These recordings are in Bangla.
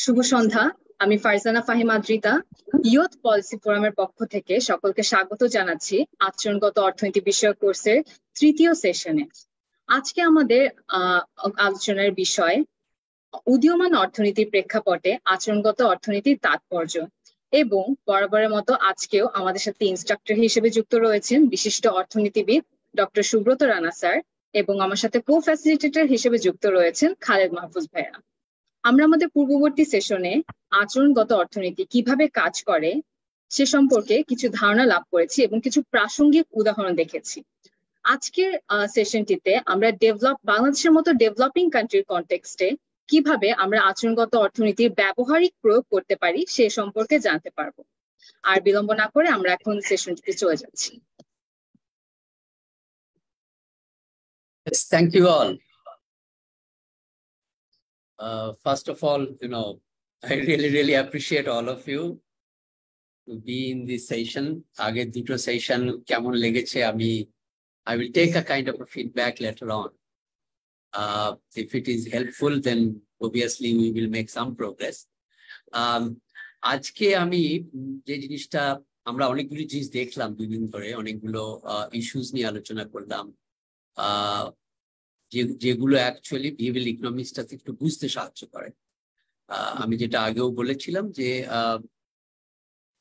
শুভ সন্ধ্যা। আমি ফারজানা ফাহিম আদ্রিতা, ইয়ুথ পলিসি ফোরামের পক্ষ থেকে সকলকে স্বাগত জানাচ্ছি আচরণগত অর্থনীতি বিষয়ক কোর্সের তৃতীয় সেশনে। আজকে আমাদের আলোচনার বিষয় উদীয়মান অর্থনীতির প্রেক্ষাপটে আচরণগত অর্থনীতির তাৎপর্য, এবং বরাবরের মতো আজকেও আমাদের সাথে ইনস্ট্রাক্টর হিসেবে যুক্ত রয়েছেন বিশিষ্ট অর্থনীতিবিদ ডক্টর সুব্রত রানা স্যার, এবং আমার সাথে কো ফ্যাসিলিটেটর হিসেবে যুক্ত রয়েছেন খালেদ মাহফুজ ভাইয়া। আমরা আমাদের পূর্ববর্তী সেশনে আচরণগত অর্থনীতি কিভাবে কাজ করে সে সম্পর্কে কিছু ধারণা লাভ করেছি এবং কিছু প্রাসঙ্গিক উদাহরণ দেখেছি। আজকের সেশনটিতে আমরা বাংলাদেশের মতো ডেভেলপিং কান্ট্রির কনটেক্সটে কিভাবে আমরা আচরণগত অর্থনীতির ব্যবহারিক প্রয়োগ করতে পারি সে সম্পর্কে জানতে পারবো। আর বিলম্ব না করে আমরা এখন সেশনটিতে চলে যাচ্ছি। Thank you all. First of all, I really appreciate all of you to be in this session. Aage duto session kemon legeche I will take a kind of a feedback later on. If it is helpful, then obviously we will make some progress. আজকে আমি যে জিনিসটা আমরা অনেকগুলো জিনিস দেখলাম, দুদিন ধরে অনেকগুলো ইস্যুস নিয়ে আলোচনা করলাম, যেগুলো অ্যাকচুয়ালি বিহেভিয়ারাল ইকোনমিক্সটাকে একটু বুঝতে সাহায্য করে। আমি যেটা আগেও বলেছিলাম যে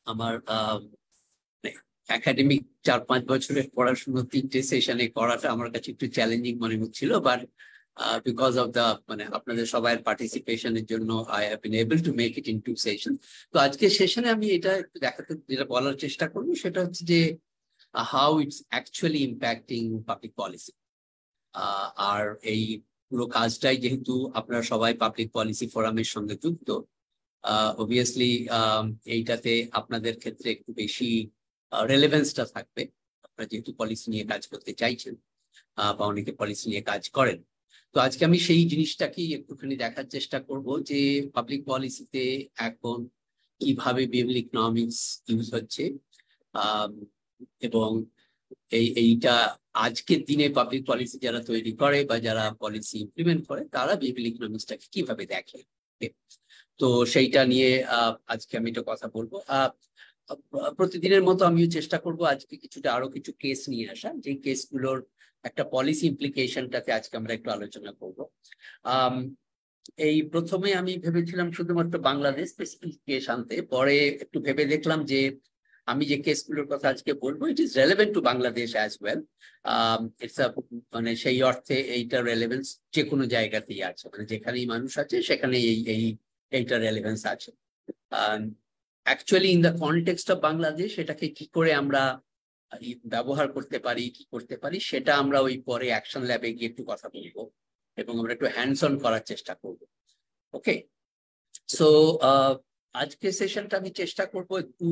আমার একাডেমিক 4-5 বছরের পড়াশোনা 3টে সেশনে করাটা আমার কাছে একটু চ্যালেঞ্জিং মনে হচ্ছিল, বাট বিকজ অফ দ্য আপনাদের সবার পার্টিসিপেশনের জন্য I have been able to make it in 2 session. তো আজকে সেশনে আমি এটা একটু দেখাতে, যেটা বলার চেষ্টা করবো সেটা হচ্ছে যে how it's actually impacting public policy. আর এই পুরো কাজটাই যেহেতু আপনারা সবাই পাবলিক পলিসি ফোরামের সঙ্গে যুক্ত, অবভিয়াসলি এইটাতে আপনাদের ক্ষেত্রে একটু বেশি রেলেভেন্সটা থাকবে। আপনারা যেহেতু পলিসি নিয়ে কাজ করতে চাইছেন বা অনেকে পলিসি নিয়ে কাজ করেন, তো আজকে আমি সেই জিনিসটাকেই একটুখানি দেখার চেষ্টা করব যে পাবলিক পলিসিতে এখন কিভাবে বিহেভিয়ারাল ইকোনমিক্স ইউজ হচ্ছে, এবং এইটা আজকের দিনে পাবলিক পলিসি যারা তৈরি করে বা যারা পলিসি ইমপ্লিমেন্ট করে তারা বিহেভিয়ারাল ইকোনমিক্সটাকে কিভাবে দেখে। তো সেইটা নিয়ে আজকে আমি একটা কথা বলবো। প্রতিদিনের মতো আমিও চেষ্টা করব আজকে কিছুটা আরো কিছু কেস নিয়ে আসা, যে কেসগুলোর একটা পলিসি ইমপ্লিকেশনটাকে আজকে আমরা একটু আলোচনা করব। এই প্রথমে আমি ভেবেছিলাম শুধুমাত্র বাংলাদেশ স্পেসিফিক কেস আনতে, পরে একটু ভেবে দেখলাম যে আমি যে কেসগুলোর কথা আজকে বলবো it is relevant two Bangladesh as well. It's সেই অর্থে এইটা রেলেভেন্স যে কোনো জায়গাতেই আছে, যেখানেই মানুষ আছে সেখানে এইটা রেলেভেন্স আছে। Actually in the context of Bangladesh এটাকে কি করে আমরা ব্যবহার করতে পারি, কি করতে পারি, সেটা আমরা ওই পরে অ্যাকশন ল্যাবে গিয়ে একটু কথা বলবো এবং আমরা একটু হ্যান্ডস অন করার চেষ্টা করব। ওকে, সো আজকে সেশনটা আমি চেষ্টা করব একটু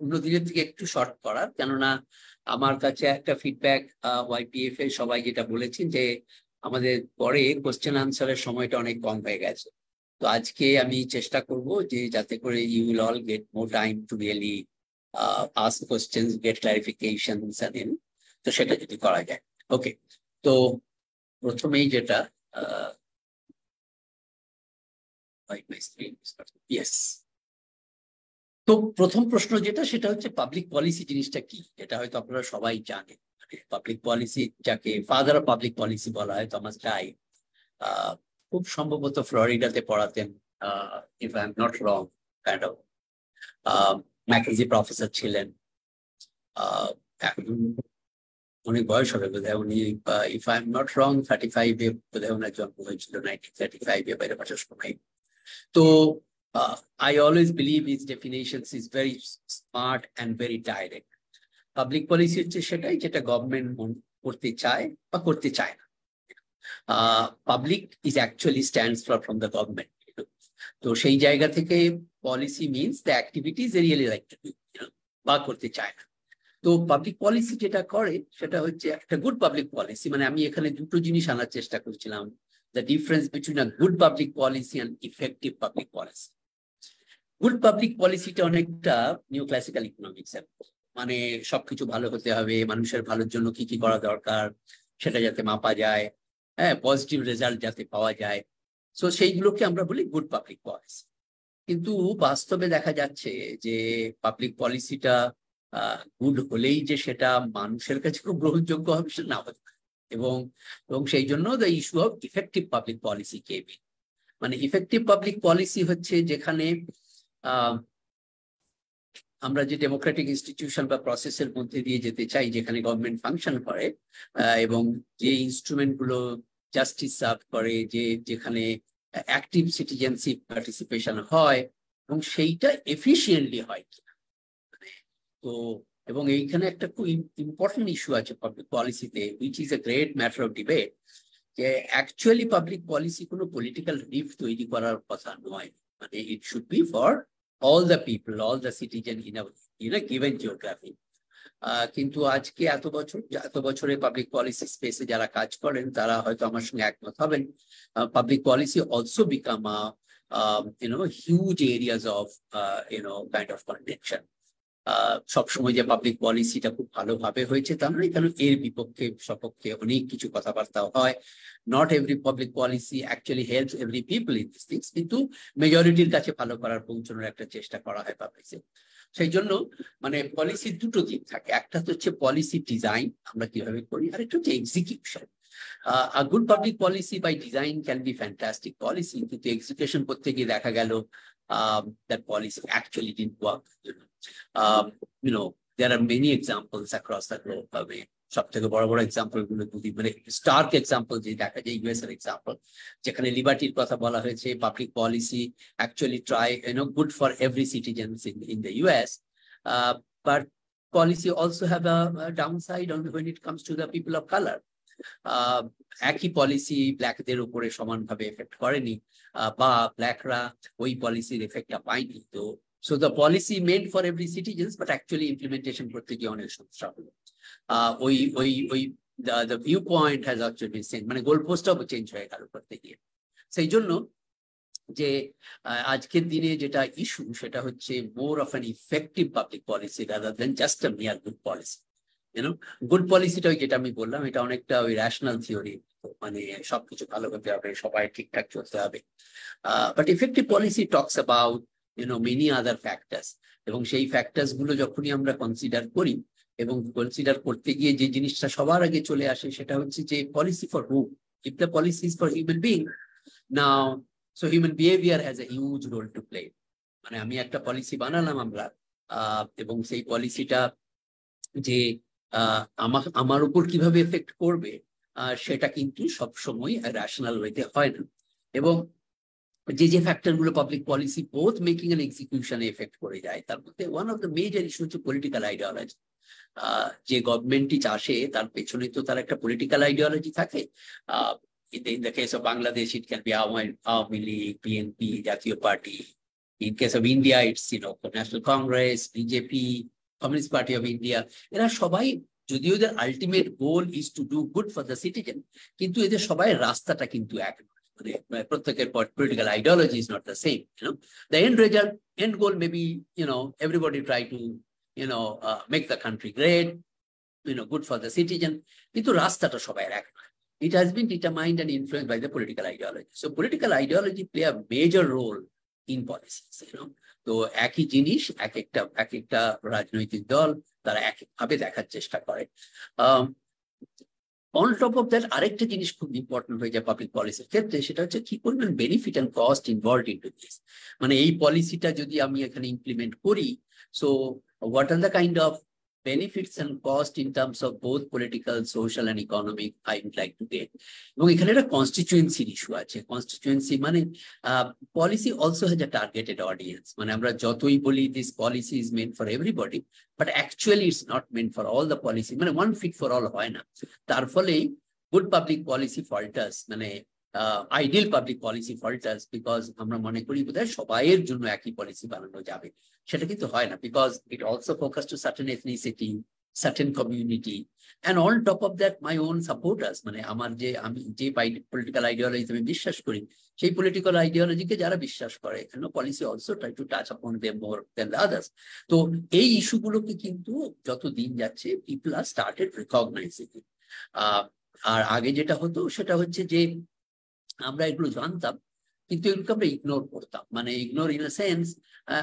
অন্য দিনের থেকে একটু শর্ট করার, কেননা আমার কাছে একটা ফিডব্যাক ওয়াইপিএফ এর সবাই যেটা বলেছেন যে আমাদের পরে কোশ্চেন আনসারের সময়টা অনেক কম হয়ে গেছে। তো আজকে আমি চেষ্টা করব যে যাতে করে you will all get more time to really ask questions, get clarifications and তো সেটা যদি করা যায়। ওকে, তো প্রথমেই যেটা ইয়েস, তো প্রথম প্রশ্ন যেটা সেটা হচ্ছে পাবলিক পলিসি জিনিসটা কি, এটা হয়তো আপনারা সবাই জানেন। পাবলিক পলিসি, যাকে ফাদার অফ পাবলিক পলিসি বলা হয়, থমাস ডাই, খুব সম্ভবত ফ্লোরিডাতে পড়াতেন, if I am not wrong, kind of McKenzie professor ছিলেন। এখন অনেক বয়স হবে বোধহয়, উনি if I am not wrong 35-এ বোধহয় ওনার জন্ম হয়েছিল, 1935-এ বাইরে বাসার সময়। তো I always believe his definitions is very smart and very direct. Public policy হচ্ছে সেটাই যেটা গভর্নমেন্ট করতে চায় বা করতে চায় না। Public is actually stands from the government. তো সেই জায়গা থেকে policy means the activities they really like to do, বা করতে চায় না। তো পাবলিক পলিসি যেটা করে সেটা হচ্ছে একটা গুড পাবলিক পলিসি। আমি এখানে দুটো জিনিস আনার চেষ্টা করছিলাম, the difference between a good public policy and effective public policy. Good public পলিসিটা অনেকটা নিউ ক্লাসিক্যাল ইকোনমিক্স এর, সবকিছু ভালো হতে হবে, মানুষের ভালোর জন্য কি কি করা দরকার সেটা যাতে মাপা যায়, হ্যাঁ, পজিটিভ রেজাল্ট যাতে পাওয়া যায়, সো সেইগুলোকে আমরা বলি গুড পাবলিক পলিসি। কিন্তু বাস্তবে দেখা যাচ্ছে যে পাবলিক পলিসিটা গুড হলেই যে সেটা মানুষের কাছে খুব গ্রহণযোগ্য হবে সেটা না হতে পারে। এবং সেই জন্য the issue of effective public policy came in. মানে ইফেক্টিভ পাবলিক পলিসি হচ্ছে যেখানে আমরা যে ডেমোক্রেটিক ইনস্টিটিউশন বা প্রসেসের মধ্যে দিয়ে যেতে চাই, যেখানে গভর্নমেন্ট ফাংশন করে এবং যে ইনস্ট্রুমেন্ট গুলো জাস্টিস সার্ভ করে, যেখানে অ্যাক্টিভ সিটিজেনশিপ পার্টিসিপেশন হয় এবং সেইটা এফিশিয়েন্টলি হয় কিনা। তো এবং এইখানে একটা খুব ইম্পর্টেন্ট ইস্যু আছে পাবলিক পলিসিতে, which is a great matter of debate, যে অ্যাকচুয়ালি পাবলিক পলিসি কোনো পলিটিক্যাল রিফ তৈরি করার কথা নয়। মানে it should be for all the people, all the citizens in a given geography. কিন্তু আজকে এত বছরে পাবলিক পলিসি স্পেসে যারা কাজ করেন তারা হয়তো আমার সঙ্গে একমত হবেন। Public policy also become huge areas of kind of contention. সবসময় যে পাবলিক পলিসিটা খুব ভালোভাবে হয়েছে তা নয়, কারণ এর বিপক্ষে সপক্ষে অনেক কিছু কথাবার্তা হয়। Not every public policy actually helps every people in this things, কিন্তু মেজরিটির কাছে ভালো করার পৌঁছানোর একটা চেষ্টা করা হয় পাবলিসে। সেই জন্য মানে পলিসির দুটো দিক থাকে, একটা হচ্ছে পলিসি ডিজাইন আমরা কিভাবে করি, আর একটা হচ্ছে execution. A good public policy by design can be fantastic policy, কিন্তু এক্সিকিউশন করতে গিয়ে দেখা গেল that policy actually didn't work. There are many examples across the globe. সব থেকে বড় বড় এক্সাম্পল গুলো যদি মানে স্টার্ক এক্সাম্পল যে দেখা যায় ইউএস এর এক্সাম্পল, যেখানে লিবার্টির কথা বলা হয়েছে, public policy actually try good for every citizens in the US, but policy also have a downside on when it comes to the people of color. একই পলিসি ব্ল্যাকদের উপরে সমানভাবে এফেক্ট করেনি, বা ব্ল্যাকরা ওই পলিসির এফেক্টটা পায়নি। তো so the policy meant for every citizens, but actually implementation করতে গিয়ে অনেক সমস্যা হলো। the viewpoint has actually been changed, মানে গোল পোস্টটাও চেঞ্জ হয়ে গেল করতে গিয়ে। সেই জন্য যে আজকের দিনে যেটা ইস্যু সেটা হচ্ছে more of an effective public policy rather than just আ মিয়ার গুড পলিসি। গুড পলিসিটা যেটা আমি বললাম এটা অনেকটা ওই রেশনাল থিওরি, মানে সবকিছু ভালো করতে হবে, সবাই ঠিকঠাক চলতে হবে। But effective policy talks about many other factors, এবং সেই ফ্যাক্টরস গুলো যখনই আমরা কনসিডার করি এবং কনসিডার করতে গিয়ে যে জিনিসটা সবার আগে চলে আসে সেটা হচ্ছে যে policy for hmm. If the policy is for human being, now so human behaviour has a huge role to play. মানে আমি একটা পলিসি বানালাম আমরা, এবং সেই পলিসিটা যে আমার উপর কিভাবে এফেক্ট করবে সেটা কিন্তু সবসময় রেশনাল ওয়েতে হয় না। এবং যে ফ্যাক্টর গুলো public policy both making and এক্সিকিউশনে এফেক্ট করে যায়, তার মধ্যে one of the major issue হচ্ছে পলিটিক্যাল আইডিওলজি। যে গভর্নমেন্টই চাষে তার পেছনে তো তার একটা পলিটিক্যাল আইডিওলজি থাকে। In the case of Bangladesh, it can be Awami League, PNP, Jatiyo Party. In case of India, it's National Congress, BJP, Communist Party of India. এরা সবাই যদিও এদের ultimate goal is to do good for the citizen, কিন্তু এদের সবাই রাস্তাটা কিন্তু এক। প্রত্যেকের political ideology is not the same. The end result, end goal may be, everybody try to, make the country great, good for the citizen. কিন্তু রাস্তাটা সবাই এক। It has been determined and influenced by the political ideology. So political ideology play a major role in policies. তো একই জিনিস এক একটা রাজনৈতিক দল তারা একভাবে দেখার চেষ্টা করে। On top of that, আরেকটা জিনিস খুব ইম্পর্টেন্ট হয়ে যায় পাবলিক পলিসির ক্ষেত্রে, সেটা হচ্ছে কি পরিমাণ benefit and cost involved into this. মানে এই পলিসিটা যদি আমি এখানে ইমপ্লিমেন্ট করি, so what are the kind of benefits and cost in terms of both political, social and economic I would like to get. এবং এখানে একটা কনস্টিটিউয়েন্সির ইস্যু আছে। কনস্টিটিউয়েন্সি মানে policy also has a targeted audience. মানে আমরা যতই বলি this policy is meant for everybody, but actually it's not meant for all the policy. মানে ওয়ান ফিট ফর অল হয় না। তার ফলেই গুড পাবলিক পলিসি ফল্টার্স, মানে আইডিয়াল পাবলিক পলিসি ফল্টার্স, বিকজ আমরা মনে করি বোধহয় সবাইয়ের জন্য একই পলিসি বানানো যাবে, সেটা কিন্তু হয় না। Because it also focus to certain ethnicity, certain community, and on top of that my own supporters. মানে আমি যে পলিটিক্যাল আইডিওলজিতে আমি বিশ্বাস করি, সেই পলিটিক্যাল আইডিওলজিকে যারা বিশ্বাস করে, policy also try to touch upon them more than the others. তো এই ইস্যুগুলোকে কিন্তু যত দিন যাচ্ছে পিপল আর স্টার্টেড রিকগনাইজিং। আর আগে যেটা হতো সেটা হচ্ছে যে আমরা এগুলো জানতাম, কিন্তু এগুলোকে আমরা ইগনোর করতাম, মানে ইগনোর ইন আ সেন্স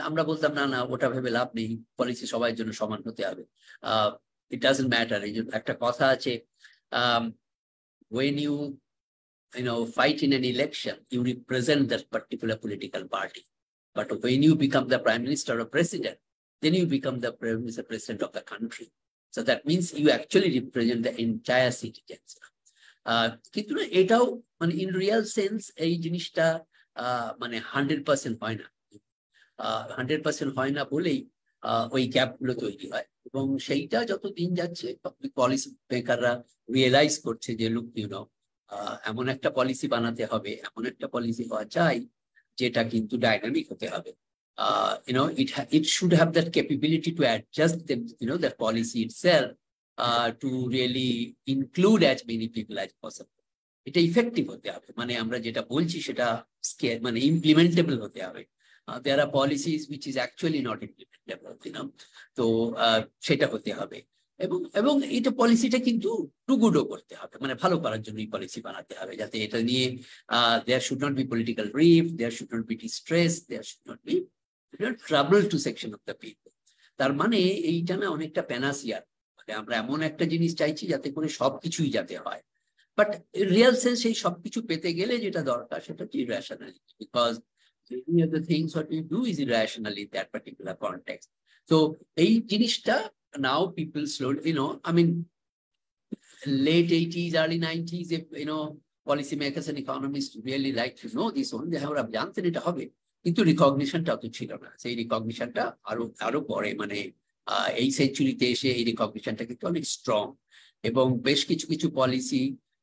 আমরা বলতাম না না ওটা ভেবে লাভ নেই, পলিসি সবার জন্য সমান হতে হবে, ইট ডাজন্ট ম্যাটার। এই জন্য একটা কথা আছে, when you fight in an election, you represent that particular political party. But when you become the prime minister or president, then you become the prime minister, president of the country. So that means you actually represent the entire citizens. কিন্তু না এটাও মানে ইন রিয়াল সেন্স এই জিনিসটা মানে 100% হয় না, 100% হয় না বলেই ওই গ্যাপ গুলো তৈরি হয়। এবং সেইটা যত দিন যাচ্ছে পাবলিক পলিসি মেকাররা রিয়েলাইজ করছে যে লুক এমন একটা পলিসি বানাতে হবে, এমন একটা পলিসি হওয়া চাই যেটা কিন্তু ডাইনামিক হতে হবে। It should have that capability to adjust the policy itself to really include as many people as possible. এটা ইফেক্টিভ হতে হবে, মানে আমরা যেটা বলছি সেটা মানে ইমপ্লিমেন্টেবল হতে হবে। There are policies which is actually not implementable, তো সেটা হতে হবে। এবং এটা পলিসিটা কিন্তু টু গুডও করতে হবে, মানে ভালো করার জন্য পলিসি বানাতে হবে, যাতে এটা নিয়ে there should not be political rift, there should not be distress, there should not be trouble to section of the people. তার মানে এইটা না অনেকটা প্যানাসিয়ার, মানে আমরা এমন একটা জিনিস চাইছি যাতে করে সবকিছুই যাতে হয়, বাট রিয়েল সেন্স সেই সবকিছু পেতে গেলে যেটা দরকার সেটা হচ্ছে irrationality, because many of the things what we do is irrational in that particular context. So এই জিনিসটা now people slowly, I mean, late 80s, early 90s, if policy makers and economists really like to know this one, they have জানতেন এটা হবে, কিন্তু রিকগনিশনটা অত ছিল না। সেই রিকগনিশনটা আরো পরে, মানে এই সেঞ্চুরিতে এসে এই রিকগনিশনটা কিন্তু অনেক স্ট্রং, এবং বেশ কিছু কিছু পলিসি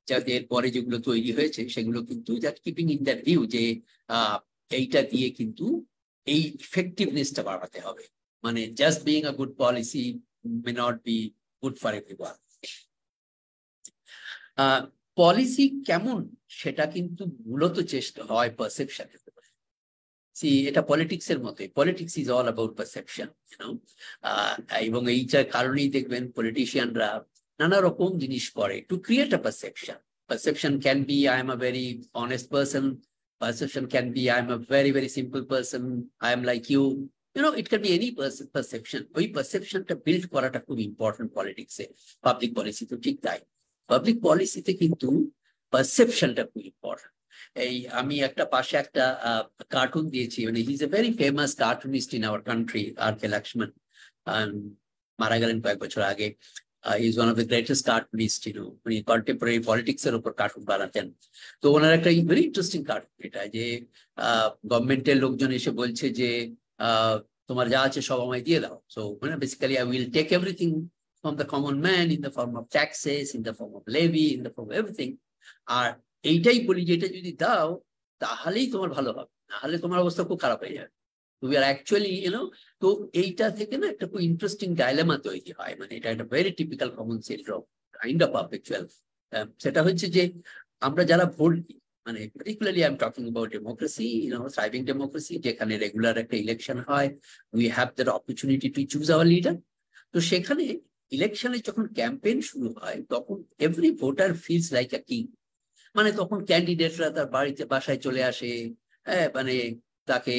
যাদের পরে যেগুলো তৈরি হয়েছে সেগুলো কিন্তু just keeping in that view যে এইটা দিয়ে কিন্তু এই ইফেক্টিভনেসটা বাড়াতে হবে, মানে just being a good policy may not be good for everyone. Policy কেমন সেটা কিন্তু মূলত চেষ্টা হয় পারসেপশন। এটা পলিটিক্স এর মতোই, politics is all about perception, এবং এইটার কারণেই দেখবেন পলিটিশিয়ানরা নানা রকম জিনিস করে to create a perception. Perception can be I am a very honest person, perception can be I am a very very simple person, I am like you, it can be any perception. ওই পারসেপশনটা বিল্ড করাটা খুব ইম্পর্টেন্ট পলিটিক্সে, পাবলিক পলিসি তো ঠিক তাই। পাবলিক পলিসিতে কিন্তু পারসেপশনটা খুব ইম্পর্টেন্ট। এই আমি একটা পাশে একটা কার্টুন দিয়েছি, মানে he is a very famous cartoonist in our country, R K Laxman, মারা গেলেন কয়েক বছর আগে। He is one of the greatest cartoonist, উনি কন্টেম্পোরারি পলিটিক্স এর উপর কার্টুন বানাতেন। তো ওনার একটা ভেরি ইন্টারেস্টিং কার্টুন এটা, যে গভর্নমেন্টের লোকজন এসে বলছে যে তোমার যা আছে সব আমায় দিয়ে দাও। So basically I will take everything from the common man in the form of taxes, in the form of levy, in the form of everything. আর এইটাই বলি যে এটা যদি দাও তাহলেই তোমার ভালো হবে, নাহলে তোমার অবস্থা খুব খারাপ হয়ে যাবে। উই আর অ্যাকচুয়ালি তো এইটা থেকে না একটা খুব ইন্টারেস্টিং ডাইলেমা তৈরি হয়, মানে এটা একটা very typical common syndrome kind of perpetual. সেটা হচ্ছে যে আমরা যারা ভোট দিই, মানে particularly I'm talking about democracy, thriving democracy, যেখানে রেগুলার একটা ইলেকশন হয়, we have that opportunity to choose our leader. তো সেখানে ইলেকশনে যখন ক্যাম্পেইন শুরু হয় তখন every voter feels like a king, মানে তখন ক্যান্ডিডেটরা তার বাড়িতে বাসায় চলে আসে, মানে তাকে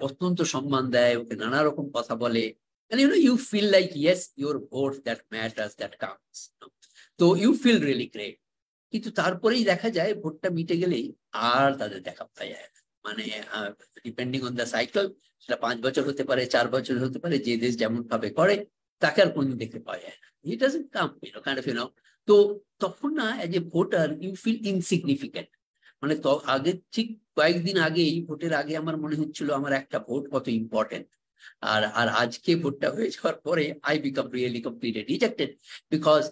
অত্যন্ত সম্মান দেয়, ওকে নানা রকম কথা বলে, and you feel like yes, your vote that matters, that counts. তো you feel really great. কিন্তু তারপরেই দেখা যায় ভোটটা মিটে গেলেই আর তাদের দেখা পাওয়া যায়, মানে ডিপেন্ডিং অন দ্য সাইকেল, সেটা 5 বছর হতে পারে, 4 বছর হতে পারে, যে দেশ যেমন ভাবে করে তাকে আর কোনদিন দেখতে পাওয়া যায় না। It doesn't come kind of তো তখন না as a voter you feel insignificant, মানে তো আগে ঠিক কয়েকদিন আগেই ভোটের আগে আমার মনে হচ্ছিল আমার একটা ভোট কত ইম্পর্টেন্ট, আর আজকে ভোটটা হয়ে যাওয়ার পরে I become really completely dejected, because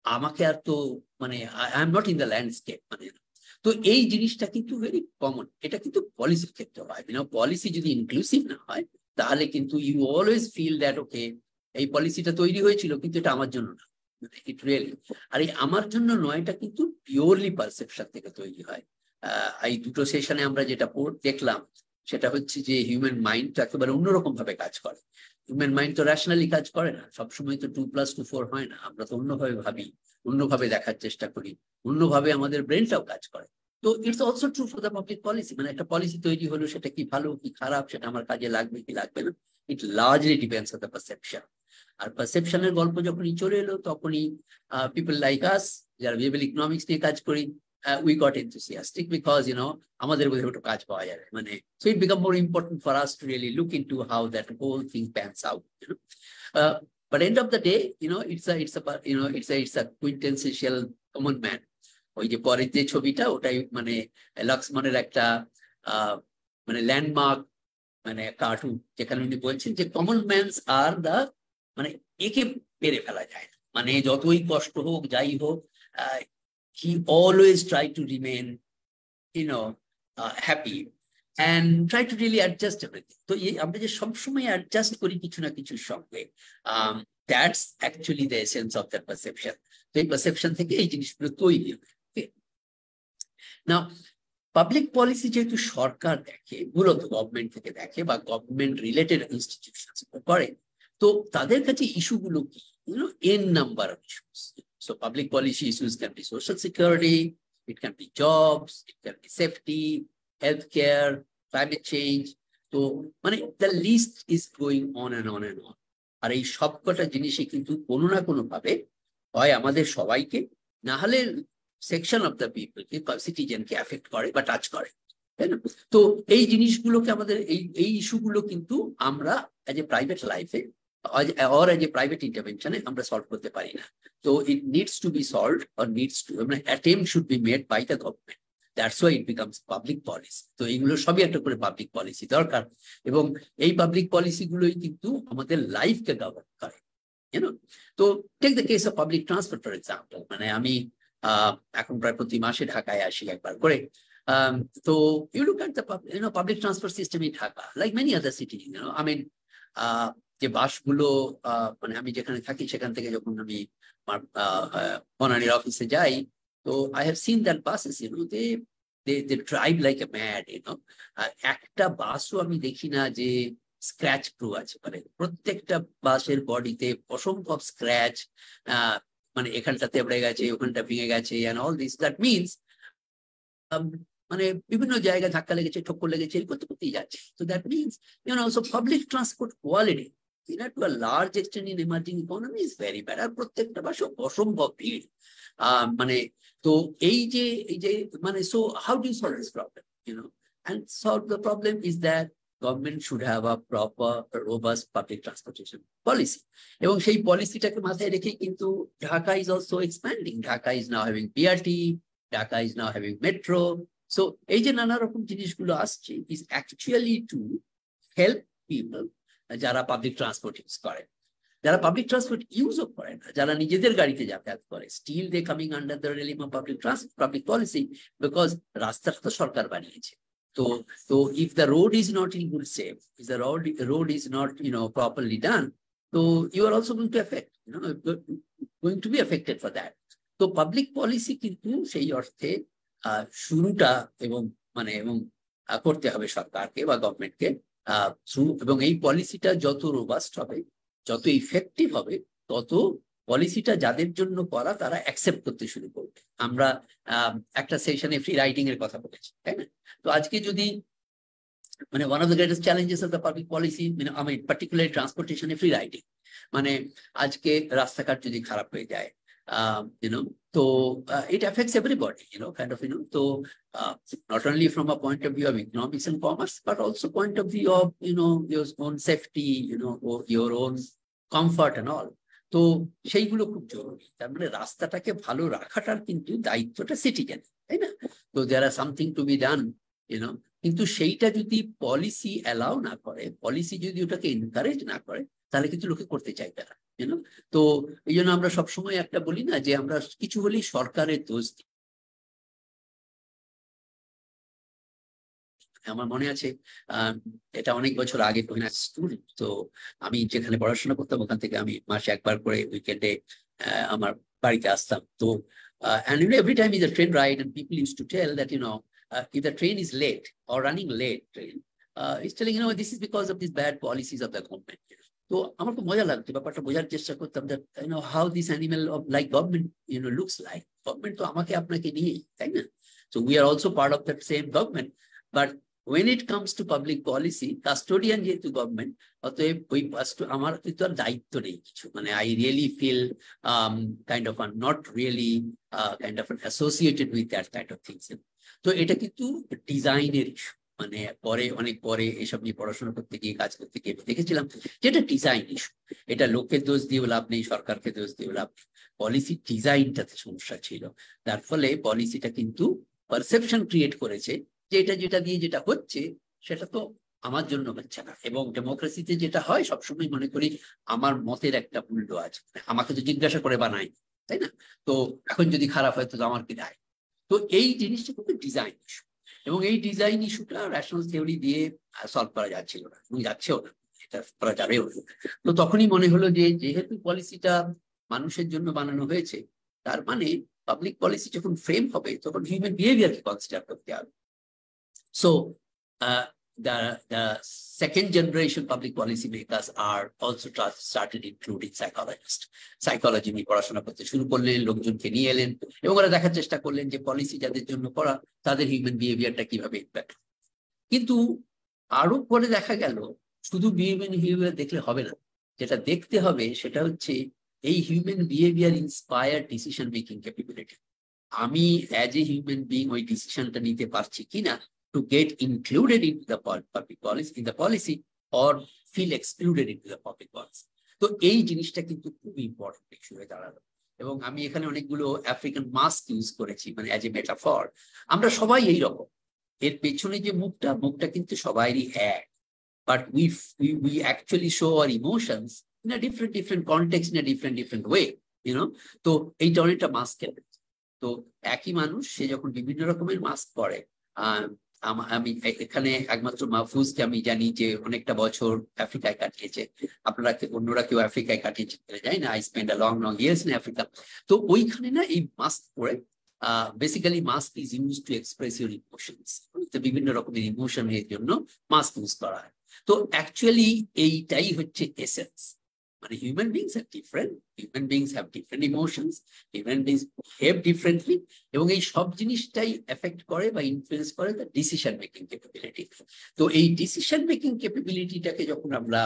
আমাকে আর তো মানে I am not in the landscape, মানে তো এই জিনিসটা কিন্তু ভেরি কমন। এটা কিন্তু পলিসির ক্ষেত্রে হয়, পলিসি যদি ইনক্লুসিভ না হয় তাহলে কিন্তু you always feel that okay এই পলিসিটা তৈরি হয়েছিল কিন্তু এটা আমার জন্য না, ইট রিয়েলি। আর এই আমার জন্য নয়, এটা কিন্তু পিওরলি পারসেপশন থেকে তৈরি হয়। এই দুটো সেশনে আমরা যেটা দেখলাম সেটা হচ্ছে যে হিউম্যান মাইন্ড তো একেবারে অন্যরকম ভাবে কাজ করে। হিউম্যান মাইন্ড তো রেশনালি কাজ করে না, সবসময় তো 2+2=4 হয় না, আমরা তো অন্যভাবে ভাবি, অন্যভাবে দেখার চেষ্টা করি, অন্যভাবে আমাদের ব্রেনটাও কাজ করে। তো it's also true for the public policy, মানে একটা পলিসি তৈরি হলো, সেটা কি ভালো কি খারাপ, সেটা আমার কাজে লাগবে কি লাগবে না, it largely depends on the perception. আর পারসেপশনের গল্প যখনই চলে এলো, তখনই পিপল লাইক আস, যারা বিহেভিয়ারাল ইকোনমিক্স নিয়ে কাজ করি, we got enthusiastic because আমাদের বোধহয় একটু কাজ পাওয়া যাবে, মানে so it become more important for us to really look into how that whole thing pans out. But end of the day, it's a quintessential common man. ওই যে পরের যে ছবিটা, ওটাই মানে লক্সমানের একটা মানে ল্যান্ডমার্ক মানে কার্টুন, যেখানে উনি বলছেন যে কমন ম্যানস আর দা, মানে একে পেরে ফেলা যায় না, মানে যতই কষ্ট হোক যাই হোক, he always try to remain happy and try to really adjust everything. তো এই আমরা যে সবসময় অ্যাডজাস্ট করি কিছু না কিছুর সঙ্গে, that's actually the essence of that perception. তো এই পারসেপশন থেকে এই জিনিসগুলো তৈরি হয়। নাও পাবলিক পলিসি যেহেতু সরকার দেখে, মূলত গভর্নমেন্ট থেকে দেখে বা গভর্নমেন্ট রিলেটেড ইনস্টিটিউশনস করে, তো তাদের কাছে ইস্যুগুলো কি, n number of issues. So public policy issues can be social security, it can be jobs, it can be safety, healthcare, climate change. So মানে the list is going on and on and on. আর এই সবকটা জিনিসে কিন্তু কোনো না কোনো ভাবে হয় আমাদের সবাইকে, না হলে সেকশন অফ দ্য পিপল সিটিজেনকে এফেক্ট করে বা টাচ করে, তাই না? তো এই জিনিসগুলোকে আমাদের এই ইস্যুগুলো কিন্তু আমরা অ্যাজ এ প্রাইভেট লাইফে or as a private intervention আমরা সলভ করতে পারি না। তো it needs to be solved or needs to, মানে attempt should be made by the government. That's why it becomes public policy. তো এইগুলো সবই একটা করে পাবলিক পলিসি দরকার, এবং এই পাবলিক পলিসি গুলোই কিন্তু আমাদের লাইফকে গভর্ন করে। তো take the case of public transport for example, মানে আমি এখন প্রায় প্রতি মাসে ঢাকায় আসি একবার করে। তো you look at the public transport system in Dhaka, like many other cities, I mean, যে বাসগুলো মানে আমি যেখানে থাকি সেখান থেকে যখন আমি আমার বনানীর অফিসে যাই, তো I have seen that buses they drive like a mad, একটা বাসও আমি দেখি না যে স্ক্র্যাচ প্রুফ আছে, মানে প্রত্যেকটা বাসের বডিতে অসংখ্য স্ক্র্যাচ, মানে এখানটাতে পড়ে গেছে, ওখানটা ভেঙে গেছে, and all this that means মানে বিভিন্ন জায়গায় ধাক্কা লেগেছে, ঠক্কর লেগেছে, এই করতে করতেই যাচ্ছে। So that means also public transport quality to a large extent in emerging economy is very bad. আর প্রত্যেকটা বাসে অসম্ভব ভিড়, মানে তো এই যে মানে so how do you solve this problem? And solve the problem is that government should have a proper robust public transportation policy, এবং সেই পলিসিটাকে মাথায় রেখে কিন্তু Dhaka is also expanding. Dhaka is now having BRT, Dhaka is now having metro. So এই যে নানা রকম জিনিসগুলো আসছে is actually to help people যারা পাবলিক ট্রান্সপোর্ট ইউজ করে, যারা পাবলিক ট্রান্সপোর্ট ইউজও করে না, যারা নিজেদের গাড়িতে যাতায়াত করে, still they coming under the realm of public policy, because রাস্তাটা তো সরকার বানিয়েছে। তো if the road is not in good shape, if the road is not properly done, তো you are also going to be affected for that. তো পাবলিক পলিসি কিন্তু সেই অর্থে শুরুটা এবং করতে হবে সরকারকে বা গভর্নমেন্টকে থ্রু, এবং এই পলিসিটা যত রোবাস্ট হবে, যত ইফেক্টিভ হবে, তত পলিসিটা যাদের জন্য করা তারা অ্যাকসেপ্ট করতে শুরু করবে। আমরা একটা সেশনে ফ্রি রাইডিং এর কথা বলেছি, তাই না? তো আজকে যদি মানে one of the greatest challenges of the public policy, I mean particularly transportation A free riding, মানে আজকে রাস্তাঘাট যদি খারাপ হয়ে যায়, so it affects everybody, so not only from a point of view of economics and commerce, but also point of view of your own safety, or your own comfort and all. তো সেইগুলো খুব জরুরি। তার মানে রাস্তাটাকে ভালো রাখাটার কিন্তু দায়িত্বটা সিটিজেন, তাই না? তো there are something to be done, কিন্তু সেইটা যদি পলিসি অ্যালাউ না করে, পলিসি যদি ওটাকে এনকারেজ না করে, তাহলে কিন্তু লোকে করতে চাইবে না। তো এই জন্য আমরা সবসময় একটা বলি না যে আমরা কিছু হলেই সরকারের দোষ দিই। আমার মনে আছে এটা অনেক বছর আগে স্টুডেন্ট, তো আমি যেখানে পড়াশোনা করতাম ওখান থেকে আমি মাসে একবার করে উইকেন্ডে আমার বাড়িতে আসতাম। তো and every time is a train ride, and people used to tell that if the train is late or running late, it's telling this is because of these bad policies of the government. তো আমার খুব মজা লাগতো, ব্যাপারটা বোঝার চেষ্টা করতাম that how this animal of like government looks like. Government তো আমাকে আপনাকে নিয়েই, তাই না? So we are also part of that same government. But when it comes to public policy, custodian যেহেতু গভর্নমেন্ট, অতএব ওই আমার কিন্তু আর দায়িত্ব নেই কিছু, মানে I really feel kind of not really kind of associated with that kind of things. তো এটা কিন্তু ডিজাইনের ইস্যু, মানে পরে অনেক পরে এসব নিয়ে পড়াশোনা করতে গিয়ে কাজ করতে গিয়ে দেখেছিলাম যে এটা ডিজাইন ইস্যু। এটা লোকের দোষ দিয়ে লাভ নেই, সরকারকে দোষ দিয়ে লাভ নেই, পলিসি ডিজাইনটাতে সমস্যা ছিল। তার ফলে পলিসিটা কিন্তু পারসেপশন ক্রিয়েট করেছে যে এটা যেটা দিয়ে যেটা হচ্ছে সেটা তো আমার জন্য হচ্ছে না। এবং ডেমোক্রেসিতে যেটা হয় সবসময় মনে করি আমার মতের একটা মূল্য আছে, আমাকে তো জিজ্ঞাসা করে বানাই, তাই না? তো এখন যদি খারাপ হয় তো আমার কি দায়? তো এই জিনিসটা কিন্তু ডিজাইন ইস্যু, এবং এই ডিজাইন ইস্যুটা রেশনাল থিওরি দিয়ে সলভ করা যাচ্ছিল না এবং যাচ্ছেও না, এটা করা যাবেও না। তো তখনই মনে হলো যে যেহেতু পলিসিটা মানুষের জন্য বানানো হয়েছে, তার মানে পাবলিক পলিসি যখন ফ্রেম হবে তখন হিউম্যান বিহেভিয়ারকে কনসিডার করতে হবে। So the second generation public policy makers are also started including psychologists. Psychology নিয়ে পড়াশোনা করতে শুরু করলেন, লোকজনকে নিয়ে এলেন এবং ওরা দেখার চেষ্টা করলেন যে পলিসি যাদের জন্য করা তাদের হিউম্যান বিহেভিয়ারটা কিভাবে ইম্প্যাক্ট। কিন্তু আরো পরে দেখা গেল শুধু হিউম্যান বিহেভিয়ার দেখলে হবে না, যেটা দেখতে হবে সেটা হচ্ছে এই human behaviour inspire decision making capability. আমি অ্যাজ এ হিউম্যান বিং ওই ডিসিশনটা নিতে পারছি কিনা to get included into the public policy, in the policy, or feel excluded into the public policy. তো এই জিনিসটা কিন্তু খুব ইম্পর্টেন্ট ইস্যু হয়ে দাঁড়ালো। এবং আমি এখানে অনেকগুলো আফ্রিকান মাস্ক ইউজ করেছি, মানে অ্যাজ এ মেটাফর। আমরা সবাই এই রকম, এর পেছনে যে মুখটা কিন্তু সবাইরই এক, but we actually show our emotions in a different context, in a different way, you know. তো এইটা অনেকটা মাস্কের। তো একই মানুষ সে যখন বিভিন্ন রকমের মাস্ক পরে, আমি এখানে একমাত্র মাহফুজকে আমি জানি যে অনেকটা বছর আফ্রিকায় কাটিয়েছে, আপনারা অন্যরা কেউ আফ্রিকায় কাটিয়েছে জানি না। I spend a long years in Africa. তো ওইখানে না এই মাস্ক পরে basically mask is use to express your emotions. তো বিভিন্ন রকমের ইমোশনের জন্য মাস্ক ইউজ করা হয়। তো অ্যাকচুয়ালি এইটাই হচ্ছে এসেন্স, মানে human beings are different, human beings have different emotions, human beings behave differently, এবং এই সব জিনিসটাই এফেক্ট করে বা ইনফ্লুয়েন্স করে দ্য ডিসিশন মেকিং ক্যাপাবিলিটি। তো এই ডিসিশন মেকিং ক্যাপাবিলিটিটাকে যখন আমরা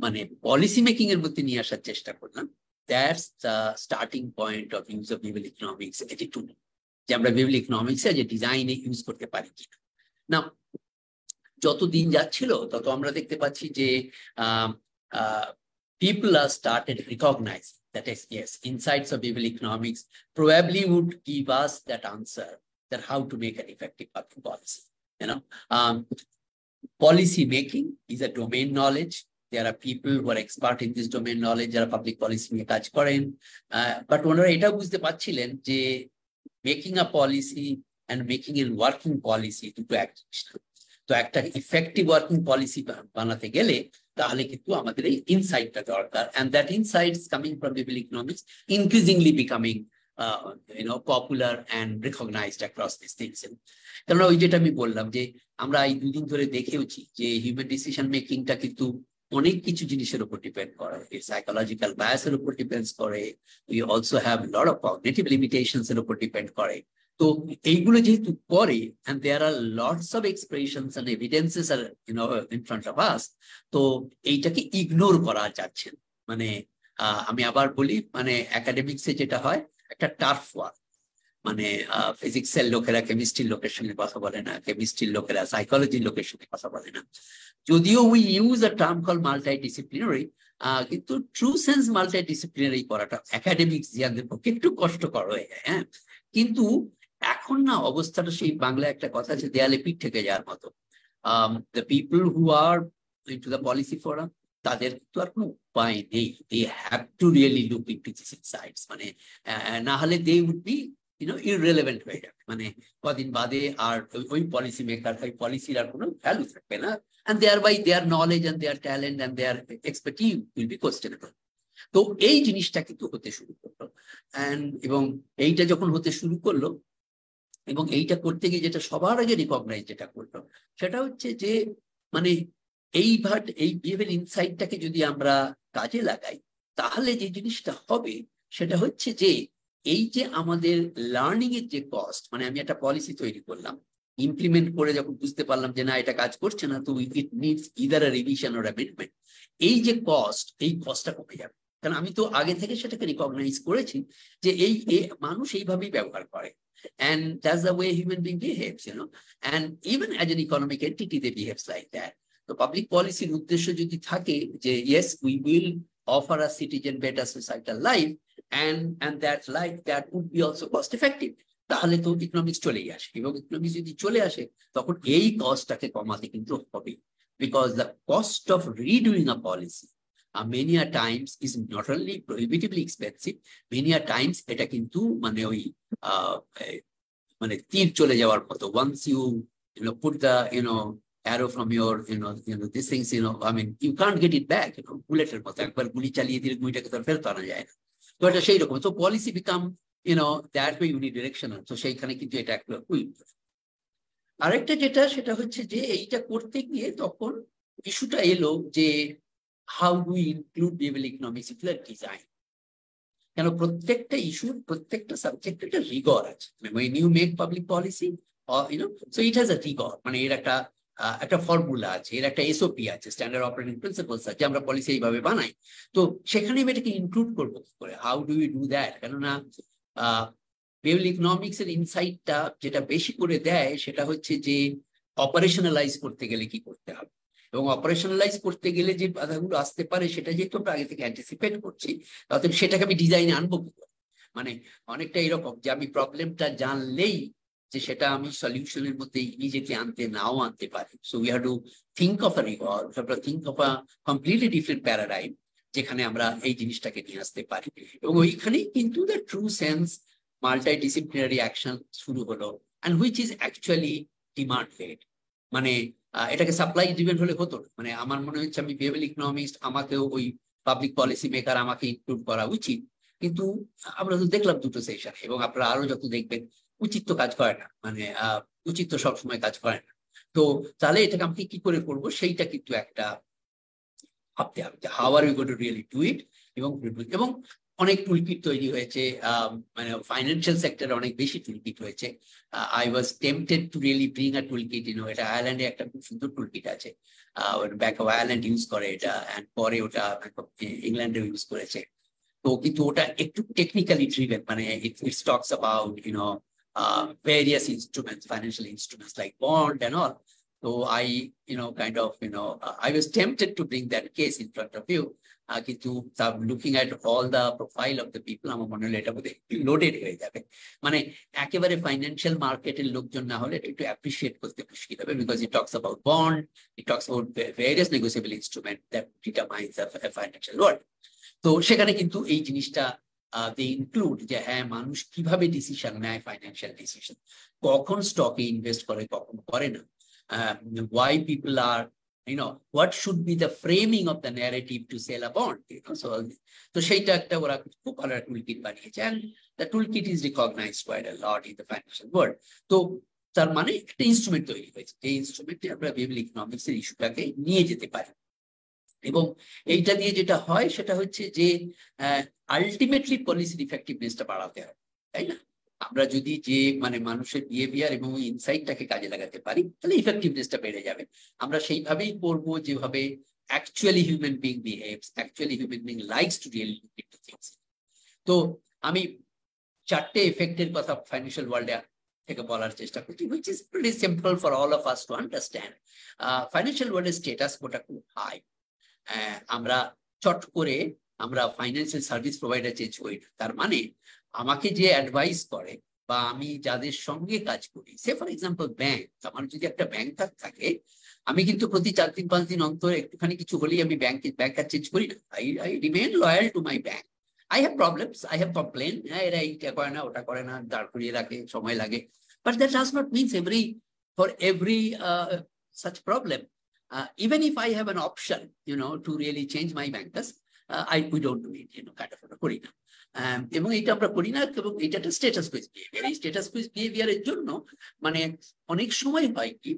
মানে পলিসি মেকিং এর মধ্যে নিয়ে আসার চেষ্টা করলাম, that's the starting point of use of behavioural economics attitude, যে আমরা বিহেভিয়ারাল ইকোনমিক্স যে ডিজাইনে ইউজ করতে পারি কিনা। না, যত দিন যাচ্ছিল তত আমরা দেখতে পাচ্ছি যে people are started recognizing that yes, insights of behavioral economics probably would give us that answer, that how to make an effective public policy. You know, policy making is a domain knowledge. There are people who are expert in this domain knowledge, যারা public policy নিয়ে কাজ করেন, but ওনারা এটা বুঝতে পারছিলেন যে making a policy and making a working policy দুটো এক জিনিস। তো একটা ইফেক্টিভ ওয়ার্কিং পলিসি বানাতে গেলে তাহলে কিন্তু আমাদের এই ইনসাইটটা দরকার, and that insights coming from behavioral economics increasingly becoming popular and recognized across these things. কারণ ওই যেটা আমি বললাম যে আমরা এই দুদিন ধরে দেখেওছি যে হিউম্যান ডিসিশন মেকিংটা কিন্তু অনেক কিছু জিনিসের উপর ডিপেন্ড করে, সাইকোলজিক্যাল বায়াসের উপর ডিপেন্ড করে, we also have lot of cognitive limitations এর উপর ডিপেন্ড করে। তো এইগুলো যেহেতু করে, and there are lots of expressions and evidences are in front of us, তো এইটাকে ইগনোর করা যাচ্ছে না। মানে আমি আবার বলি, মানে একাডেমিক্সে যেটা হয় একটা টার্ফ ওয়ার, মানে ফিজিক্সের লোকেরা কেমিস্ট্রির লোকের সঙ্গে কথা বলে না, কেমিস্ট্রির লোকেরা সাইকোলজির লোকের সঙ্গে কথা বলে না। যদিও we use a term call multidisciplinary, কিন্তু ট্রু সেন্স মাল্টিডিসিপ্লিনারি করাটা একাডেমিক্স জিয়াদের পক্ষে একটু কষ্টকর হয়ে যায়। হ্যাঁ, কিন্তু এখন না অবস্থাটা সেই বাংলায় একটা কথা আছে, দেয়ালে পিঠ থেকে যাওয়ার মতো। The people who are into the policy forum, তাদের তো আর কোনো উপায় নেই, they have to really look into this insights, মানে না হলে দে উড বি ইররিলেভেন্ট হয়ে যাবে, মানে কদিন বাদে আর ওই পলিসি মেকার, ওই পলিসির আর কোনো ভ্যালু থাকবে না, and thereby their knowledge and their talent and their expertise will be questionable. তো এই জিনিসটা কিন্তু হতে শুরু করলো, এবং এইটা যখন হতে শুরু করলো, এবং এইটা করতে গিয়ে যেটা সবার আগে রিকগনাইজ যেটা করলো সেটা হচ্ছে যে মানে এই বিহেভিয়ারাল ইনসাইটটাকে যদি আমরা কাজে লাগাই তাহলে যে জিনিসটা হবে সেটা হচ্ছে যে এই যে আমাদের লার্নিং এর যে কস্ট, মানে আমি একটা পলিসি তৈরি করলাম, ইমপ্লিমেন্ট করে যখন বুঝতে পারলাম যে না এটা কাজ করছে না, তো it needs either a revision or amendment, এই যে কস্ট, এই কস্টটা কমে যাবে। কারণ আমি তো আগে থেকে সেটাকে রিকগনাইজ করেছি যে এই মানুষ এইভাবেই ব্যবহার করে, and that's the way human being behaves, and even as an economic entity they behaves like that. তো পাবলিক পলিসির উদ্দেশ্য যদি থাকে যে yes we will offer a citizen better societal life and that life that would be also cost effective, তাহলে তো ইকোনমিক্স চলেই আসে, এবং ইকোনমিক্স যদি চলে আসে তখন এই কস্টটাকে কমাতে কিন্তু হবে, because the cost of redoing a policy many a times is not only prohibitively expensive, many a times এটা কিন্তু মানে ওই মানে তীর চলে যাওয়ার মতো, once you put the arrow from your these things, I mean you can't get it back, বুলেটের মতো একবার গুলি চালিয়ে দিলে গুলিটাকে তো ফেরত আনা যায় না, তো এটা সেই রকম। তো policy become that way unidirectional, তো সেইখানে কিন্তু এটা একটা আরেকটা যেটা সেটা হচ্ছে যে এইটা করতে গিয়ে তখন ইস্যুটা এলো যে how do we include behavioral economics into the design, কেন প্রত্যেকটা ইস্যুর প্রত্যেকটা সাবজেক্ট একটা রিগর আছে, when you make public policy or so it has a rigor, মানে এর একটা ফর্মুলা আছে, এর একটা এসওপি আছে, স্ট্যান্ডার্ড অপারেটিং প্রিন্সিপলস আছে, আমরা পলিসি এইভাবে বানাই। তো সেখানে আমি এটাকে ইনক্লুড করবো কি করে, how do we do that? কেননা বিহেভিয়ারাল ইকোনমিক্স এর ইনসাইটটা যেটা বেশি করে দেয় সেটা হচ্ছে যে অপারেশনালাইজ করতে গেলে কি করতে হবে, এবং অপারেশনালাইজ করতে গেলে যে বাধাগুলো আসতে পারে সেটা যেহেতু আমরা আগে থেকে অ্যান্টিসিপেট করছি, তাহলে সেটাকে আমি ডিজাইনে আনবো কি করে। মানে অনেকটা এরকম যে আমি প্রবলেমটা জানলেই যে সেটা আমি সলিউশনের মধ্যে ইমিডিয়েটলি নাও আনতে পারি। So we have to think of a rigour, we have to think of a completely different paradigm, যেখানে আমরা এই জিনিসটাকে নিয়ে আসতে পারি। এবং ওইখানেই কিন্তু the true sense multidisciplinary action শুরু হলো, and which is actually demand led. মানে এটাকে সাপ্লাই ড্রিভেন হলে হতো না। মানে আমার মনে হচ্ছে আমি বিহেভিয়ারাল ইকোনমিস্ট, আমাকেও ওই পাবলিক পলিসি মেকার আমাকে ইনক্লুড করা উচিত, কিন্তু আমরা তো দেখলাম দুটো সেশন, এবং আপনারা আরো যত দেখবেন উচিত তো কাজ করে না, মানে উচিত তো সবসময় কাজ করে না। তো তাহলে এটাকে আমি কি করে করবো সেইটা কিন্তু একটা ভাবতে হবে, how are you going to really do it. এবং অনেক টুলকিট তৈরি হয়েছে, মানে ফাইন্যান্সিয়াল সেক্টরে অনেক বেশি টুলকিট হয়েছে। I was tempted to really bring a toolkit, এটা আয়ারল্যান্ডে একটা খুব সুন্দর টুলকিট আছে, ব্যাংক অফ আয়ারল্যান্ড ইউজ করে এটা, এন্ড পরে ওটা ইংল্যান্ডে ইউজ করেছে। তো কিন্তু ওটা একটু টেকনিক্যালি ড্রিভেন, মানে it talks about various instruments, financial instruments like bond and all. So I I was tempted to bring that case in front of you, কিন্তু looking at all the profile of the people আমার মনে হলো এটা বোধহয় লোডেড হয়ে যাবে, মানে একেবারে ফাইন্যান্সিয়াল মার্কেটের লোকজন না হলে এটা একটু অ্যাপ্রিসিয়েট করতে মুশকিল হবে, because it talks about bond, it talks about various negotiable instrument that determines a financial world. তো সেখানে কিন্তু এই জিনিসটা they include যে হ্যাঁ মানুষ কিভাবে ডিসিশন নেয়, ফাইন্যান্সিয়াল ডিসিশন, কখন স্টকে ইনভেস্ট করে কখন করে না, why people are what should be the framing of the narrative to sell a bond, so তো সেইটা একটা ওরা খুব ভালো টুলকিট বানিয়েছে, and the toolkit is recognized quite a lot in the financial world. তো তার মানে একটা ইনস্ট্রুমেন্ট তৈরি হয়েছে, এই ইনস্ট্রুমেন্টে আমরা বিহেভিয়ারাল ইকোনমিক্স এর ইস্যুটাকে নিয়ে যেতে পারি। এবং এইটা দিয়ে যেটা হয় সেটা হচ্ছে যে আলটিমেটলি পলিসির ইফেক্টিভনেসটা বাড়াতে হবে, তাই না? আমরা যদি যে মানে মানুষের বিহেভিয়ার এবং ইনসাইটটাকে কাজে লাগাতে পারি তাহলে ইফেক্টিভনেসটা বেড়ে যাবে। আমরা সেইভাবেই করবো যেভাবে actually human being behaves, actually human being likes to really look into things. তো আমি চারটে এফেক্টের কথা ফাইন্যান্সিয়াল ওয়ার্ল্ডে থেকে বলার চেষ্টা করছি, which is pretty simple for all of us to understand. Financial ওয়ার্ল্ডের স্ট্যাটাস কোটা খুব হাই। আমরা চট করে আমরা ফাইন্যান্সিয়াল সার্ভিস প্রোভাইডার চেঞ্জ করি না। তার মানে আমাকে যে অ্যাডভাইস করে বা আমি যাদের সঙ্গে কাজ করি, সে ফর এক্সাম্পল ব্যাংক, আমার যদি একটা ব্যাংকার থাকে, আমি কিন্তু প্রতি 4 দিন 5 দিন অন্তর একটুখানি কিছু হলেই আমি ব্যাংকার চেঞ্জ করি না। I remain loyal to my bank. I have problems, I have complain, এরা এইটা করে না ওটা করে না, দাঁড় করিয়ে রাখে, সময় লাগে, but that does not means for every such problem. Even if I have an option, to really change my bankers, we don't do it, kind of করি না। এবং এটা আমরা করি না, এবং এটা একটা স্ট্যাটাস কুইজ বিহেভিয়ার। এই স্ট্যাটাস কুইজ বিহেভিয়ারের জন্য মানে অনেক সময় হয় কি,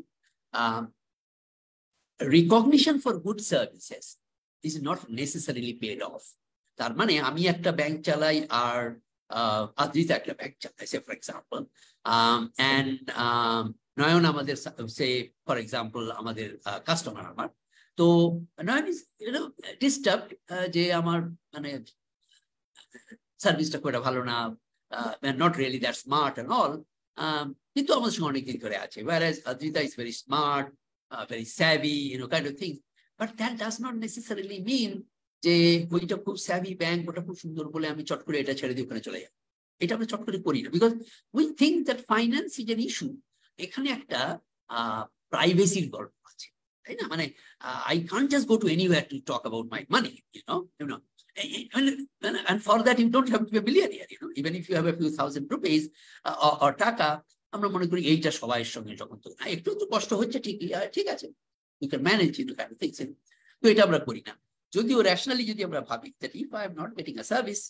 recognition for good services is not necessarily paid off. তার মানে আমি একটা ব্যাংক চালাই আর আদ্রিতা একটা ব্যাংক চালাইছে ফর এক্সাম্পল, অ্যান্ড নয়ন আমাদের সে ফর এক্সাম্পল আমাদের কাস্টমার আমার, তো নয়ন ইজ ডিস্টার্ব যে আমার মানে সার্ভিসটা খুব ভালো না, not really that smart and all, কিন্তু আমাদের সঙ্গে অনেকদিন ধরে আছে, whereas Adrita is very smart, very savvy, kind of things, but that does not necessarily mean যে ওইটা খুব savvy ব্যাংক, ওটা খুব সুন্দর বলে আমি চট করে এটা ছেড়ে দিয়ে ওখানে চলে যাই। এটা আমরা চট করে করি না, because we think that finance is an issue. এখানে একটা প্রাইভেসির গল্প আছে, তাই না? মানে I can't just go to anywhere to talk about my money, you know. And for that you don't have to be a billionaire, even if you have a few thousand rupees or টাকা, আমরা মনে করি এইটা সবাই সঙ্গে যখন তো একটু তো কষ্ট হচ্ছে, ঠিক আছে, you can manage, kind of things. তো এটা আমরা করি না। যদিও রেশনালি যদি আমরা ভাবি that if I am not getting a service,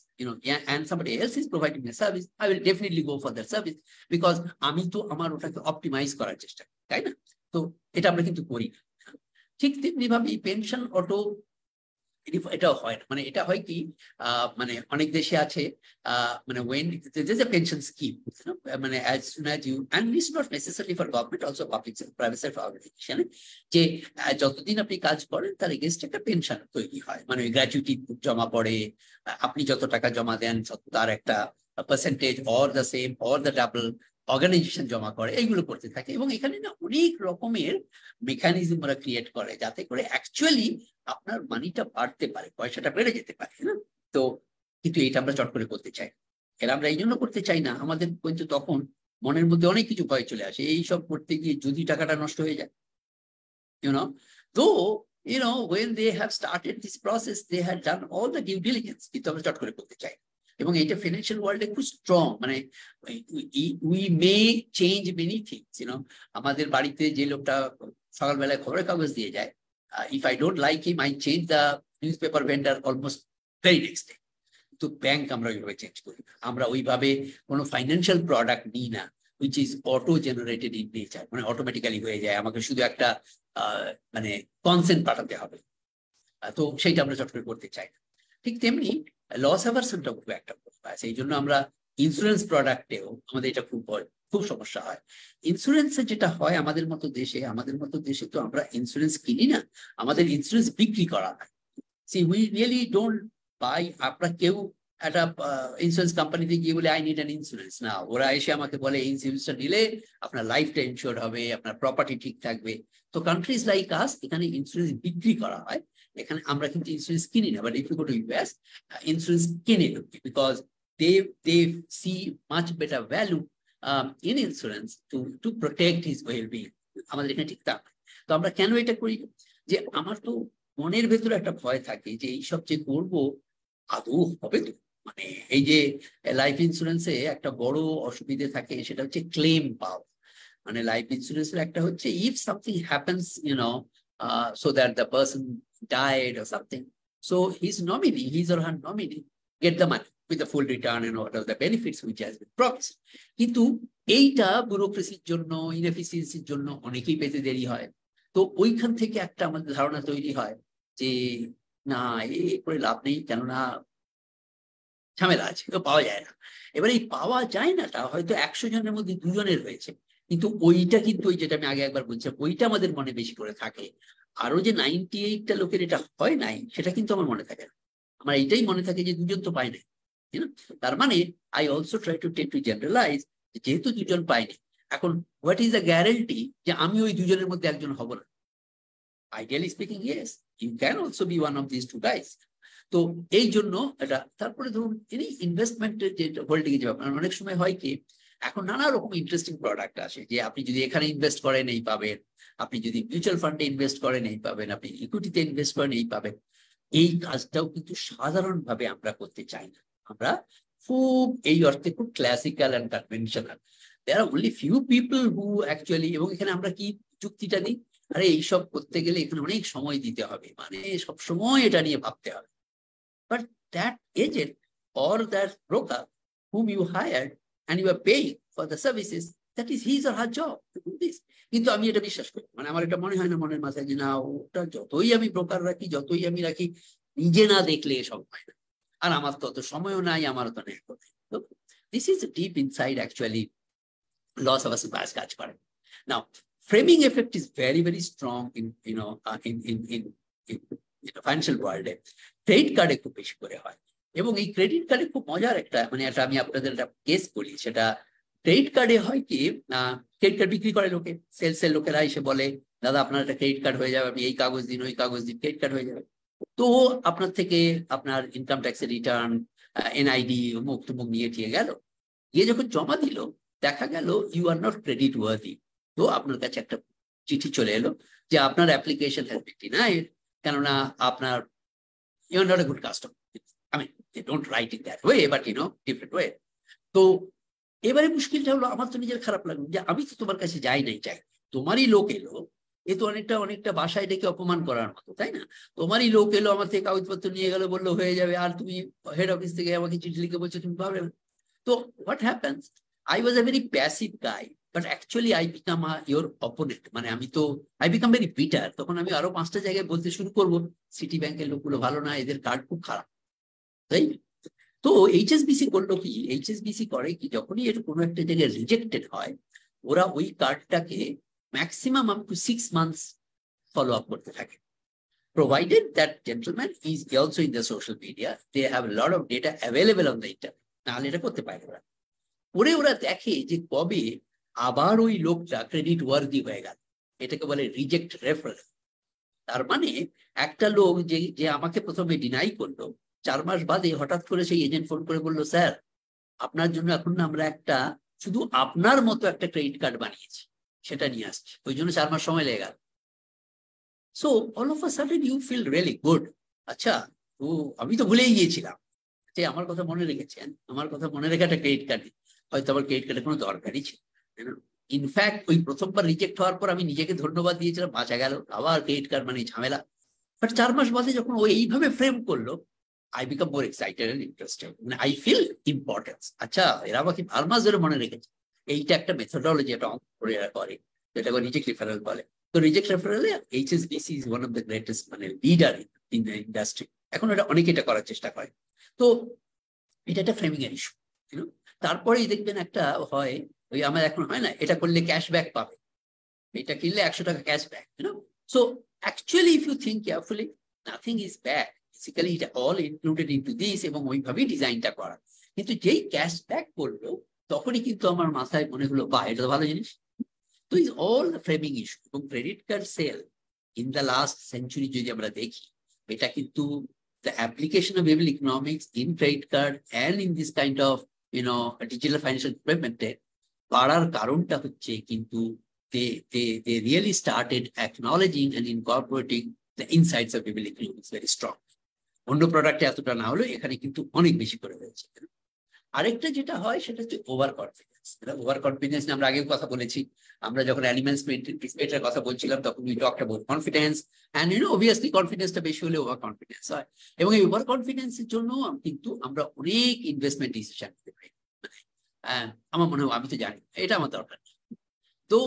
and somebody else is providing a service, I will definitely go for that service, because আমি তো আমার ওটাকে অপটিমাইজ করার চেষ্টা করি, তাই না? তো এটা আমরা কিন্তু করি না। ঠিক তেমনি ভাবে পেনশন অটো এটাও হয় না। মানে এটা হয় কি, মানে অনেক দেশে আছে, মানে when there is a pension scheme, মানে as soon as you, and it's not necessarily for government, also public sector, private sector organization, যে যতদিন আপনি কাজ করেন তার এগেইনস্ট একটা পেনশন তৈরি হয়, মানে গ্র্যাচুইটি জমা পড়ে, আপনি যত টাকা জমা দেন তার একটা percentage or the same or the double organisation জমা করে, এইগুলো করতে থাকে। এবং এখানে না অনেক রকমের মেকানিজম ওরা ক্রিয়েট করে যাতে করে অ্যাকচুয়ালি আপনার মানিটা বাড়তে পারে, পয়সাটা বেড়ে যেতে পারে, না? তো কিন্তু এটা আমরা চট করে করতে চাই, এরা আমরা এই জন্য করতে চাই না, আমাদের কিন্তু তখন মনের মধ্যে অনেক কিছু ভয় চলে আসে, এইসব করতে গিয়ে যদি টাকাটা নষ্ট হয়ে যায়, when they have started this process, they had done all the due diligence, কিন্তু আমরা চট করে করতে চাই। এবং এইটা ফিনান্সিয়াল ওয়ার্ল্ডে খুব স্ট্রং, মানে we may change many things, আমাদের বাড়িতে যে লোকটা সকালবেলায় খবরের কাগজ দিয়ে যায়, if I don't like him, I change the newspaper vendor almost very next day. তো ব্যাংক আমরা ওইভাবে চেঞ্জ করি, আমরা ওইভাবে কোনো ফাইন্যান্সিয়াল প্রোডাক্ট নিই না which is auto generated in nature, মানে অটোমেটিক্যালি হয়ে যায়, আমাকে শুধু একটা মানে কনসেন্ট পাঠাতে হবে, তো সেইটা আমরা চট করে করতে চাই না। ঠিক তেমনি লস অ্যাভারশনটা খুব একটা সেই জন্য আমরা ইন্স্যুরেন্স প্রোডাক্টেও আমাদের এটা খুব সমস্যা হয়। ইন্স্যুরেন্সে যেটা হয় আমাদের মতো দেশে তো আমরা ইন্স্যুরেন্স কিনি না, আমাদের ইন্স্যুরেন্স বিক্রি করা হয়। See, we really don't buy, আপনারা কেউ একটা ইন্স্যুরেন্স কোম্পানিতে গিয়ে বলে আই নিড অ্যান ইন্স্যুরেন্স না, ওরা এসে আমাকে বলে এই ইন্স্যুরেন্সটা নিলে আপনার লাইফটা ইনশিওর হবে, আপনার প্রপার্টি ঠিক থাকবে। তো কান্ট্রিজ লাইক আস, এখানে ইন্স্যুরেন্স বিক্রি করা হয়, এখানে আমরা কিন্তু ইন্স্যুরেন্স কিনি না। But if you go to US, insurance কিনে because they see much better value in insurance to protect his well-being. আমাদের এখানে ঠিক তা। তো আমরা কেন এটা করি, যে আমার তো মনের ভেতরে একটা ভয় থাকে যে এইসব যে করবো আদৌ হবে তো। মানে এই যে লাইফ ইন্স্যুরেন্সে একটা বড় অসুবিধে থাকে, সেটা হচ্ছে ক্লেম পাওয়া। মানে লাইফ ইন্স্যুরেন্সের একটা হচ্ছে if something happens, so that the person died or something, so his or her nominee get the money with the full return and what are the benefits which has been promised. কিন্তু এইটা ব্যুরোক্রেসির জন্য, ইনএফিসিয়েন্সির জন্য অনেকেই পেতে দেরি হয়। তো ওইখান থেকে একটা আমাদের ধারণা তৈরি হয় যে না, এই করে লাভ নেই, কেননা ঝামেলা আছে, তো পাওয়া যায় না। এবার এই পাওয়া যায় নাটা হয়তো 100 জনের মধ্যে 2 জনের হয়েছে, কিন্তু ওইটা কিন্তু ওই যেটা আমি আগে একবার বলছিলাম, ওইটা আমাদের মনে বেশি করে থাকে। আরো যে 98টা লোকের এটা হয় নাই, সেটা কিন্তু আমার মনে থাকে না। আমার এইটাই মনে থাকে যে 2 জন তো পায় নাই। তার মানে I also try to take to generalise, যেহেতু 2 জন পায়নি, এখন হোয়াট ইজ দ্য গ্যারান্টি যে আমি ওই 2 জনের মধ্যে একজন হব না? Ideally speaking, yes, you can also be one of this 2 guys. তো এই জন্য এটা। তারপরে ধরুন এই ইনভেস্টমেন্টের যে হোল্ডিং এর যে ব্যাপার, অনেক সময় হয় কি, এখন নানা রকম ইন্টারেস্টিং প্রোডাক্ট আসে, যে আপনি যদি এখানে ইনভেস্ট করেন এই পাবেন, আপনি যদি মিউচুয়াল ফান্ডে ইনভেস্ট করেন এই পাবেন, আপনি ইকুইটিতে ইনভেস্ট করেন এই পাবেন। এই কাজটাও কিন্তু সাধারণভাবে আমরা করতে চাই না, আমরা খুব এই অর্থে খুব classical and conventional. There are only few people who actually, এবং এখানে আমরা কি যুক্তিটা দিই, আরে এইসব করতে গেলে এখানে অনেক সময় দিতে হবে, মানে সবসময় এটা নিয়ে ভাবতে হবে। But that agent or that broker whom you hired and you are paying for the services, that is his or her job to do this. কিন্তু আমি এটা বিশ্বাস করি, মানে আমার এটা মনে হয় না মনের মাথায় যে না, ওটা যতই আমি ব্রোকার রাখি, যতই আমি রাখি, নিজে না দেখলে এসব হয় না। আর আমার তো অত সময়ও নাই, আমারও তো নেই। This is deep inside actually loss of a bias কাজ করে. Now, framing effect is very, very strong in financial ওয়ার্ল্ডে. ক্রেডিট কার্ডে খুব বেশি করে হয়, এবং এই ক্রেডিট কার্ডে খুব মজার একটা এটা আমি আপনাদের একটা কেস বলি. সেটা ক্রেডিট কার্ডে হয় কি, ক্রেডিট কার্ড বিক্রি করে লোকে, সেলসের লোকেরা এসে বলে দাদা আপনার একটা ক্রেডিট কার্ড হয়ে যাবে, আপনি এই কাগজ দিন ওই কাগজ দিন, ক্রেডিট কার্ড হয়ে যাবে. তো আপনার থেকে আপনার ইনকাম ট্যাক্সের রিটার্ন, এনআইডি, মুখ টুমুক নিয়ে টিয়ে গেল, গিয়ে যখন জমা দিল দেখা গেল you are not credit worthy. তো আপনার কাছে একটা চিঠি চলে এলো যে আপনার অ্যাপ্লিকেশন হ্যাজ বিন ডিনাইড, কেননা আপনার you are not a good customer. I mean, they don't write it that way, but different way. তো এবারে মুশকিলটা হলো, আমার তো নিজের খারাপ লাগলো যে আমি তো তোমার কাছে যাই নাই, চাই তোমারই লোক এলো, এ তো অনেকটা বাসায় ডেকে অপমান করার মতো, তাই না? তোমারই লোক এলো, আমার থেকে কাগজপত্র নিয়ে গেল, বললো হয়ে যাবে, আর তুমি হেড অফিস থেকে আমাকে চিঠি লিখে বলছো তুমি পাবে না. তো what happens, I was a very passive guy, but actually I become your opponent. মানে I become very bitter. তখন আমি আরো 5টা জায়গায় বলতে শুরু করবো সিটি ব্যাংকের লোকগুলো ভালো না, এদের কার্ড খুব খারাপ, তাই? তো এইচএসবিসি করলো কি, এইচএসবিসি করে কি, যখনই এটা কোনো একটা জায়গায় রিজেক্টেড হয়, ওরা ওই কার্ডটাকে maximum up to 6 months follow up করতে থাকে, provided that gentleman is also in the social media, they have a lot of data available on the internet. নাহলে এটা করতে পারে ওরা. পরে ওরা দেখে যে কবে আবার ওই লোকটা ক্রেডিট ওয়ার্দি হয়ে গেল, এটাকে বলে রিজেক্ট রেফারেল. তার মানে একটা লোক যে আমাকে প্রথমে ডিনাই করলো, 4 মাস বাদে হঠাৎ করে সেই এজেন্ট ফোন করে বললো স্যার আপনার জন্য এখন আমরা একটা শুধু আপনার মতো একটা ক্রেডিট কার্ড বানিয়েছি, সেটা নিয়ে আসছে, ওই জন্য 4 মাস সময় লেগে গেল. So all of a sudden you feel really good. আচ্ছা, তো আমি তো ভুলেই গিয়েছিলাম যে আমার কথা মনে রেখেছেন, আমার কথা মনে রেখে একটা ক্রেডিট কার্ড, হয়তো আমার ক্রেডিট কার্ডের কোনো দরকারই ছিল. ইনফ্যাক্ট ওই প্রথমবার রিজেক্ট হওয়ার পর আমি নিজেকে ধন্যবাদ দিয়েছিলাম, বাঁচা গেল, আবার ক্রেডিট কার্ড মানে ঝামেলা. বাট 4 মাস বাদে যখন ও এইভাবে ফ্রেম করলো, I become more excited and interested. I feel importance. আচ্ছা, এরা আমাকে 4 মাস ধরে মনে রেখেছে. এইটা একটা মেথোডলজি, একটা অঙ্ক করে করে, যেটাকে রিজেক্ট রেফারেল বলে. তো রিজেক্ট রেফারেলে HSBC is one of the greatest leader in the industry. এখন অনেকে এটা করার চেষ্টা করে. তো এটা একটা ফ্রেমিং এর ইস্যু. তারপরেই দেখবেন একটা হয়, ওই আমার এখন হয় না, এটা করলে ক্যাশব্যাক পাবে, এটা কিনলে 100 টাকা cashback. So actually if you think carefully, nothing is back. Basically, এটা all included into this, এবং ওইভাবেই ডিজাইনটা করা. কিন্তু যেই ক্যাশব্যাক করলো তখনই কিন্তু আমার মাথায় মনে হলো বাহ, এটা তো ভালো জিনিস. তো is all the framing issue. এবং credit card sale in the last century যদি আমরা দেখি, এটা কিন্তু the application of behavioral economics in credit card and in this kind of digital financial implement বাড়ার কারণটা হচ্ছে কিন্তু they really started acknowledging and incorporating the insights of behavioral economics very strong. অন্য প্রোডাক্টে এতটা না হলেও এখানে কিন্তু অনেক বেশি করে হয়েছে. আরেকটা যেটা হয় সেটা হচ্ছে ওভার কনফিডেন্স. ওভার কনফিডেন্স আমরা আগেও কথা বলেছি, আমরা যখন অ্যানিমেন্টস এর কথা বলছিলাম তখন we talked about confidence, and obviously কনফিডেন্সটা বেশি হলে ওভার কনফিডেন্স হয়. এবং এই ওভার কনফিডেন্সের জন্য কিন্তু আমরা অনেক ইনভেস্টমেন্ট ডিসিশন নিতে পারি. আমার মনে হয় আমি তো জানি এটা আমার দরকার. তো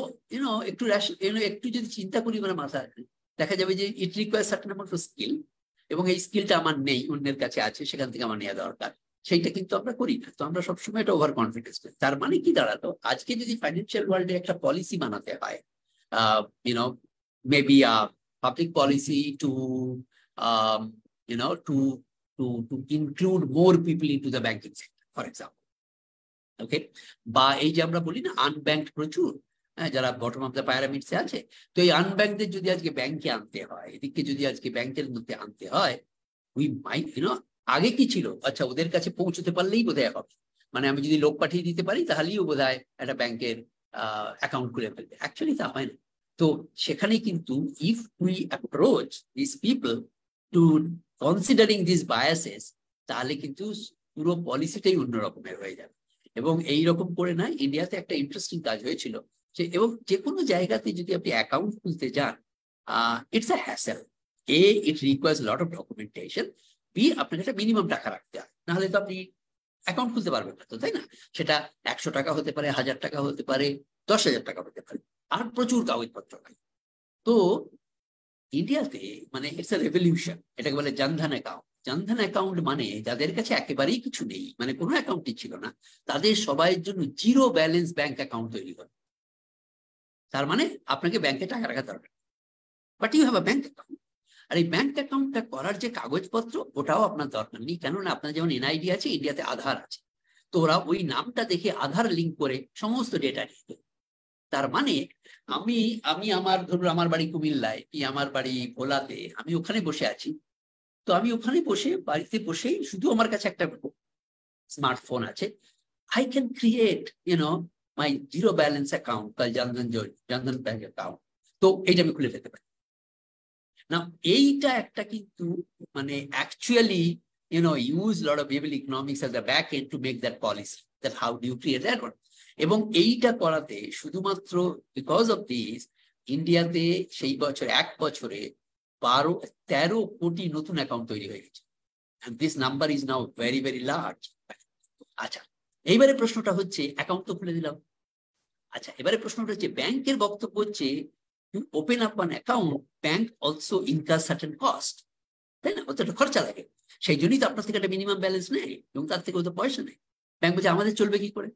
একটু যদি চিন্তা করি মানে মাথায় দেখা যাবে যে it requires certain amount of skill, এবং এই স্কিলটা আমার নেই, অন্যের কাছে আছে, সেখান থেকে আমার নেওয়া দরকার. সেইটা কিন্তু আমরা করি না. তো আমরা সবসময় এটা ওভার কনফিডেন্স করি. তার মানে কি দাঁড়ালো, আজকে যদি ফাইন্যান্সিয়াল ওয়ার্ল্ডে একটা পলিসি বানাতে হয়, maybe public policy to to include more people into the banking sector, for example. ওকে, বা এই যে আমরা বলি না আনব্যাংকড প্রচুর, যারা বটম অফ দ্য প্যারামিডসে আছে, তো এই আনব্যাংকদের যদি আজকে ব্যাংকে আনতে হয়, এদিকে যদি আজকে ব্যাংকের মধ্যে আনতে হয়, উই মাইট আগে কি ছিল, আচ্ছা ওদের কাছে পৌঁছতে পারলেই বোধহয় হবে, মানে আমি যদি লোক পাঠিয়ে দিতে পারি তাহলেই বোধহয় একটা ব্যাংকের অ্যাকাউন্ট খুলে ফেলবে. অ্যাকচুয়ালি তা হয় না. তো সেখানে কিন্তু if we approach this people to considering this biases, তাহলে কিন্তু পুরো পলিসিটাই অন্যরকমের হয়ে যাবে. এবং এইরকম করে না, ইন্ডিয়াতে একটা ইন্টারেস্টিং কাজ হয়েছিল যে, এবং যে কোনো জায়গাতে যদি আপনি অ্যাকাউন্ট খুলতে যান, it's a hassle. It requires lot of documentation. আপনাকে একটা মিনিমাম টাকা রাখতে হয়, নাহলে তো আপনি অ্যাকাউন্ট খুলতে পারবেন না, তো তাই না? সেটা 100 টাকা হতে পারে, 1000 টাকা হতে পারে, 10,000 টাকা হতে পারে, আর প্রচুর কাগজপত্র লাগে. তো ইন্ডিয়াতে মানে ইটস আ রেভলিউশন, এটাকে বলে জনধন অ্যাকাউন্ট. জনধন অ্যাকাউন্ট মানে যাদের কাছে একেবারেই কিছু নেই, মানে কোনো অ্যাকাউন্টই ছিল না, তাদের সবাইয়ের জন্য জিরো ব্যালেন্স ব্যাংক অ্যাকাউন্ট তৈরি করে। তার মানে আপনাকে ব্যাংকে টাকা রাখা দরকার, but you have a bank account. আর এই ব্যাংক অ্যাকাউন্টটা করার যে কাগজপত্র ওটাও আপনার দরকার নেই, কেননা আপনার যেমন এনআইডি আছে, ইন্ডিয়াতে আধার আছে, তো ওরা ওই নামটা দেখে আধার লিঙ্ক করে সমস্ত ডেটা নিয়ে দেবে। তার মানে আমি আমি আমার ধরুন আমার বাড়ি কুমিল্লায় কি আমার বাড়ি ভোলাতে, আমি ওখানে বসে আছি, তো আমি ওখানে বসে বাড়িতে বসেই শুধু আমার কাছে একটা স্মার্টফোন আছে, I can create my zero balance account বা জনধন ব্যাংক অ্যাকাউন্ট। তো এইটা আমি খুলে ফেলতে পারি না। এইটা একটা কিন্তু মানে actually use a lot of behavioral economics as a back end to make that policy, that how do you create that one. এবং এইটা করাতে শুধুমাত্র বিকজ অফ দিস ইন্ডিয়াতে সেই বছর এক বছরে 13 কোটি নতুন অ্যাকাউন্ট তৈরি হয়ে গেছে, and this number is now very very large. আচ্ছা, এইবারে প্রশ্নটা হচ্ছে অ্যাকাউন্ট তো খুলে দিলাম, আচ্ছা এবারে প্রশ্নটা হচ্ছে ব্যাংকের বক্তব্য হচ্ছে you open up an account, bank also incurs certain cost, তাই না? ওটা খরচা লাগে, সেই জন্যই তো আপনার থেকে একটা মিনিমাম ব্যালেন্স নেই এবং তার থেকে তো পয়সা নেই। ব্যাংক বলছে আমাদের চলবে কি করে?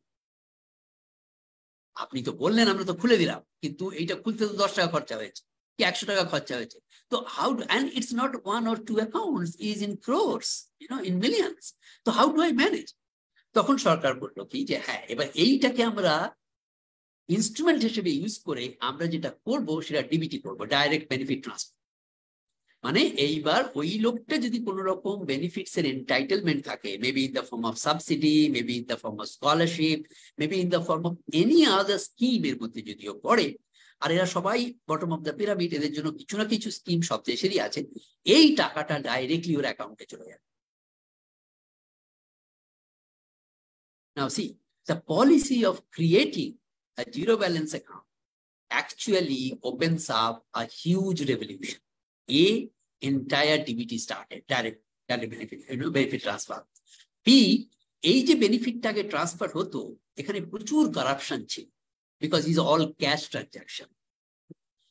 আপনি তো বললেন আমরা তো খুলে দিলাম, কিন্তু এইটা খুলতে তো 10 টাকা খরচা হয়েছে কি 100 টাকা খরচা হয়েছে। তো how do, and it's not 1 or 2 accounts, is in crores, in millions. তো how do I manage? তখন সরকার বললো কি যে হ্যাঁ, এবার এইটাকে আমরা ইনস্ট্রুমেন্ট হিসেবে ইউজ করে আমরা যেটা করব সেটা ডিবিটি করবো, ডাইরেক্ট বেনিফিট ট্রান্সফার। মানে এইবার ওই লোকটা যদি কোনো রকম বেনিফিটস এর এন্টাইটেলমেন্ট থাকে, maybe in the form of subsidy, maybe in the form of scholarship, maybe in the form of any other scheme এর মধ্যে যদিও পড়ে, আর এরা সবাই বটম অফ দ্য পিরামিড, এদের জন্য কিছু না কিছু স্কিম সব দেশেরই আছে, এই টাকাটা ডাইরেক্টলি ওর অ্যাকাউন্টে চলে যাবে। Now see, the policy of creating a zero balance account actually opens up a huge revolution. Entire DBT started, direct benefit, benefit transfer. B, এই যে বেনিফিটটাকে ট্রান্সফার হতো, এখানে প্রচুর কারাপশন ছিল, because is all cash transaction.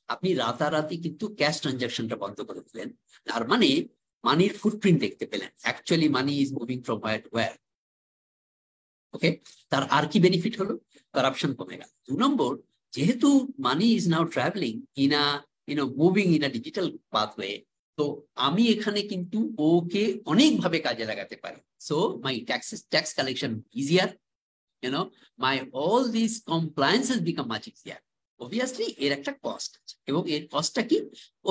আপনি রাতারাতি কিন্তু ক্যাশ ট্রানজাকশনটা বন্ধ করে দিলেন, তার মানে মানির ফুটপ্রিন্ট দেখতে পেলেন, actually money is moving from where to where. Okay, তার আর কি বেনিফিট হলো? কারাপশন কমে গেল। 2 নম্বর, যেহেতু money is now travelling in a moving in a digital pathway, তো আমি এখানে কিন্তু ওকে অনেকভাবে কাজে লাগাতে পারি। So my tax collection easier, my all this compliances become much easier. Obviously এর একটা কস্ট আছে, এবং এর কস্টটা কি?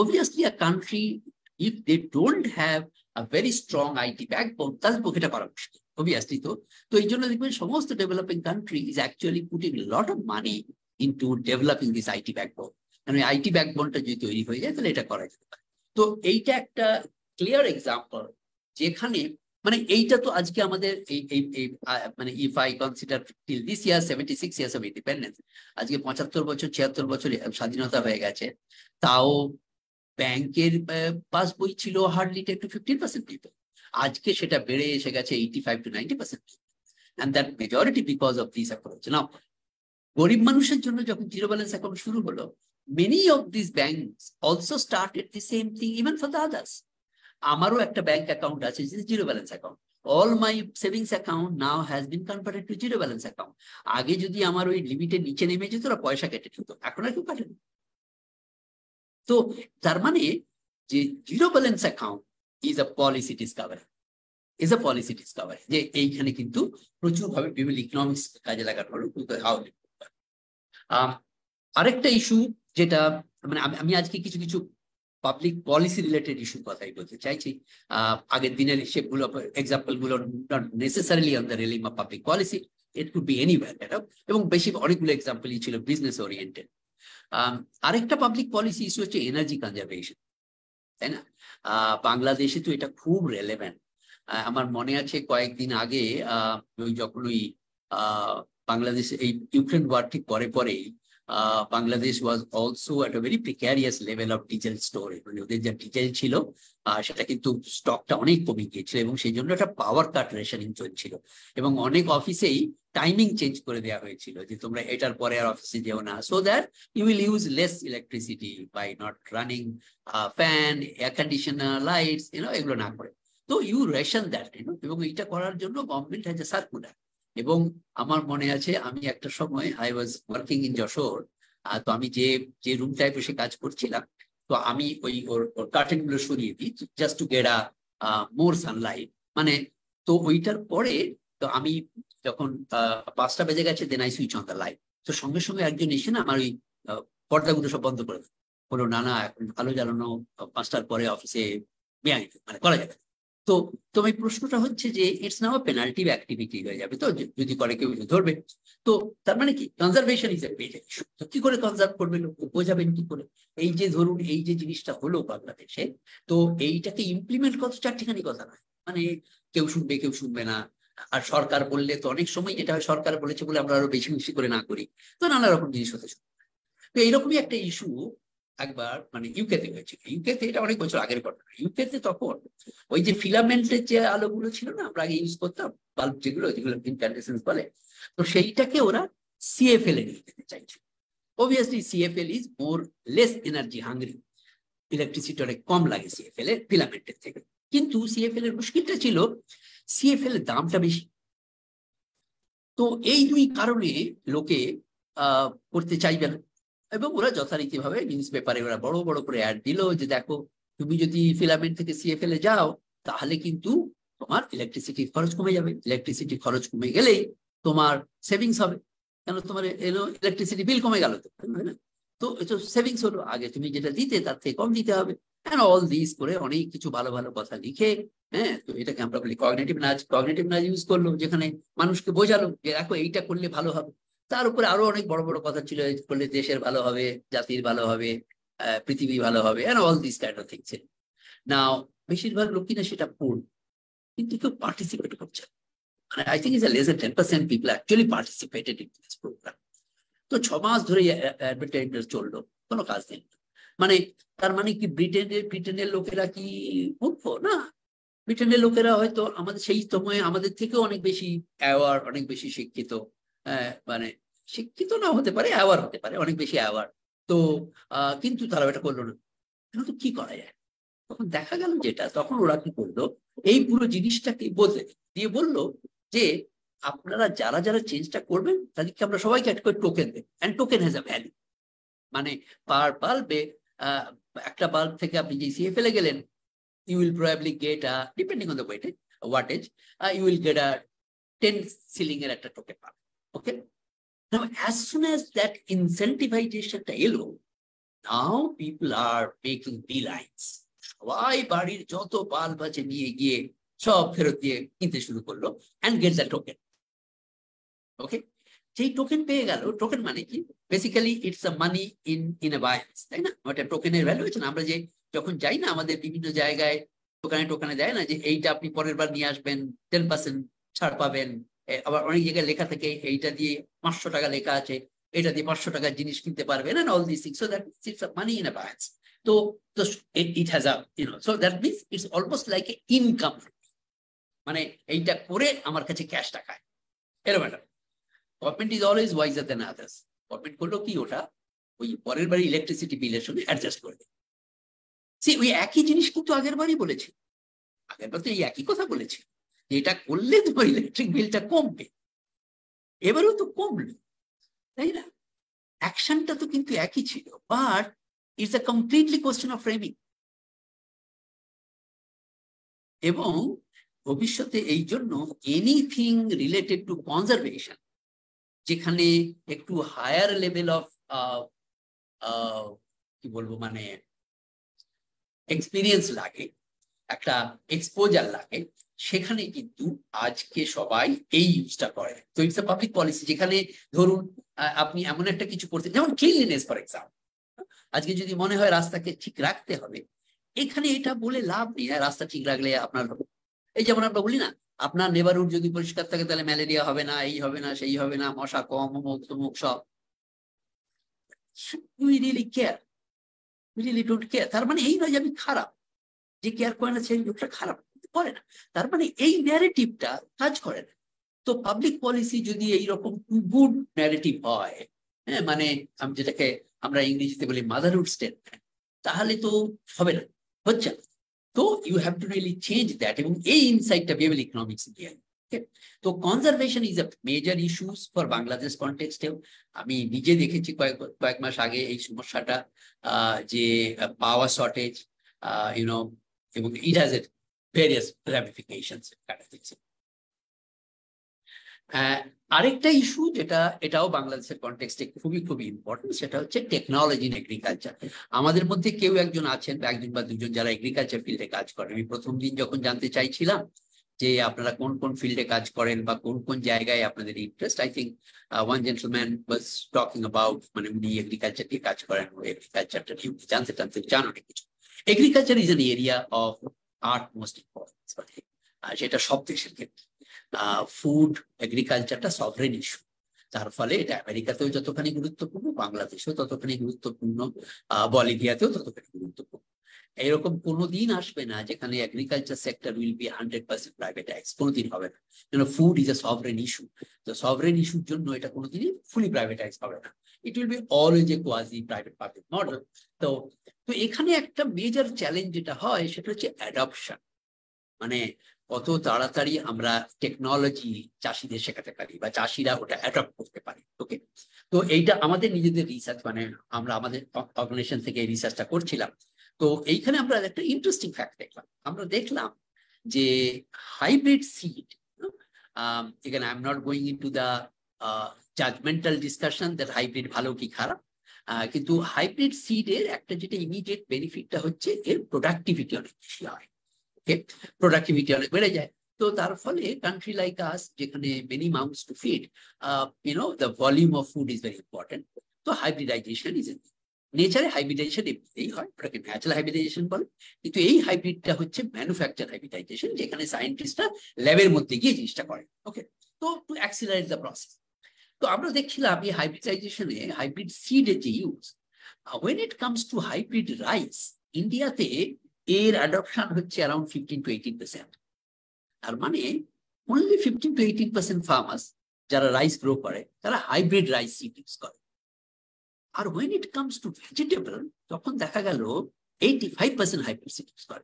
Obviously a country if they don't have a very strong IT backbone, তাদের পক্ষে এটা করা মুশকিল অবভিয়াসলি। তো এই জন্য দেখবেন সমস্ত developing country is actually putting lot of money into developing this IT backbone. কারণ আইটি ব্যাকবোনটা যদি তৈরি হয়ে যায় তাহলে এটা করা যেতে পারে। তো এইটা একটা ক্লিয়ার এক্সাম্পল, যেখানে মানে এইটা তো আজকে আমাদের মানে if I consider till this year 76 years of independence, আজকে 75 বছর 76 বছর স্বাধীনতা হয়ে গেছে, তাও ব্যাংকের পাসবই ছিল হার্ডলি 10 to 15% পিপল, আজকে সেটা বেড়ে এসে গেছে 85 to 90%, and that majority because of this approach. Now, গরিব মানুষের জন্য যখন জিরো ব্যালেন্স অ্যাকাউন্ট শুরু হলো, many of these banks also started the same thing even for the others. আমারও একটা ব্যাংক অ্যাকাউন্ট আছে, zero balance account. all my savings account now has been converted to zero balance account. আগে যদি আমার ওই লিমিটের নিচে নেমে যেত ওরা পয়সা কেটে নিত, এখন আর কেউ কাটে না। তো তার মানে যে zero balance account is a policy Discovery, যে এইখানে কিন্তু প্রচুর ভাবে বিভিন্ন ইকোনমিক্স কাজে লাগানো হলো। আরেকটা ইস্যু যেটা মানে আমি আজকে কিছু কিছু পাবলিক পলিসি রিলেটেড ইস্যুর কথাই বলতে চাইছি। আগের দিনের হিসেবগুলো, এক্সাম্পল গুলো not necessarily on the railing of public policy, it could B anywhere, এবং বেশি অনেকগুলো এক্সাম্পলই ছিল বিজনেস ওরিয়েন্টেড। আরেকটা পাবলিক পলিসি ইস্যু হচ্ছে এনার্জি কনজারভেশন, তাই না? বাংলাদেশে তো এটা খুব রেলেভেন্ট। আমার মনে আছে কয়েকদিন আগে যখন ওই বাংলাদেশ এই ইউক্রেন ওয়ার ঠিক পরেই Bangladesh was also at a very precarious level of diesel store. মানে ওদের যা ডিজেল ছিল সেটা কিন্তু স্টকটা অনেক কমে গিয়েছিল, এবং সেই জন্য একটা পাওয়ার কাট রেশনিং চলছিল, এবং অনেক অফিসেই টাইমিং চেঞ্জ করে দেওয়া হয়েছিল যে তোমরা এটার পরে আর অফিসে যেও না, so that you will use less electricity by not running fan, air conditioner, lights, এগুলো না করে। তো ইউ রেশন দ্যাট, এবং এইটা করার জন্য গভর্নমেন্ট হ্যাজ এ সার্কুলার। এবং আমার মনে আছে আমি একটা সময় I was working in Jessore, তো আমি যে যে রুমটায় বসে কাজ করছিলাম, তো আমি ওই ওর কার্টেন গুলো সরিয়ে দিই just to get more Sunlight, মানে তো ওইটার পরে তো আমি যখন 5টা বেজে গেছে, then I switch on the light. তো সঙ্গে সঙ্গে একজন এসে না আমার ওই পর্দাগুলো সব বন্ধ করে দেয়, বলো না না এখন আলো জ্বালানো 5টার পরে অফিসে বেআইনি, মানে করা যাবে। তো তোমার প্রশ্নটা হচ্ছে যে ইটস নাও পেনাল্টি অ্যাক্টিভিটি হয়ে যাবে, তো যদি করে কেউ ধরবে। তো তার মানে কি কনজারভেশন ইজ এ পেজে, তো কি করে কনজার্ভ করবে লোক, বোঝাবেন কি করে? এই যে ধরুন এই যে জিনিসটা হলো বাংলাদেশে, তো এইটাকে ইমপ্লিমেন্ট কত চারটিখানি কথা নয়, মানে কেউ শুনবে কেউ শুনবে না। আর সরকার বললে তো অনেক সময় যেটা হয়, সরকার বলেছে বলে আমরা আরো বেশি বেশি করে না করি, তো নানা রকম জিনিস হতে শুরু। তো এইরকমই একটা ইস্যু একবার মানে ইউকেতে হয়েছিল। ইউকেতে এটা অনেক বছর আগের ঘটনা। ইউকেতে তখন ওই যে ফিলামেন্টের যে আলোগুলো ছিল না, আমরা আগে ইউজ করতাম বাল্ব, যেগুলো যেগুলো ইনক্যান্ডেসেন্স বলে, তো সেইটাকে ওরা সিএফএল এ নিয়ে যেতে চাইছিল। Obviously CFL is more less energy hungry, electricity অনেক কম লাগে সিএফএল এর ফিলামেন্টের থেকে। কিন্তু সিএফএল এর মুশকিলটা ছিল সিএফএল এর দামটা বেশি। তো এই দুই কারণে লোকে করতে চাইবে না, এবং ওরা যথারীতি ভাবে নিউজ পেপারে ওরা বড় বড় করে অ্যাড দিল যে দেখো তুমি যদি ফিলামেন্ট থেকে সিএফএল এ যাও তাহলে কিন্তু তোমার ইলেকট্রিসিটি খরচ কমে যাবে, ইলেকট্রিসিটি খরচ কমে গেলেই তোমার সেভিংস হবে, কেন তোমার এলো ইলেকট্রিসিটি বিল কমে গেল, তো না? তো এটা সেভিংস হলো, আগে তুমি যেটা দিতে তার থেকে কম দিতে হবে, এন্ড অল দিস করে অনেক কিছু ভালো ভালো কথা লিখে, হ্যাঁ, তো এটাকে আমরা বলি কগনিটিভ নাচ ইউজ করলো, যেখানে মানুষকে বোঝালো যে দেখো এইটা করলে ভালো হবে। তার উপরে আরো অনেক বড় বড় কথা ছিল, করলে দেশের ভালো হবে, জাতির ভালো হবে, পৃথিবী ভালো হবে, and all this kind of things. Now বেশিরভাগ লোক কিনা সেটা পড়ল, কিন্তু কেউ পার্টিসিপেট করছে না। মানে I think is less than 10% people actually participated in this program. তো 6 মাস ধরে অ্যাডভার্টাইজমেন্ট চললো, কোনো কাজ নেই। মানে তার মানে কি ব্রিটেনের লোকেরা কি মূর্খ? না, ব্রিটেনের লোকেরা হয়তো আমাদের সেই সময়ে আমাদের থেকেও অনেক বেশি অ্যাওয়ার, অনেক বেশি শিক্ষিত, মানে শিক্ষিত না হতে পারে, অ্যাওয়ার হতে পারে, অনেক বেশি অ্যাওয়ার। তো কিন্তু তারা এটা করলো না। তো কি করা যায়? তখন দেখা গেল যেটা, তখন ওরা কি করলো, এই পুরো জিনিসটাকে বদলে দিয়ে বললো যে আপনারা যারা যারা চেঞ্জটা করবেন তাদেরকে আমরা সবাইকে একটা করে টোকেন দেব, and token has a value. মানে পার বাল্বে একটা বাল্ব থেকে আপনি যে সিএফএল এ গেলেন, you will probably get depending on the wattage, you will get a 10 shilling এর একটা টোকেন পাবেন। ওকে, now as soon as that incentivization টা এলো, now people are making beelines, সবাই বাড়ির যত বাল্ব আছে নিয়ে গিয়ে সব ফেরত দিয়ে কিনতে শুরু করলো, and get the token. ওকে, যেই টোকেন পেয়ে গেল, টোকেন মানে কি, basically it's a money in a Binance, তাই না? ওটা টোকেনের ভ্যালু হচ্ছে না। আমরা যে যখন যাই না আমাদের বিভিন্ন জায়গায় টোকানে দেয় না যে এইটা আপনি পরের বার নিয়ে আসবেন 10% ছাড় পাবেন, আবার অনেক জায়গায় লেখা থাকে এইটা দিয়ে 500 টাকা লেখা আছে, এটা দিয়ে 500 টাকার জিনিস কিনতে পারবেন, and all these things, so that it's a money in a balance. So it has a, so that means it's almost like an income, মানে এইটা করে আমার কাছে ক্যাশ টাকা এরকম একটা। Government is always wiser than others. Government করলো কি, ওটা ওই পরের বাড়ি ইলেকট্রিসিটি বিলের সঙ্গে অ্যাডজাস্ট করে দেয়। ওই একই জিনিস কিন্তু আগের বারই বলেছে, আগের বার তো এই একই কথা বলেছে যে এটা করলে তোমার ইলেকট্রিক বিলটা কমবে, এবারেও তো কমলো, তাই না? অ্যাকশনটা তো কিন্তু একই ছিল, but it's a completely question of framing. এবং ভবিষ্যতে এই জন্য এনিথিং রিলেটেড টু কনজারভেশন, যেখানে একটু হায়ার লেভেল অফ কি বলবো, মানে এক্সপিরিয়েন্স লাগে, একটা এক্সপোজার লাগে, সেখানে কিন্তু আজকে সবাই এই ইউজটা করে। তো ইটস আ পাবলিক পলিসি, যেখানে ধরুন আপনি এমন একটা কিছু করতে, যেমন ক্লিনলিনেস ফর এক্সাম্পল, আজকে যদি মনে হয় রাস্তাকে ঠিক রাখতে হবে, এখানে এটা বলে লাভ নেই, রাস্তা ঠিক রাখলে আপনার, এই যেমন আমরা বলি না, আপনার নেবারহুড যদি পরিষ্কার থাকে তাহলে ম্যালেরিয়া হবে না, এই হবে না, সেই হবে না, মশা কম, অমুক তমুক সব। We really care, we really don't care. তার মানে এই নয় যে আমি খারাপ, যে কেয়ার করে না সেই লোকটা খারাপ করে না, তার মানে এই ন্যারেটিভটা কাজ করে না। তো পাবলিক পলিসি যদি এইরকম গুড ন্যারেটিভ হয়, হ্যাঁ, মানে আমি যেটাকে আমরা ইংরেজিতে বলি মাদারহুড স্টেটমেন্ট, তাহলে তো হবে না, হচ্ছে না। তো you have to really change that, এবং এই ইনসাইটটা বিহেভিয়ারাল ইকোনমিক্স দিয়ে। তো conservation is a major issues for Bangladesh কনটেক্সটেও। আমি নিজে দেখেছি কয়েক মাস আগে এই সমস্যাটা, যে পাওয়ার শর্টেজ, ইউনো, এবং ইট হ্যাজ এ ভেরিয়াস র্যামিফিকেশনস। আরেকটা ইস্যু যেটা এটাও বাংলাদেশের কনটেক্সটে খুবই খুবই ইম্পর্টেন্ট, সেটা হচ্ছে টেকনোলজি ইন এগ্রিকালচার। আমাদের মধ্যে কেউ একজন আছেন, একজন বা দুজন, যারা এগ্রিকালচার ফিল্ডে কাজ করেন। আমি প্রথম দিন যখন জানতে চাইছিলাম যে আপনারা কোন কোন ফিল্ডে কাজ করেন বা কোন কোন জায়গায় আপনাদের interest, I think one gentleman was talking about, মানে উনি এগ্রিকালচার নিয়ে কাজ করেন, এগ্রিকালচারটা নিয়ে জানতে চান অনেক কিছু। Agriculture is an area of art most importance, সেটা সব দেশের ক্ষেত্রে। ফুড এগ্রিকালচারটা সভরেন ইস্যু, তার ফলে এটা আমেরিকাতেও যতখানি গুরুত্বপূর্ণ, বাংলাদেশেও ততখানি গুরুত্বপূর্ণ, বলিভিয়াতেও ততখানি গুরুত্বপূর্ণ। এরকম কোনোদিন আসবে না যেখানে agriculture sector will be 100% privatise, কোনোদিন হবে না। Food is a sovereign issue, তো সভরেন ইস্যুর জন্য এটা কোনোদিনই ফুলি প্রাইভেটাইজ হবে না। It will be always a quasi private public model. তো এখানে একটা মেজর চ্যালেঞ্জ যেটা হয় সেটা হচ্ছে অ্যাডপশন, মানে কত তাড়াতাড়ি আমরা টেকনোলজি চাষিদের শেখাতে পারি বা চাষিরা ওটা অ্যাডপ্ট করতে পারে। ওকে, তো এইটা আমাদের নিজেদের রিসার্চ, মানে আমরা আমাদের অর্গানাইজেশন থেকে এই রিসার্চটা করছিলাম। তো এইখানে আমরা একটা ইন্টারেস্টিং ফ্যাক্ট দেখলাম। আমরা দেখলাম যে হাইব্রিড সিড, এখানে I am not going into the judgemental discussion that hybrid ভালো কি খারাপ, কিন্তু হাইব্রিড সিডের একটা যেটা ইমিডিয়েট বেনিফিটটা হচ্ছে এর প্রোডাক্টিভিটি অনেক বেশি হয়, প্রোডাক্টিভিটি অনেক বেড়ে যায়। তো তার ফলে কান্ট্রি লাইক আস, যেখানে many মাউথস to feed, the volume of food is very important. তো হাইব্রিডাইজেশন ইজ নেচারে, হাইব্রিডাইজেশন এমনিতেই হয়, ওটাকে ন্যাচারাল হাইব্রিডাইজেশন বলে। কিন্তু এই হাইব্রিডটা হচ্ছে ম্যানুফ্যাকচার হাইব্রিডাইজেশন, যেখানে সায়েন্টিস্টরা ল্যাবের মধ্যে গিয়ে জিনিসটা করে। ওকে, তো টু অ্যাক্সিলারেট দ্য প্রসেস। তো আমরা দেখছিলাম এই হাইব্রিডাইজেশনে হাইব্রিড সিডের যে use, when it comes to hybrid rice, ইন্ডিয়াতে এর অ্যাডপশন হচ্ছে অ্যারাউন্ড 15 to 18%। তার মানে অনলি 15 to 18% ফার্মার্স যারা রাইস গ্রো করে তারা হাইব্রিড রাইস সিড ইউজ করে। আর when it comes to vegetable, তখন দেখা গেল 85% হাইব্রিড সিড ইউজ করে।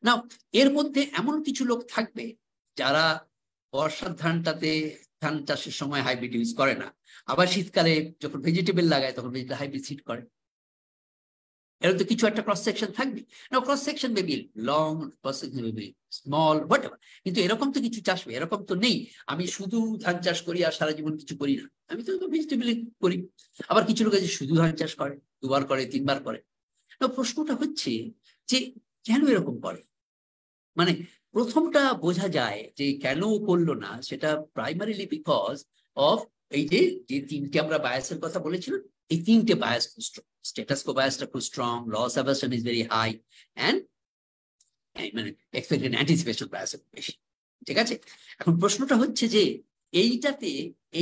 নাও এর মধ্যে এমন কিছু লোক থাকবে যারা বর্ষার ধান চাষের সময় হাইব্রিড ইউজ করে না, আবার শীতকালে যখন ভেজিটেবল লাগায় তখন হাইব্রিড সিড করে। এর তো কিছু একটা ক্রস সেকশন থাকবে না, cross section maybe long, cross section maybe small, whatever, কিন্তু এরকম তো কিছু চাষ, এরকম তো নেই আমি শুধু ধান চাষ করি আর সারা জীবন কিছু করি না, আমি তো ভেজিটেবল করি। আবার কিছু লোক আছে শুধু ধান চাষ করে, 2 বার করে 3 বার করে। প্রশ্নটা হচ্ছে যে কেন এরকম করে, মানে প্রথমটা বোঝা যায় যে কেন করলো না, সেটা প্রাইমারিলি বিকজ অফ এই যে 3টে আমরা বায়াসের কথা বলেছিলাম, এই 3টে বায়াস খুব স্ট্রং। স্ট্যাটাস কো বায়াসটা খুব strong, loss aversion is very high, and মানে এক্সপেক্টেড অ্যান্টিসিপেশন বায়াস বেশি। ঠিক আছে, এখন প্রশ্নটা হচ্ছে যে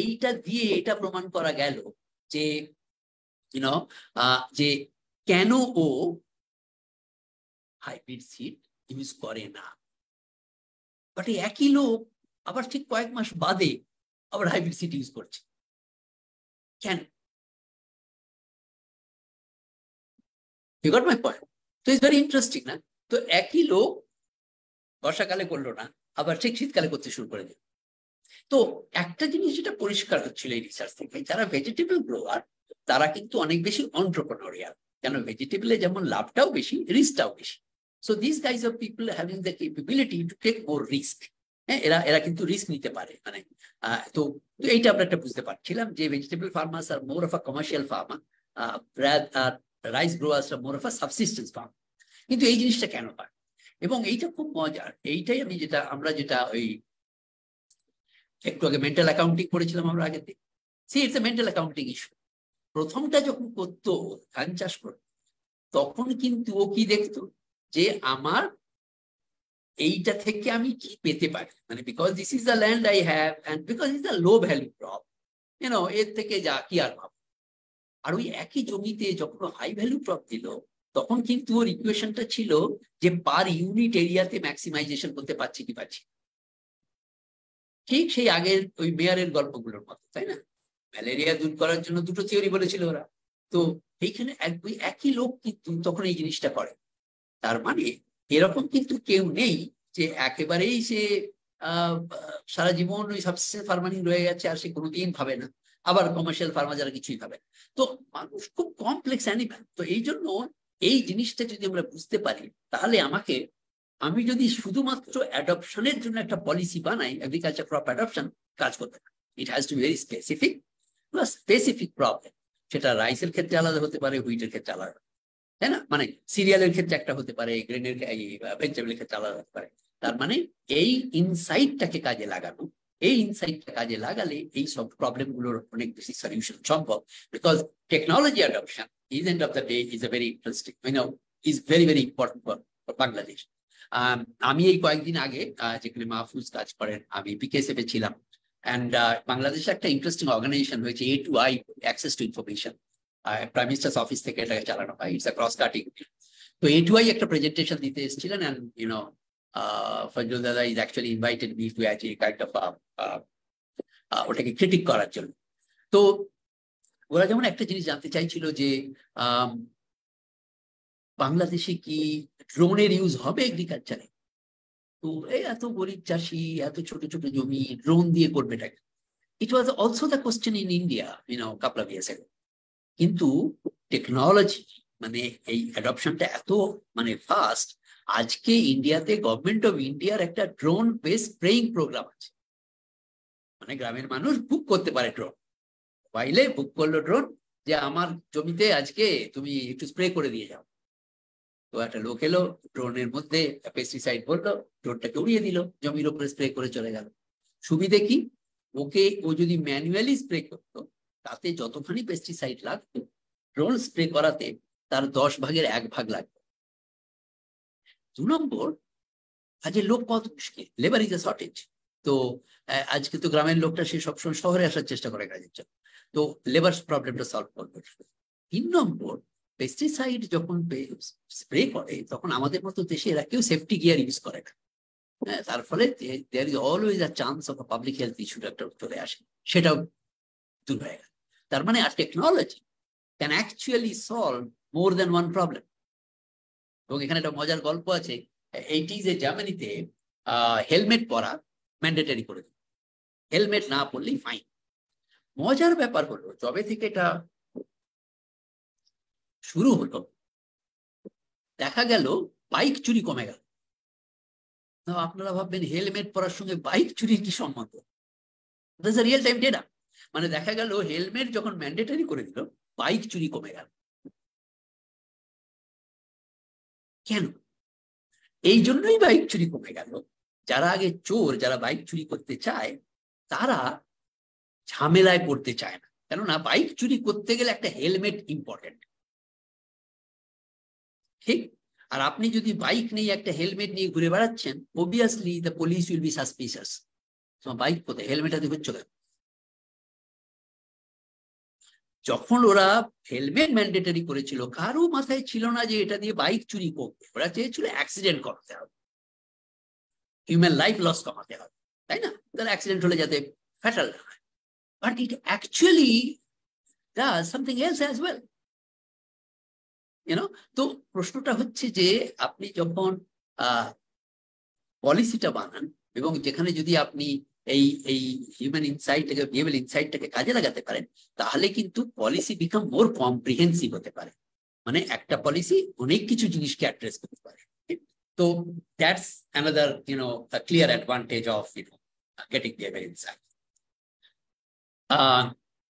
এইটা দিয়ে এটা প্রমাণ করা গেল যে যে কেন ও হাইব্রিড সিড ইউজ করে না। বাট এই একই লোক আবার ঠিক কয়েক মাস বাদে আবার হাইব্রিড সিড ইউজ করছে, কেন? You got my point? So it's very interesting, না? তো একই লোক বর্ষাকালে করলো না, আবার ঠিক শীতকালে করতে শুরু করে দিল। তো একটা জিনিস যেটা পরিষ্কার হচ্ছিল এই রিসার্চ থেকে, যারা ভেজিটেবল গ্রোয়ার তারা কিন্তু অনেক বেশি এন্টারপ্রেনিউরিয়াল, কেন ভেজিটেবলে যেমন লাভটাও বেশি, রিস্কটাও বেশি। So these guys are people having the capability to take more risk. এরা কিন্তু রিস্ক নিতে পারে, মানে তো এইটা আমরা একটা বুঝতে পারছিলাম যে vegetable farmers are more of a commercial farmer, rice growers are more of a subsistence farmer. কিন্তু এই জিনিসটা কেন হয়, এবং এইটা খুব মজার। এইটাই আমরা যেটা ওই একটু আগে মেন্টাল অ্যাকাউন্টিং করেছিলাম আমরা আগে থেকে, it's a mental accounting issue. প্রথমটা যখন করতো ধান চাষ করতো, তখন কিন্তু ও কি দেখতো যে আমার এইটা থেকে আমি কি পেতে পারি, মানে because this is the land I have and because is the low value crop, এর থেকে যা কি আর পাবো। আর ওই একই জমিতে যখন হাই ভ্যালু ক্রপ দিল, তখন কিন্তু ওর ইকুয়েশনটা ছিল যে পার ইউনিট এরিয়াতে ম্যাক্সিমাইজেশন করতে পারছি কি পারছি। ঠিক সেই আগের ওই মেয়ারের গল্পগুলোর মতো, তাই না? ম্যালেরিয়া দূর করার জন্য 2টো থিওরি বলেছিল ওরা। তো এইখানে ওই একই লোক কিন্তু তখন এই জিনিসটা করে, তার মানে এরকম কিন্তু কেউ নেই যে একেবারেই সে সারা জীবন ওই সাবসিস্টেন্স ফার্মিং রয়ে গেছে আর সে কোনোদিন ভাবে না, আবার কমার্শিয়াল ফার্মার যারা কিছুই ভাবে। তো মানুষ খুব কমপ্লেক্স অ্যানিম্যাল। তো এই জন্য এই জিনিসটা যদি আমরা বুঝতে পারি, তাহলে আমি যদি শুধুমাত্র অ্যাডপশনের জন্য একটা পলিসি বানাই, এগ্রিকালচার ক্রপ অ্যাডপশন, কাজ করবে না। It has to be very specific plus specific problem. সেটা রাইসের ক্ষেত্রে আলাদা হতে পারে, হুইটের ক্ষেত্রে আলাদা, তাই না? মানে সিরিয়ালের ক্ষেত্রে একটা হতে পারে, গ্রেনের ভেজিটেবলের ক্ষেত্রে আলাদা হতে পারে। তার মানে এই ইনসাইটটাকে কাজে লাগানো, এই ইনসাইটটা কাজে লাগালে এই সব প্রবলেম গুলোর অনেক বেশি সলিউশন সম্ভব। Because technology adoption is end of the day is a very interesting, is very very important for Bangladesh. আমি এই কয়েকদিন আগে যেখানে মাহফুজ কাজ করেন, আমি বিকেএসএফ এ ছিলাম, অ্যান্ড বাংলাদেশে একটা ইন্টারেস্টিং অর্গানাইজেশন হয়েছে A2I, access to information. Prime minister's office থেকে এটাকে চালানো হয়। It's a cross cutting. তো A2I একটা প্রেজেন্টেশন দিতে এসেছিলেন, অ্যান্ড ফজলুল দাদা is actually invited me to actually kind of ওটাকে ক্রিটিক করার জন্য। তো ওরা যেমন একটা জিনিস জানতে চাইছিল যে বাংলাদেশে কি ড্রোনের ইউজ হবে এগ্রিকালচারে? তো এত গরিব চাষি, এত ছোট ছোট জমি, ড্রোন দিয়ে করবে এটাকে। It was also the question in India couple of years আগে। কিন্তু টেকনোলজি মানে এই অ্যাডপশনটা এত ফাস্ট, আজকে ইন্ডিয়াতে গভর্নমেন্ট অফ ইন্ডিয়ার একটা ড্রোন বেস স্প্রেইং প্রোগ্রাম আছে। গ্রামের মানুষ বুক করতে পারে ড্রোন, মোবাইলে বুক করলো ড্রোন, যে আমার জমিতে আজকে তুমি একটু স্প্রে করে দিয়ে যাও। তো একটা লোক এলো, ড্রোনের মধ্যে পেস্টিসাইড বললো, ড্রোনটাকে উড়িয়ে দিল, জমির উপরে স্প্রে করে চলে গেল। সুবিধে কি? ও যদি ম্যানুয়ালি স্প্রে করতো, তাতে যতখানি পেস্টিসাইড লাগতো ড্রোন স্প্রে করাতে তার 10 ভাগের 1 ভাগ লাগবে। 2 নম্বর, কাজের লোক কত মুশকিল, লেবার ইজ এ শর্টেজ। তো আজকে তো গ্রামের লোকটা সে সবসময় শহরে আসার চেষ্টা করে কাজের জন্য, তো লেবার প্রবলেমটা সলভ করবে। 3 নম্বর, পেস্টিসাইড যখন স্প্রে করে তখন আমাদের মতো দেশে এরা কেউ সেফটি গিয়ার ইউজ করে না। তার ফলে there is always a chance of public health issue একটা চলে আসে, সেটাও দূর হয়ে গেল। তার মানে আর technology can actually solve more than one problem. এবং এখানে একটা মজার গল্প আছে। 80s জার্মানিতে হেলমেট পরা ম্যান্ডেটরি করে দিল, হেলমেট না পরলেই ফাইন। মজার ব্যাপার হলো, যবে থেকে এটা শুরু হলো দেখা গেল বাইক চুরি কমে গেল। আপনারা ভাববেন হেলমেট পরার সঙ্গে বাইক চুরির কি সম্বন্ধ? Real time data. দেখা গেল হেলমেট যখন ম্যান্ডেটরি করে দিল, বাইক চুরি কমে গেল। কেন? এই জন্যই বাইক চুরি কমে গেল। যারা আগে চোর, যারা বাইক চুরি করতে চায়, তারা ঝামেলায় পড়তে চায় না, কেননা বাইক চুরি করতে গেলে একটা হেলমেট ইম্পর্টেন্ট, ঠিক? আর আপনি যদি বাইক নিয়ে একটা হেলমেট নিয়ে ঘুরে বেড়াচ্ছেন, obviously the police will be suspicious. তোমার বাইক কোথায়, হেলমেট হাতে হচ্ছে কেন? যখন ওরা হেলমেট ম্যান্ডেটরি করেছিল, কারো মাথায় ছিল না যে এটা দিয়ে বাইক চুরি করবে। ওরা চেয়েছিল অ্যাক্সিডেন্ট কমাতে হবে, হিউম্যান লাইফ লস কমাতে হবে, তাই না? তাহলে অ্যাক্সিডেন্ট হলে যাতে ফ্যাটাল না হয়। But it actually does something else as well. তো প্রশ্নটা হচ্ছে যে আপনি যখন পলিসিটা বানান, এবং যেখানে যদি আপনি এই হিউম্যান ইনসাইটটাকে, বিহেভিয়ারাল ইনসাইটটাকে কাজে লাগাতে পারেন, তাহলে কিন্তু পলিসি বিকাম মোর কম্প্রিহেন্সিভ হতে পারে। একটা পলিসি অনেক কিছু জিনিসকে অ্যাড্রেস করতে পারে। তো that's another clear advantage of getting behavioural insight.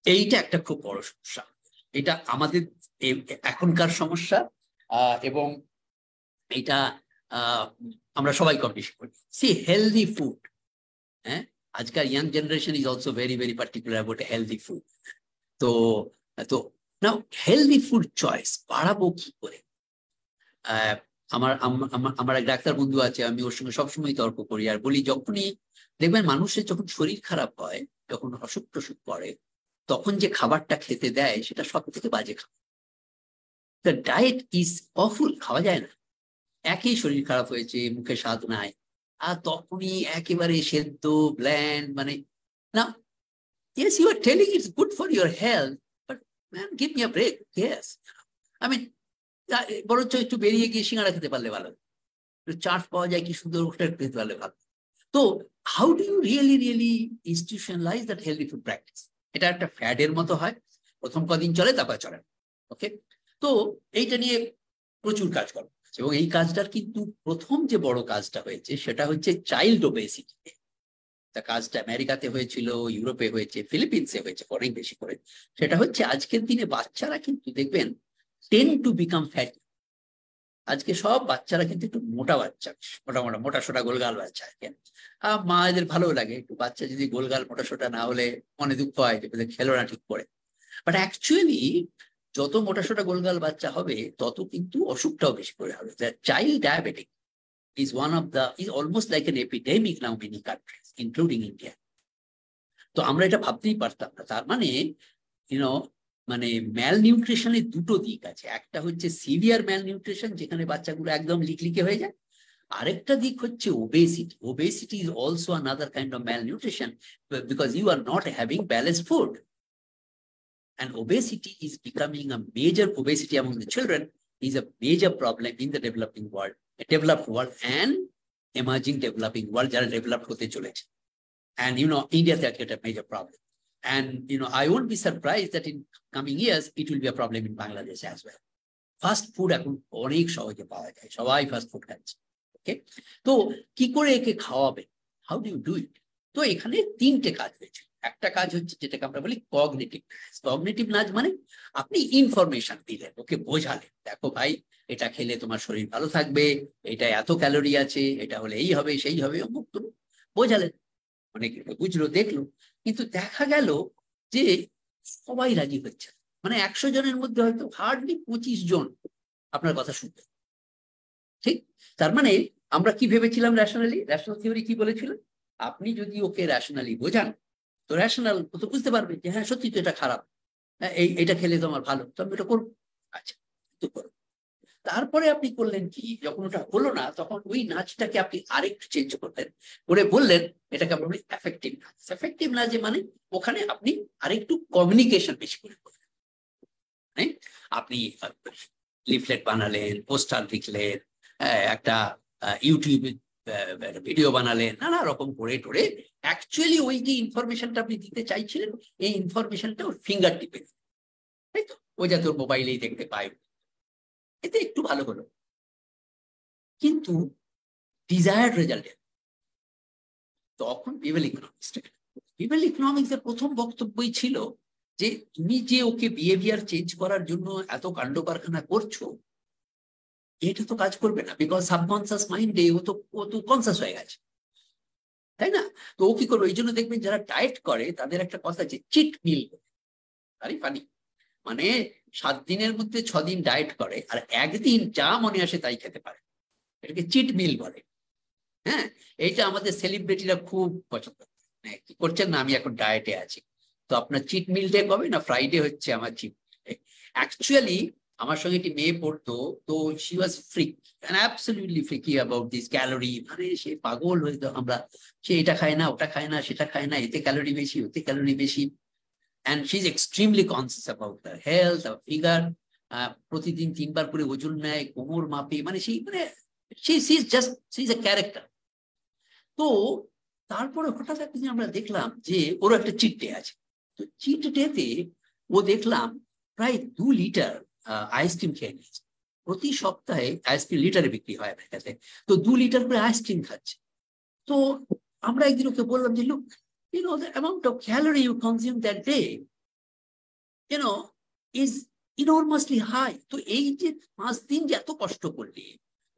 এইটা একটা খুব বড় সমস্যা, এটা আমাদের এখনকার সমস্যা, এবং এটা আমরা সবাই কম বেশি করি। সি হেলদি ফুড, হ্যাঁ, আজকাল young generation is also very very particular about healthy food. তো নাও হেলদি ফুড চয়েস বাড়াবো কি করে? আমার এক ডাক্তার বন্ধু আছে, আমি ওর সঙ্গে সবসময় তর্ক করি আর বলি, যখনই দেখবেন মানুষের যখন শরীর খারাপ হয়, যখন অসুখ টসুখ পড়ে, তখন যে খাবারটা খেতে দেয় সেটা সব থেকে বাজে খাবার। দ্য ডায়েট ইজ অফুল, খাওয়া যায় না। একই শরীর খারাপ হয়েছে, মুখে স্বাদ নাই, আর তখনই একেবারে সেদ্ধ ব্ল্যান্ড, না, yes, you are telling it's good for your health, but man, give me a break. Yes, I mean, বরঞ্চ একটু বেরিয়ে গিয়ে সিঙ্গাড়া খেতে পারলে ভালো, চাট পাওয়া যায় কি সুন্দর, ওটা খেতে পারলে ভালো। তো how do you really institutionalise that healthy food practice? এটা একটা ফ্যাডের মতো হয়, প্রথম কদিন চলে তারপর চলে। ওকে, তো এইটা নিয়ে প্রচুর কাজ করা, এবং এই কাজটার কিন্তু প্রথম যে বড় কাজটা হয়েছে সেটা হচ্ছে চাইল্ড ওবেসিটি। তা কাজটা আমেরিকাতে হয়েছিল, ইউরোপে হয়েছে, ফিলিপিন্সে হয়েছে অনেক বেশি করে। সেটা হচ্ছে আজকের দিনে বাচ্চারা কিন্তু দেখবেন টেন টু বিকাম ফ্যাট। আজকে সব বাচ্চারা কিন্তু একটু মোটা বাচ্চা, মোটা সোটা গোলগাল বাচ্চা। মায়েদের ভালো লাগে একটু বাচ্চা যদি গোলগাল মোটা সোটা না হলে মনে দুঃখ হয় যে খেলো না ঠিক করে। বাট অ্যাকচুয়ালি যত মোটা সোটা গোলগাল বাচ্চা হবে তত কিন্তু অসুখটাও বেশি করে হবে। Child diabetic is almost like an epidemic now in many countries, including India. তো আমরা এটা ভাবতেই পারতাম না। তার মানে মানে ম্যাল নিউট্রিশনের দুটো দিক আছে, একটা হচ্ছে সিভিয়ার ম্যাল নিউট্রিশন যেখানে বাচ্চাগুলো একদম লিকলিকে হয়ে যায়, আরেকটা দিক হচ্ছে obesity. Obesity is also another kind of malnutrition because you are not having balanced food. And obesity is becoming a major, obesity among the children is a major problem in the developed world and emerging developing world, যারা developed হতে চলেছে। And India is a major problem. And I won't be surprised that in coming years it will be a problem in Bangladesh as well. Fast food এখন অনেক সহজে পাওয়া যায়, সবাই ফাস্ট ফুড খাচ্ছে। ওকে, তো কি করে একে খাওয়াবে, how do you do it? তো এখানে তিনটে কাজ হয়েছে। একটা কাজ হচ্ছে যেটাকে আমরা বলি কগনিটিভ নাজ। কগনিটিভ নাজ মানে আপনি ইনফরমেশন দিলেন, ওকে বোঝালেন, দেখো ভাই এটা খেলে তোমার শরীর ভালো থাকবে, এটা এত ক্যালোরি আছে, এটা হলে এই হবে সেই হবে, অমুক তুমি বোঝালেন, অনেকে বুঝলো দেখলো। কিন্তু দেখা গেল যে সবাই রাজি হচ্ছে, মানে 100 জনের মধ্যে হয়তো হার্ডলি 25 জন আপনার কথা শুনবে। ঠিক, তার মানে আমরা কি ভেবেছিলাম, রেশনাল থিওরি কি বলেছিল, আপনি যদি ওকে রেশনালি বোঝান তো রেশনাল তো বুঝতে পারবে যে হ্যাঁ সত্যি তো এটা খারাপ, এইটা খেলে তো আমার ভালো, তো আমি এটা করবো। আচ্ছা, তো করো। তারপরে আপনি করলেন কি, যখন ওটা হলো না তখন ওই নাচটাকে আপনি আরেকটু চেঞ্জ করলেন, করে বললেন এটাকে আমরা বলি এফেক্টিভ নাচ। এফেক্টিভ নাচে মানে ওখানে আপনি আরেকটু কমিউনিকেশন বেশি করে করলেন। মানে আপনি লিফলেট বানালেন, পোস্টার লিখলেন, একটা ইউটিউবে ভিডিও বানালেন, নানা রকম করে টোরে অ্যাকচুয়ালি ওই যে ইনফরমেশনটা আপনি দিতে চাইছিলেন এই ইনফরমেশনটা ওর ফিঙ্গার টিপে, তাই তো, ও যাতে ওর মোবাইলেই দেখতে পায়, এতে একটু ভালো হলো। কিন্তু ডিজায়ার্ড রেজাল্ট তখন পিপল ইকোনমিক্স এর প্রথম বক্তব্যই ছিল যে তুমি যে ওকে বিহেভিয়ার চেঞ্জ করার জন্য এত কাণ্ড কারখানা করছো এটা তো কাজ করবে না, বিকজ সাবকনসিয়াস মাইন্ডে ও তো কনসিয়াস হয়ে গেছে, তাই না? তো ও কি করবে, এই জন্য দেখবেন যারা ডায়েট করে তাদের একটা কথা আছে চিট মিল, আরে ফানি, মানে 7 দিনের মধ্যে 6 দিন ডায়েট করে আর একদিন যা মনে আসে তাই খেতে পারে, এটাকে চিট মিল বলে। হ্যাঁ, এইটা আমাদের সেলিব্রিটিরা খুব পছন্দ করে, কি করছেন না আমি এখন ডায়েটে আছি, তো আপনার চিট মিল ডে কবে না, ফ্রাইডে হচ্ছে আমার চিট মিল। অ্যাকচুয়ালি আমার সঙ্গে একটি মেয়ে পড়তো, তো she was freak, absolutely freaky about this calorie, মানে সে পাগল হইতো, আমরা সে এটা খায় না, ওটা খায় না, সেটা খায় না, এতে ক্যালোরি বেশি, ওতে ক্যালোরি বেশি। And she's extremely conscious about her health, her figure. প্রতিদিন 3 বার করে ওজন নেয়, কোমর মাপে, মানে she's a character. তো তারপরে হঠাৎ একদিন আমরা দেখলাম যে ওর একটা চিট ডে আছে, তো চিট ডেতে ও দেখলাম প্রায় 2 লিটার আইসক্রিম খেয়ে নিয়েছে। প্রতি সপ্তাহে আইসক্রিম লিটারে বিক্রি হয় আমেরিকাতে, তো 2 লিটার করে আইসক্রিম খাচ্ছে। তো আমরা একদিন ওকে বললাম যে look, the amount of calorie you consume that day, is enormously high. তো এই যে 5 দিন যে এত কষ্ট করলি,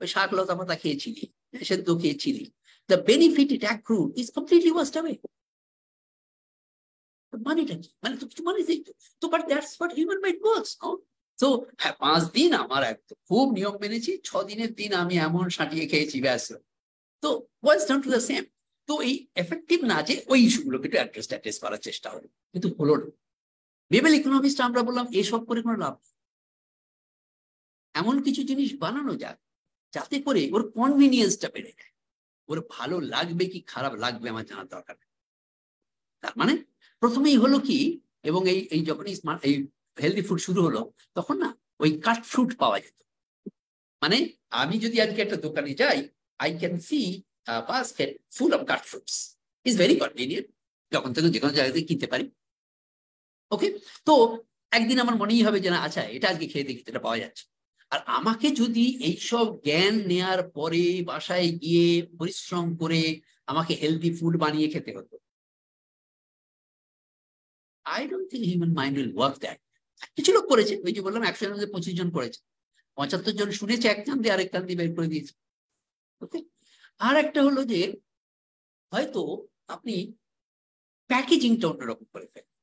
ওই শাক লতা পাতা খেয়েছিলি, সেদ্ধ খেয়েছিলি, the benefit it accrued is completely washed away. মানেটা কি, মানে তো কিছু মানে তো, but that's what human mind works. তো হ্যাঁ 5 দিন আমার খুব নিয়ম মেনেছি, 6 দিনের দিন আমি এমন সাঁটিয়ে খেয়েছি, ব্যাস। তো boils down to the same. তো এই এফেক্টিভ না যে ওই ইস্যুগুলোকে একটু অ্যাড্রেস করার চেষ্টা হলো, কিন্তু হলো না। বেবেল ইকোনমিক্সটা আমরা বললাম এসব করে কোনো লাভ, এমন কিছু জিনিস বানানো যাক যাতে করে ওর কনভিনিয়েন্সটা বেড়ে যায়, ওর ভালো লাগবে কি খারাপ লাগবে আমার জানার দরকার নেই। তার মানে প্রথমেই হলো কি, এবং এই যখন এই হেলদি ফুড শুরু হলো তখন না ওই কাট ফ্রুট পাওয়া যেত, মানে আমি যদি আজকে একটা দোকানে যাই, I can see a basket full of cut fruits. It's very convenient. যখন থেকে যে কোনো জায়গা থেকে কিনতে পারি। ওকে, তো একদিন আমার মনেই হবে যে না, আচ্ছা এটা আজকে খেয়ে দেখি এটা পাওয়া যাচ্ছে। আর আমাকে যদি এইসব জ্ঞান নেয়ার পরে বাসায় গিয়ে পরিশ্রম করে আমাকে হেলদি ফুড বানিয়ে খেতে হতো, I don't think human mind will work that. কিছু লোক করেছে, ওই যে বললাম 100 জনের মধ্যে 25 জন করেছে, 75 জন শুনেছে এক কান দিয়ে, আরেক কান দিয়ে বের করে দিয়েছে। ওকে, আর একটা হলো যে হয়তো আপনি প্যাকেজিংটা অন্যরকম করে ফেলেন,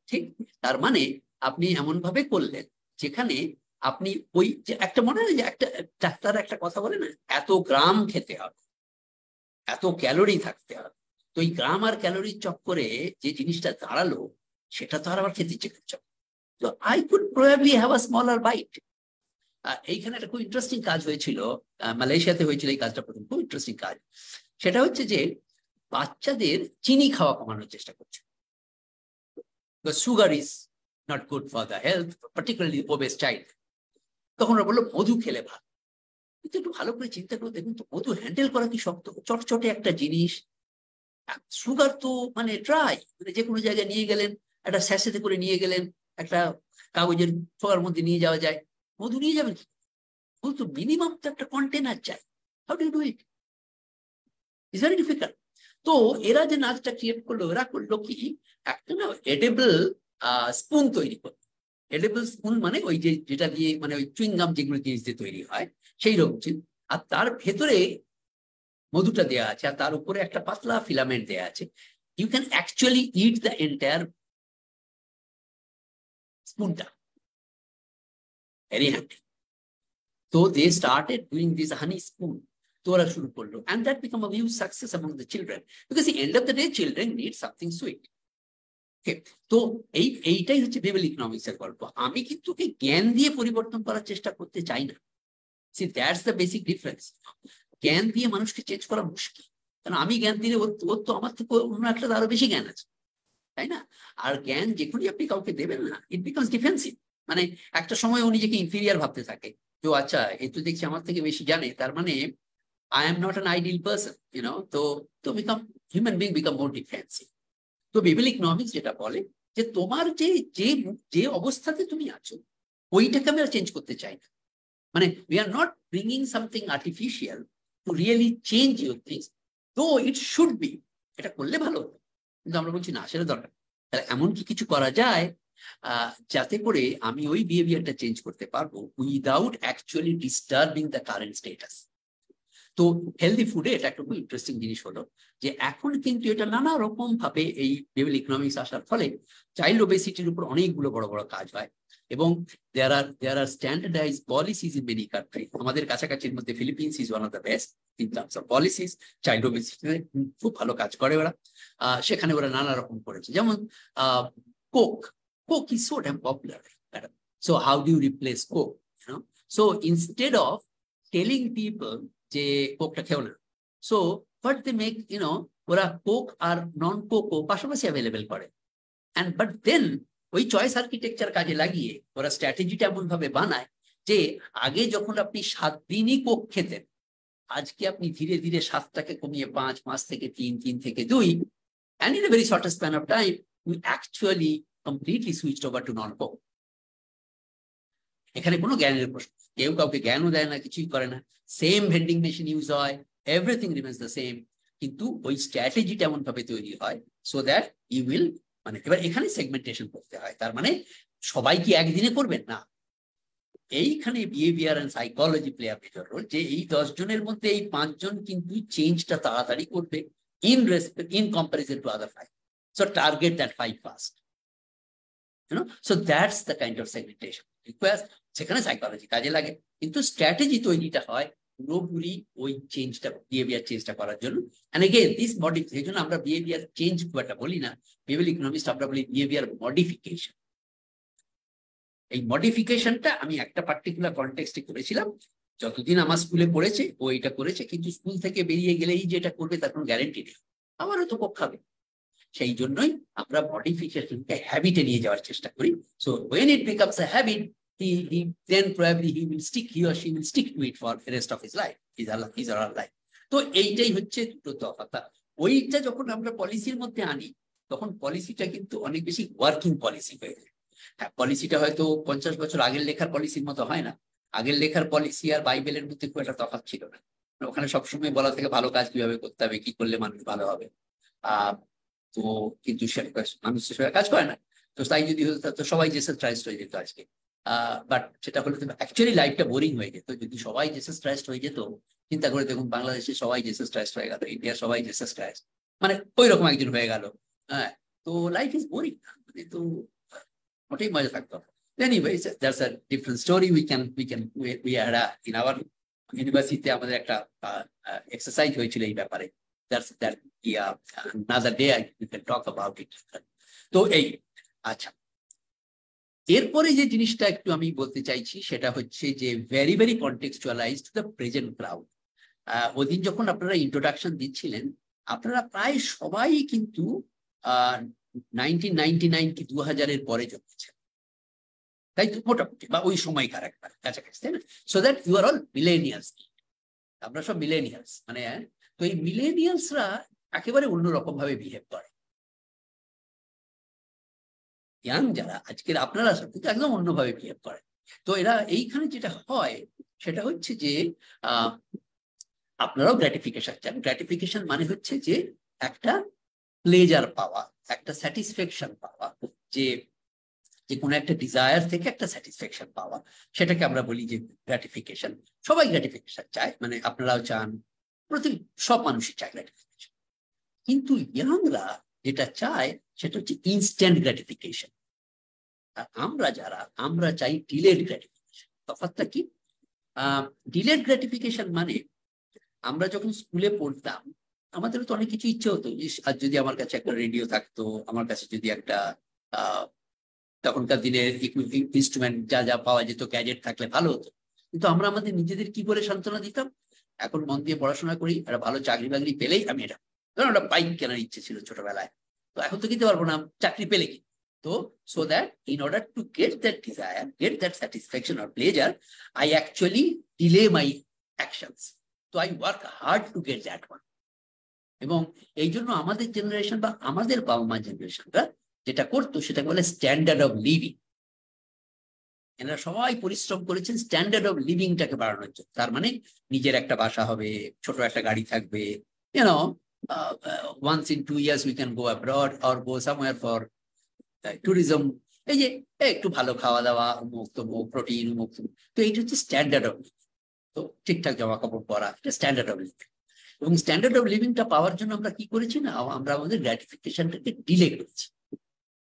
ঠিক? তার মানে আপনি এমন ভাবে করলেন যেখানে আপনি ওই যে একটা মনে হয় যে একটা ডাক্তার একটা কথা বলে না, এত গ্রাম খেতে হবে, এত ক্যালোরি থাকতে হবে। তো এই গ্রাম আর ক্যালোরির চক্করে যে জিনিসটা দাঁড়ালো, সেটা তো আর আবার খেতে ইচ্ছে করছে। তো I could probably have a smaller bite. এইখানে একটা খুব ইন্টারেস্টিং কাজ হয়েছিল, মালয়েশিয়াতে হয়েছিল এই কাজটা প্রথম, খুব ইন্টারেস্টিং কাজ। সেটা হচ্ছে যে বাচ্চাদের চিনি খাওয়া কমানোর চেষ্টা করছে। Sugar is not good for the health, particularly obeys child. তখন ওরা বললো মধু খেলে ভালো। কিন্তু একটু ভালো করে চিন্তা করে দেখুন তো, মধু হ্যান্ডেল করা কি শক্ত? চটচটে একটা জিনিস। সুগার তো মানে ড্রাই, মানে যে কোনো জায়গায় নিয়ে গেলেন, একটা স্যাশেতে করে নিয়ে গেলেন, একটা কাগজের ঠোঙার মধ্যে নিয়ে যাওয়া যায়। মধু নিয়ে যাবেন, মধু তো মিনিমাম তো একটা কন্টেনার চাই। How do you do it? It's very difficult. তো এরা যে নাচটা ক্রিয়েট করলো, এরা করলো কি, একটা না এডেবল স্পুন তৈরি করলো। এডেবল স্পুন মানে ওই যে যেটা দিয়ে মানে ওই চুইংগাম যেগুলো জিনিস দিয়ে তৈরি হয় সেই রকম। আর তার ভেতরে মধুটা দেওয়া আছে, আর তার উপরে একটা পাতলা ফিলামেন্ট দেওয়া আছে। You can actually eat the entire স্পুনটা। Very handy. তো they started doing this honey spoon. তো ওরা শুরু করলো, and that become a huge success among the children, because the end of the day children need something sweet. Okay, তো এইটাই হচ্ছে বেবেল ইকোনমিক্স এর গল্প। আমি কিন্তু জ্ঞান দিয়ে পরিবর্তন করার চেষ্টা করতে চাই না। See, that's the basic difference. জ্ঞান দিয়ে মানুষকে চেঞ্জ করা মুশকিল, কারণ আমি জ্ঞান দিলে ওর তো আমার থেকে অন্য একটা আরো বেশি জ্ঞান আছে, তাই না? আর জ্ঞান যেখানে আপনি কাউকে দেবেন না, ইট বিকামস ডিফেন্সিভ। মানে একটা সময় ও নিজেকে ইনফিরিয়ার ভাবতে থাকে, তো আচ্ছা এই তো দেখছি আমার থেকে বেশি জানে, তার মানে I am not an ideal person, you know. তো become human being become more defensive. তো বেবেল ইকোনমিক্স যেটা বলে যে তোমার যে যে যে অবস্থাতে তুমি আছো ওইটাকে আমি আর চেঞ্জ করতে চাই না। মানে we are not bringing something artificial to really change your things, though it should be. এটা করলে ভালো হতো, কিন্তু আমরা বলছি না, সেটা দরকার। তাহলে এমন কি কিছু করা যায় যাতে করে আমি ওই বিহেভিয়ারটা চেঞ্জ করতে পারবো without actually disturbing the current status. তো হেলদি ফুডে এটা একটা খুব ইন্টারেস্টিং জিনিস হলো যে এখন কিন্তু এটা নানা রকম ভাবে এই বেবেল ইকোনমিক্স আসার ফলে চাইল্ড ওবেসিটির উপর অনেকগুলো বড় বড় কাজ হয়, এবং there are standardized policies in many countries. আমাদের কাছাকাছির মধ্যে Philippines is one of the best in terms of policies. Child ওবেসিটিতে খুব ভালো কাজ করে ওরা। সেখানে ওরা নানা রকম করেছে, যেমন Coke is so damn popular. So how do you replace Coke? So instead of telling people যে কোকটা খেও না, সো বাট দে মেক ওরা কোক আর নন কোকও পাশাপাশি অ্যাভেলেবেল করে। অ্যান্ড বাট দেন ওই চয়েস আর্কিটেকচার কাজে লাগিয়ে ওরা স্ট্র্যাটেজিটা এমন ভাবে বানায় যে আগে যখন আপনি 7 দিনই কোক খেতেন, আজকে আপনি ধীরে ধীরে 7টাকে কমিয়ে 5, 5 থেকে 3, 3 থেকে 2, and in a very short span of time we actually completely switched over to non-coke. এখানে কোনো জ্ঞানের প্রশ্ন, কেউ কাউকে জ্ঞানও দেয় না, কিছুই করে না, সেম ভেন্ডিং মেশিন ইউজ হয়, এভরিথিং রিমেন্স দ্য সেম, কিন্তু ওই স্ট্র্যাটেজিটা এমন ভাবে তৈরি হয় সো দ্যাট ইউ উইল, মানে এবার এখানে সেগমেন্টেশন করতে হয়। তার মানে সবাই কি একদিনে করবেন না, এইখানে behaviour and psychology play a major role, যে এই 10 জনের মধ্যে এই 5 জন কিন্তু চেঞ্জটা তাড়াতাড়ি করবে in comparison to other 5. So target that 5 first. So that's the kind of segmentation requires. সেখানে সাইকোলজি কাজে লাগে, কিন্তু স্ট্র্যাটেজি তৈরিটা হয় পুরোপুরি ওই চেঞ্জটা, বিহেভিয়ার চেঞ্জটা করার জন্য। এন্ড এগেইন দিস বডি, সেই জন্য আমরা বিহেভিয়ার চেঞ্জ খুব একটা বলি না, বেবেল ইকোনমিক্স আমরা বলি বিহেভিয়ার মডিফিকেশন। এই মডিফিকেশনটা আমি একটা পার্টিকুলার কনটেক্সটে করেছিলাম, যতদিন আমার স্কুলে পড়েছে ও এটা করেছে, কিন্তু স্কুল থেকে বেরিয়ে গেলেই যে এটা করবে তার কোনো গ্যারেন্টি নেই, আমারও তো কোক খাবে। সেই জন্যই আমরা মডিফিকেশনকে হ্যাবিটে নিয়ে যাওয়ার চেষ্টা করি। So when it becomes a habit, then probably he or she will stick to it for the rest of his life, his or her life. তো এইটাই হচ্ছে দুটো তফাৎ। ওইটা যখন আমরা পলিসির মধ্যে আনি তখন পলিসিটা কিন্তু অনেক বেশি ওয়ার্কিং পলিসি হয়ে যায়। হ্যাঁ, পলিসিটা হয়তো 50 বছর আগের লেখার পলিসির মতো হয় না। আগের লেখার পলিসি আর বাইবেলের মধ্যে খুব একটা তফাৎ ছিল না। ওখানে সবসময় বলা থাকে ভালো কাজ কিভাবে করতে হবে, কি করলে মানুষ ভালো হবে। তো কিন্তু মানুষ সেটা কাজ করে না। তো তাই যদি হতো তো সবাই জেসাস ক্রাইস্ট হয়ে যেত আজকে। বাট সেটা হলে অ্যাকচুয়ালি লাইফটা বোরিং হয়ে যেত যদি সবাই জেসাস ক্রাইস্ট হয়ে যেত। চিন্তা করে দেখুন, বাংলাদেশে সবাই জেসাস ক্রাইস্ট হয়ে গেল, ইন্ডিয়া সবাই জেসাস ক্রাইস্ট, মানে ওই রকম একজন হয়ে গেল। হ্যাঁ, তো লাইফ ইজ বোরিং, তো মোটেই মজা থাকতো। Anyway, that's a different story. We had in our university আমাদের একটা এক্সারসাইজ হয়েছিল এই ব্যাপারে। That's another day we can talk about it. তো এই আচ্ছা, এরপরে যে জিনিসটা একটু আমি বলতে চাইছি সেটা হচ্ছে যে very very contextualised to the present crowd. ওদিন যখন আপনারা ইন্ট্রোডাকশন দিচ্ছিলেন আপনারা প্রায় সবাই কিন্তু 1999 কি 2000-এর পরে জন্মেছেন, তাই তো মোটামুটি, বা ওই সময়কার একটা কাছাকাছি, তাই না? So that you are all millennials. আমরা সব মিলেনিয়ালস, মানে তো এই মিলেনিয়ালসরা একেবারে অন্যরকম ভাবে বিহেভ করে। ইয়াং যারা আজকের আপনারা কিন্তু একদম অন্যভাবে বিহেভ করে। তো এরা এইখানে যেটা হয় সেটা হচ্ছে যে আপনারাও গ্র্যাটিফিকেশন চান। গ্র্যাটিফিকেশন মানে হচ্ছে যে একটা প্লেজার পাওয়া, একটা স্যাটিসফ্যাকশন পাওয়া, যে কোনো একটা ডিজায়ার থেকে একটা স্যাটিসফ্যাকশন পাওয়া, সেটাকে আমরা বলি যে গ্র্যাটিফিকেশন। সবাই গ্র্যাটিফিকেশন চায়, মানে আপনারাও চান, সব মানুষই চায় গ্র্যাটিফিকেশন। কিন্তু ইয়াংরা যেটা চায় সেটা হচ্ছে ইনস্ট্যান্ট গ্র্যাটিফিকেশন। আর আমরা চাই ডিলেড গ্র্যাটিফিকেশন। তফাৎটা কি? ডিলেড গ্র্যাটিফিকেশন মানে আমরা যখন স্কুলে পড়তাম আমাদের তো অনেক কিছু ইচ্ছে হতো, আর যদি আমার কাছে একটা রেডিও থাকতো, আমার কাছে যদি একটা তখনকার দিনের ইনস্ট্রুমেন্ট যা যা পাওয়া যেত, গ্যাজেট থাকলে ভালো হতো। কিন্তু আমরা আমাদের নিজেদের কি করে সান্ত্বনা দিতাম? এখন মন দিয়ে পড়াশোনা করি, একটা ভালো চাকরি বাকরি পেলেই আমি এটা, ধরুন একটা বাইক কেনার ইচ্ছে ছিল ছোটবেলায়, তো এখন তো কিনতে পারবো না, চাকরি পেলে কি। তো so that in order to get that desire, get that satisfaction or pleasure, I actually delay my actions. তো I work hard to get that one. এবং এই জন্য আমাদের জেনারেশন বা আমাদের বাবা মা জেনারেশনরা যেটা করতো সেটাকে বলে স্ট্যান্ডার্ড অফ লিভিং। এনারা সবাই পরিশ্রম করেছেন স্ট্যান্ডার্ড অফ লিভিংটাকে বাড়ানোর জন্য। তার মানে নিজের একটা বাসা হবে, ছোট একটা গাড়ি থাকবে, YONO once in 2 years we can go abroad or go somewhere for tourism, এই যে একটু ভালো খাওয়া দাওয়া, অমুক তমুক, প্রোটিন, অমুক। তো এইটা হচ্ছে স্ট্যান্ডার্ড অফ লিভিং। তো ঠিকঠাক জামা কাপড় পরা, এটা স্ট্যান্ডার্ড অফ লিভিং। এবং স্ট্যান্ডার্ড অফ লিভিংটা পাওয়ার জন্য আমরা কি করেছি না, আমরা আমাদের গ্র্যাটিফিকেশনটাকে ডিলে করেছি।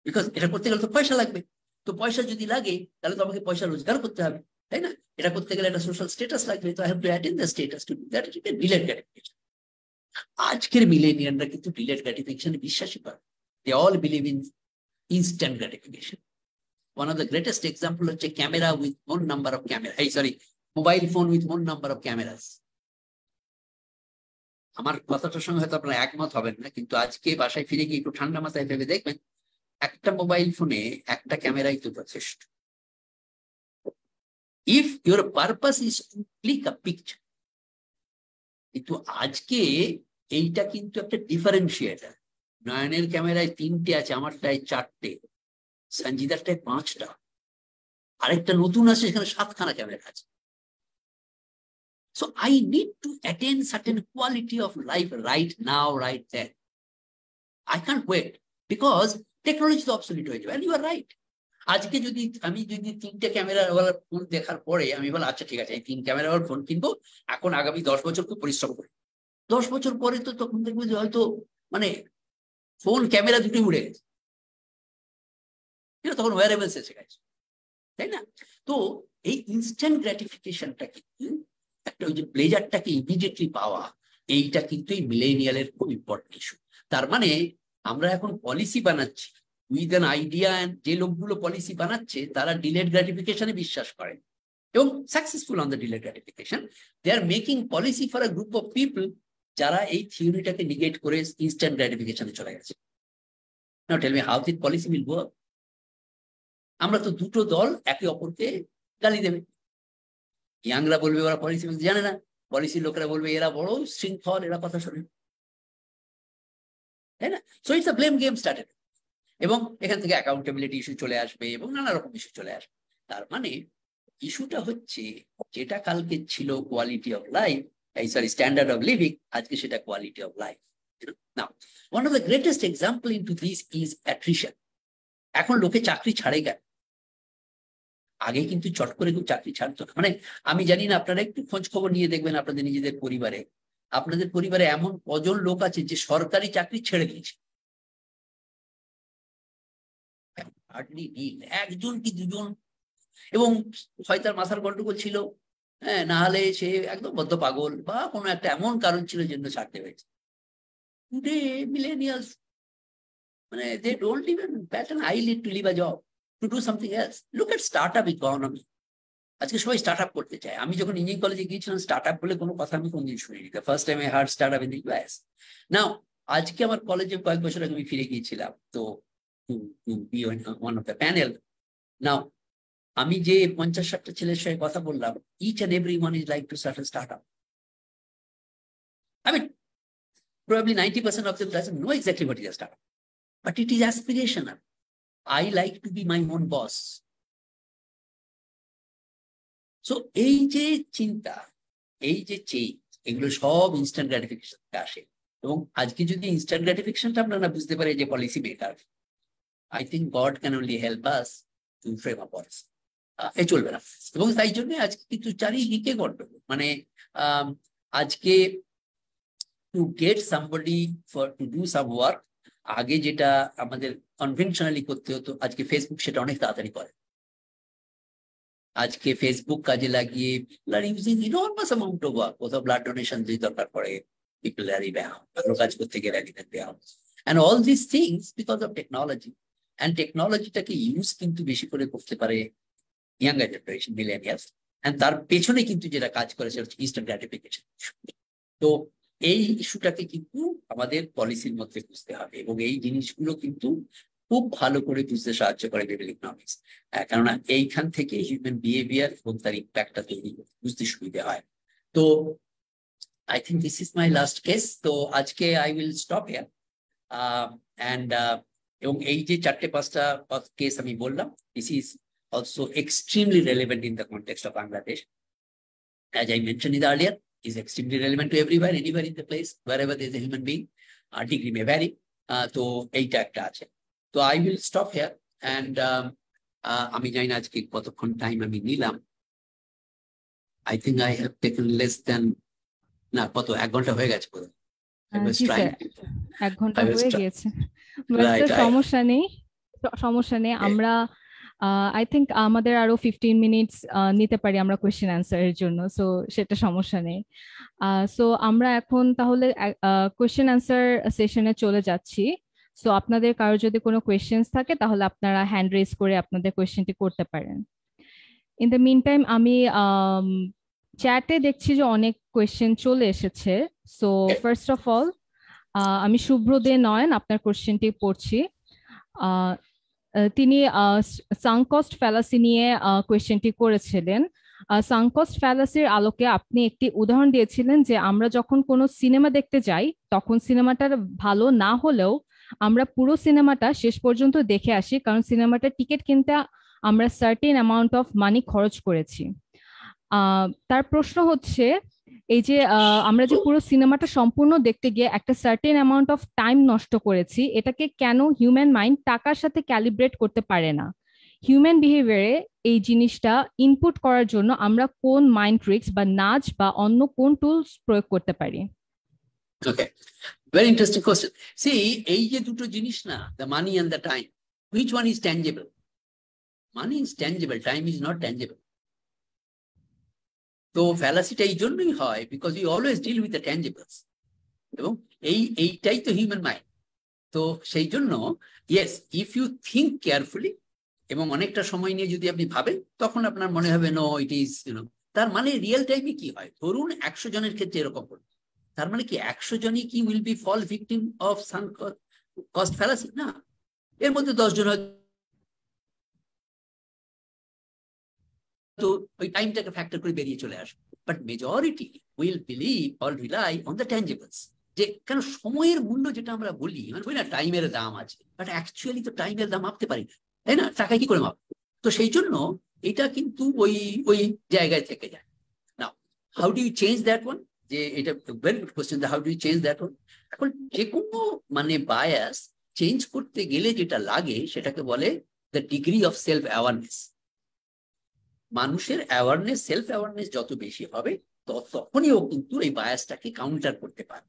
বিকজ এটা করতে গেলে তো পয়সা লাগবে, তো পয়সা যদি লাগে তাহলে তো আমাকে পয়সা রোজগার করতে হবে, তাই না? এটা করতে গেলে একটা সোশ্যাল স্ট্যাটাস লাগবে, তো I have to attain the status to do that. এটা ডিলেড গ্র্যাটিফিকেশন। আজকের মিলেনিয়ালরা কিন্তু ডিলেড গ্র্যাটিফিকেশনে বিশ্বাসী করে। They all believe in instant gratification. One of the greatest example হচ্ছে camera with more number of camera, mobile phone with more number of cameras. আমার কথাটার সঙ্গে হয়তো আপনারা একমত হবেন না, কিন্তু আজকে বাসায় ফিরে গিয়ে একটু ঠান্ডা মাথায় ভেবে দেখবেন একটা মোবাইল ফোনে একটা ক্যামেরাই তো যথেষ্ট। If your purpose is to click a picture. কিন্তু আজকে এইটা কিন্তু একটা ডিফারেন্সিয়েটার। নয়নের ক্যামেরায় 3টে আছে, আমারটায় 4টে, সঞ্জিদারটায় 5টা, আরেকটা নতুন আছে সেখানে 7খানা ক্যামেরা আছে। So I need to attain certain quality of life right now, right there. I can't wait because technology is obsolete হয়ে যাবে। And you are right. আজকে আমি যদি 3টে ক্যামেরাওয়ালা ফোন দেখার পরে আমি বলি আচ্ছা ঠিক আছে, এই 3 ক্যামেরাওয়ালা ফোন কিনবো, এখন আগামী 10 বছর খুব পরিশ্রম করি, 10 বছর পরে তো তখন দেখবো যে হয়তো মানে ফোন ক্যামেরা দুটো উড়ে গেছে, তখন ওয়্যারেবলস এসে গেছে, তাই না? তো এই ইনস্ট্যান্ট গ্র্যাটিফিকেশনটা কিন্তু একটা, ওই যে প্লেজারটাকে ইমিডিয়েটলি পাওয়া, এইটা কিন্তু এই মিলেনিয়ালের খুব ইম্পর্টেন্ট ইস্যু। তার মানে আমরা এখন পলিসি বানাচ্ছি উইথ অ্যান আইডিয়া, যে লোকগুলো পলিসি বানাচ্ছে তারা ডিলেড গ্র্যাটিফিকেশনে বিশ্বাস করে এবং successful on the delayed gratification. They are making policy for a group of people যারা এই থিওরিটাকে নিগেট করে ইনস্ট্যান্ট গ্র্যাটিফিকেশনে চলে গেছে। Now tell me how this policy will work. আমরা তো দুটো দল একে অপরকে গালি দেবে। ইয়াংরা বলবে ওরা পলিসি জানে না, পলিসির লোকেরা বলবে এরা বড় শৃঙ্খল, এরা কথা শোনে, তাই না? So it's a blame game started. এবং এখান থেকে অ্যাকাউন্টেবিলিটি ইস্যু চলে আসবে এবং নানা রকম ইস্যু চলে আসবে। তার মানে ইস্যুটা হচ্ছে যেটা কালকে ছিল quality of life, sorry standard of living, আজকে সেটা quality of life. Now one of the greatest example into this is attrition. এখন লোকে চাকরি ছাড়ে কেন? আগে কিন্তু চট করে কেউ চাকরি ছাড়তো না। মানে আমি জানি না, আপনারা একটু খোঁজ খবর নিয়ে দেখবেন আপনাদের নিজেদের পরিবারে, আপনাদের পরিবারে এমন কজন লোক আছে যে সরকারি চাকরি ছেড়ে দিয়েছে? একজন কি দুজন, এবং হয় তার মাথার গন্ডগোল ছিল, হ্যাঁ, না হলে সে একদম বদ্ধ পাগল বা কোনো একটা এমন কারণ ছিল জন্য ছাড়তে হয়েছে। টুডে মিলেনিয়ালস মানে they don't even bat an eyelid to leave a job to do something else. Look at startup economy. আজকে সবাই স্টার্টআপ করতে চায়। আমি যখন ইঞ্জিনিয়ারিং কলেজে গিয়েছিলাম, স্টার্টআপ বলে কোনো কথা আমি কোনদিন শুনিনি। The first time I heard startup in the US. Now আজকে আমার কলেজে কয়েক বছর আগে আমি ফিরে গিয়েছিলাম তো to be one of the panel. নাও আমি যে 50-60টা ছেলের সঙ্গে কথা বললাম, each and every one is like to start a startup. I mean, probably 90% of them doesn't know exactly what is a startup, but it is aspirational. I like to be my own boss. So এই যে চিন্তা, এই যে চেঞ্জ, এগুলো সব ইনস্ট্যান্ট গ্র্যাটিফিকেশন থেকে আসে। এবং আজকে যদি ইনস্ট্যান্ট গ্র্যাটিফিকেশনটা আমরা না বুঝতে পারি যে policy maker, I think God can only help us to frame a policy. এ চলবে না। এবং তাই জন্য আজকে কিন্তু চারিদিকে গন্ডগোল। মানে আজকে to get somebody for two do some work, আগে যেটা আমাদের কনভেনশনালি করতে হতো, আজকে ফেসবুক সেটা অনেক তাড়াতাড়ি করে। আজকে ফেসবুক কাজে লাগিয়ে people are using enormous amount of work, কোথাও ব্লাড ডোনেশন যে দরকার পড়ে, people are ভালো কাজ করতে গেলে and all these things because of technology. and টেকনোলজিটাকে ইউজ কিন্তু বেশি করে করতে পারে ইয়াঙ্গার জেনারেশন, মিলেনিয়ালস, and তার পেছনে কিন্তু যেটা কাজ করেছে হচ্ছে ইনস্ট্যান্ট গ্র্যাটিফিকেশন। তো এই ইস্যুটাকে কিন্তু আমাদের পলিসির মধ্যে বুঝতে হবে, এবং এই জিনিসগুলো কিন্তু খুব ভালো করে বুঝতে সাহায্য করে বিহেভিয়ার ইকোনমিক্স। কেননা এইখান থেকে হিউম্যান বিহেভিয়ার এবং তার ইম্প্যাক্টটা তৈরি বুঝতে সুবিধা হয়। তো I think this is my last case. তো আজকে আই উইল স্টপ হিয়ার। এবং এই যে 4-5টা কেস আমি বললাম, this is also extremely relevant in the context of Bangladesh. As I mentioned in the earlier, is extremely relevant to everywhere, anywhere in the place, wherever there is a human being. Degree may vary. So এইটা একটা আছে। তো I will stop here, and আমি জানি না আজকে কতক্ষণ টাইম আমি নিলাম। I think I have taken less than, না কত, 1 ঘন্টা হয়ে গেছে বোধহয়। জি স্যার, 1 ঘন্টা হয়ে গিয়েছে। সমস্যা নেই, সমস্যা নেই। আমরা আই থিঙ্ক আমাদের আরো 15 মিনিটস নিতে পারি আমরা কোয়েশ্চেন অ্যান্সারের জন্য, সো সেটা সমস্যা নেই। সো আমরা এখন তাহলে কোয়েশ্চেন অ্যান্সার সেশনে চলে যাচ্ছি। সো আপনাদের কারো যদি কোনো কোয়েশ্চেন্স থাকে তাহলে আপনারা হ্যান্ড রেজ করে আপনাদের কোয়েশ্চেনটি করতে পারেন। ইন দ্য মিন টাইম আমি চ্যাটে দেখছি যে অনেক কোয়েশ্চেন চলে এসেছে। সো ফার্স্ট অফ অল আমি শুভ্র দে নয়ন আপনার কোয়েশ্চেনটি পড়ছি। তিনি সাঙ্ক কস্ট ফ্যালাসি নিয়ে কোয়েশ্চেনটি করেছিলেন। সাঙ্ক কস্ট ফ্যালাসির আলোকে আপনি একটি উদাহরণ দিয়েছিলেন যে আমরা যখন কোনো সিনেমা দেখতে যাই তখন সিনেমাটা ভালো না হলেও আমরা পুরো সিনেমাটা শেষ পর্যন্ত দেখে আসি, কারণ সিনেমাটার টিকিট কিনতে আমরা সার্টেন অ্যামাউন্ট অফ মানি খরচ করেছি। তার প্রশ্ন হচ্ছে এই যে আমরা যে পুরো সিনেমাটা সম্পূর্ণ দেখতে গিয়ে একটা সার্টেন অ্যামাউন্ট অফ টাইম নষ্ট করেছি, এটাকে কেন হিউম্যান মাইন্ড টাকার সাথে ক্যালিব্রেট করতে পারে না? হিউম্যান বিহেভিয়ারে এই জিনিসটা ইনপুট করার জন্য আমরা কোন মাইন্ড ট্রিক্স বা নাচ বা অন্য কোন টুলস প্রয়োগ করতে পারি? Okay, very interesting question. See, এই যে দুটো জিনিস না, the money and the time, which one is tangible? Money is tangible, time is not tangible. তো ফ্যালাসিটা এই জন্যই হয় because you always deal with the tangibles, এবং এইটাই তো হিউম্যান মাইন্ড। তো সেই জন্য yes, if you think carefully এবং অনেকটা সময় নিয়ে যদি আপনি ভাবেন, তখন আপনার মনে হবে নো ইট ইজ তার মানে রিয়েল টাইমে কি হয়, ধরুন 100 জনের ক্ষেত্রে এরকম হলো, তার মানে কি 100 জনই কি will be fall victim of sunk cost fallacy? না, এর মধ্যে 10 জন হয়তো ওই টাইমটাকে ফ্যাক্টর করে বেরিয়ে চলে আসবে, but majority will believe or rely on the tangibles. যে কেন সময়ের মূল্য যেটা আমরা বলি, মানে বলি না টাইমের দাম আছে, বাট অ্যাকচুয়ালি তো টাইমের দাম মাপতে পারি না, তাই না? টাকা কি করে মাপ? তো সেই জন্য এটা কিন্তু ওই ওই জায়গায় থেকে যায়। Now how do you change that one? যে এটা very good question, how do you change that one? এখন যে কোনো মানে বায়াস চেঞ্জ করতে গেলে যেটা লাগে সেটাকে বলে the degree of self awareness. মানুষের অ্যাওয়ারনেস, সেলফ অ্যাওয়ারনেস যত বেশি হবে তখনই ও কিন্তু এই বায়াসটাকে কাউন্টার করতে পারে।